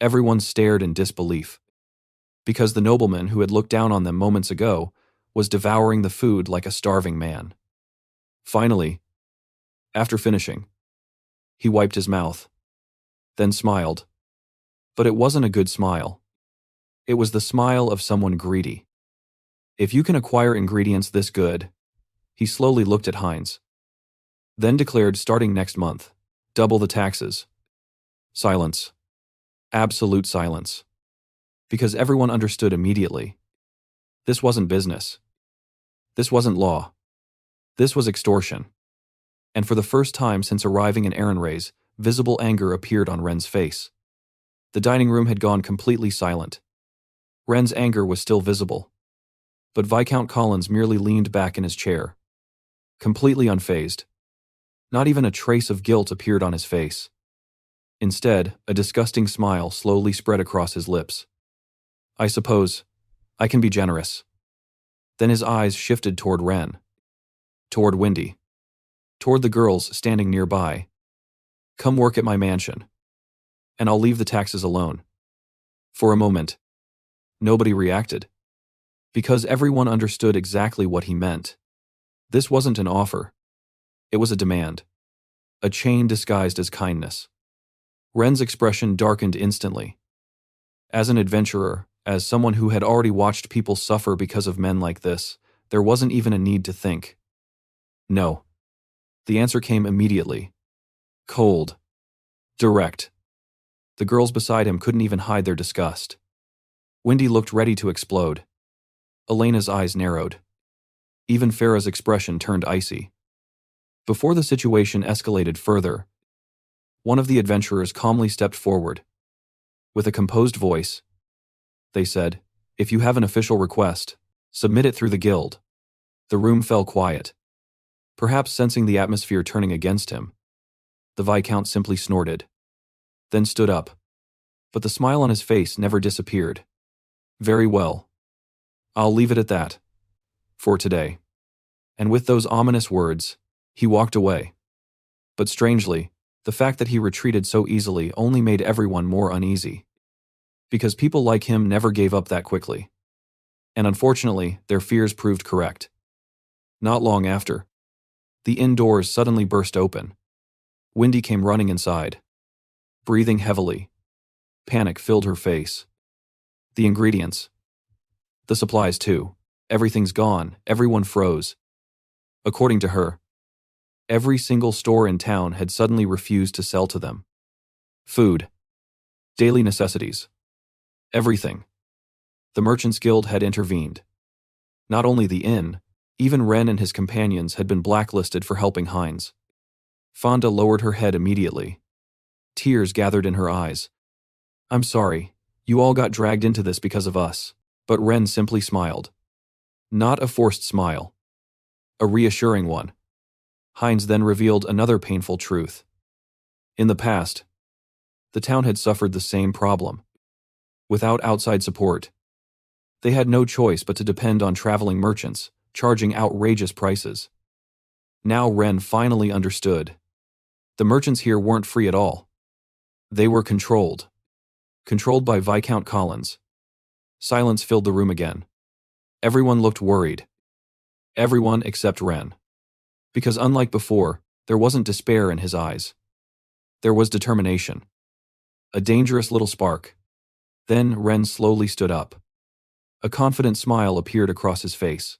Everyone stared in disbelief. Because the nobleman who had looked down on them moments ago was devouring the food like a starving man. Finally, after finishing, he wiped his mouth, then smiled. But it wasn't a good smile. It was the smile of someone greedy. If you can acquire ingredients this good, he slowly looked at Hines. Then declared starting next month, double the taxes. Silence. Absolute silence. Because everyone understood immediately. This wasn't business. This wasn't law. This was extortion. And for the first time since arriving in Ehrenreis, visible anger appeared on Ren's face. The dining room had gone completely silent. Ren's anger was still visible. But Viscount Collins merely leaned back in his chair. Completely unfazed. Not even a trace of guilt appeared on his face. Instead, a disgusting smile slowly spread across his lips. I suppose I can be generous. Then his eyes shifted toward Ren, toward Windy, toward the girls standing nearby. Come work at my mansion, and I'll leave the taxes alone. For a moment, nobody reacted, because everyone understood exactly what he meant. This wasn't an offer. It was a demand. A chain disguised as kindness. Ren's expression darkened instantly. As an adventurer, as someone who had already watched people suffer because of men like this, there wasn't even a need to think. No. The answer came immediately. Cold. Direct. The girls beside him couldn't even hide their disgust. Windy looked ready to explode. Elena's eyes narrowed. Even Farah's expression turned icy. Before the situation escalated further, one of the adventurers calmly stepped forward. With a composed voice, they said, "If you have an official request, submit it through the guild." The room fell quiet. Perhaps sensing the atmosphere turning against him, the Viscount simply snorted, then stood up. But the smile on his face never disappeared. Very well. I'll leave it at that. For today. And with those ominous words, he walked away. But strangely, the fact that he retreated so easily only made everyone more uneasy. Because people like him never gave up that quickly. And unfortunately, their fears proved correct. Not long after, the inn doors suddenly burst open. Windy came running inside, breathing heavily. Panic filled her face. The ingredients. The supplies too. Everything's gone, everyone froze. According to her, every single store in town had suddenly refused to sell to them. Food. Daily necessities. Everything. The Merchants Guild had intervened. Not only the inn, even Ren and his companions had been blacklisted for helping Heinz. Fonda lowered her head immediately. Tears gathered in her eyes. I'm sorry, you all got dragged into this because of us. But Ren simply smiled. Not a forced smile. A reassuring one. Heinz then revealed another painful truth. In the past, the town had suffered the same problem. Without outside support, they had no choice but to depend on traveling merchants, charging outrageous prices. Now Ren finally understood. The merchants here weren't free at all. They were controlled. Controlled by Viscount Collins. Silence filled the room again. Everyone looked worried. Everyone except Ren. Because unlike before, there wasn't despair in his eyes. There was determination. A dangerous little spark. Then Ren slowly stood up. A confident smile appeared across his face.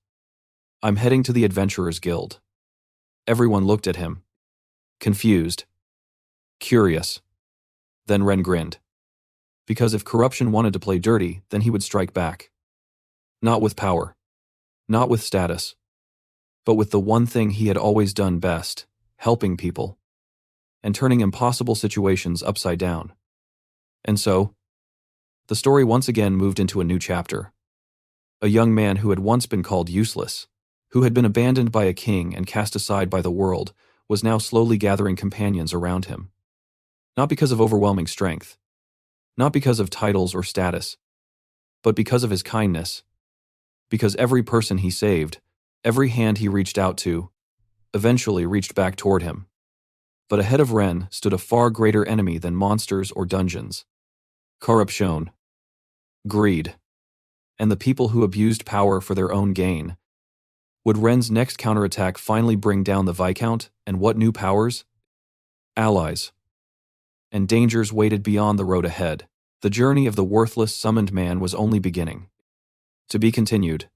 I'm heading to the Adventurers Guild. Everyone looked at him. Confused. Curious. Then Ren grinned. Because if corruption wanted to play dirty, then he would strike back. Not with power. Not with status. But with the one thing he had always done best, helping people. And turning impossible situations upside down. And so, the story once again moved into a new chapter. A young man who had once been called useless, who had been abandoned by a king and cast aside by the world, was now slowly gathering companions around him. Not because of overwhelming strength. Not because of titles or status. But because of his kindness. Because every person he saved, every hand he reached out to, eventually reached back toward him. But ahead of Ren stood a far greater enemy than monsters or dungeons. Corruption. Greed. And the people who abused power for their own gain. Would Ren's next counterattack finally bring down the Viscount, and what new powers? Allies. And dangers waited beyond the road ahead. The journey of the worthless summoned man was only beginning. To be continued.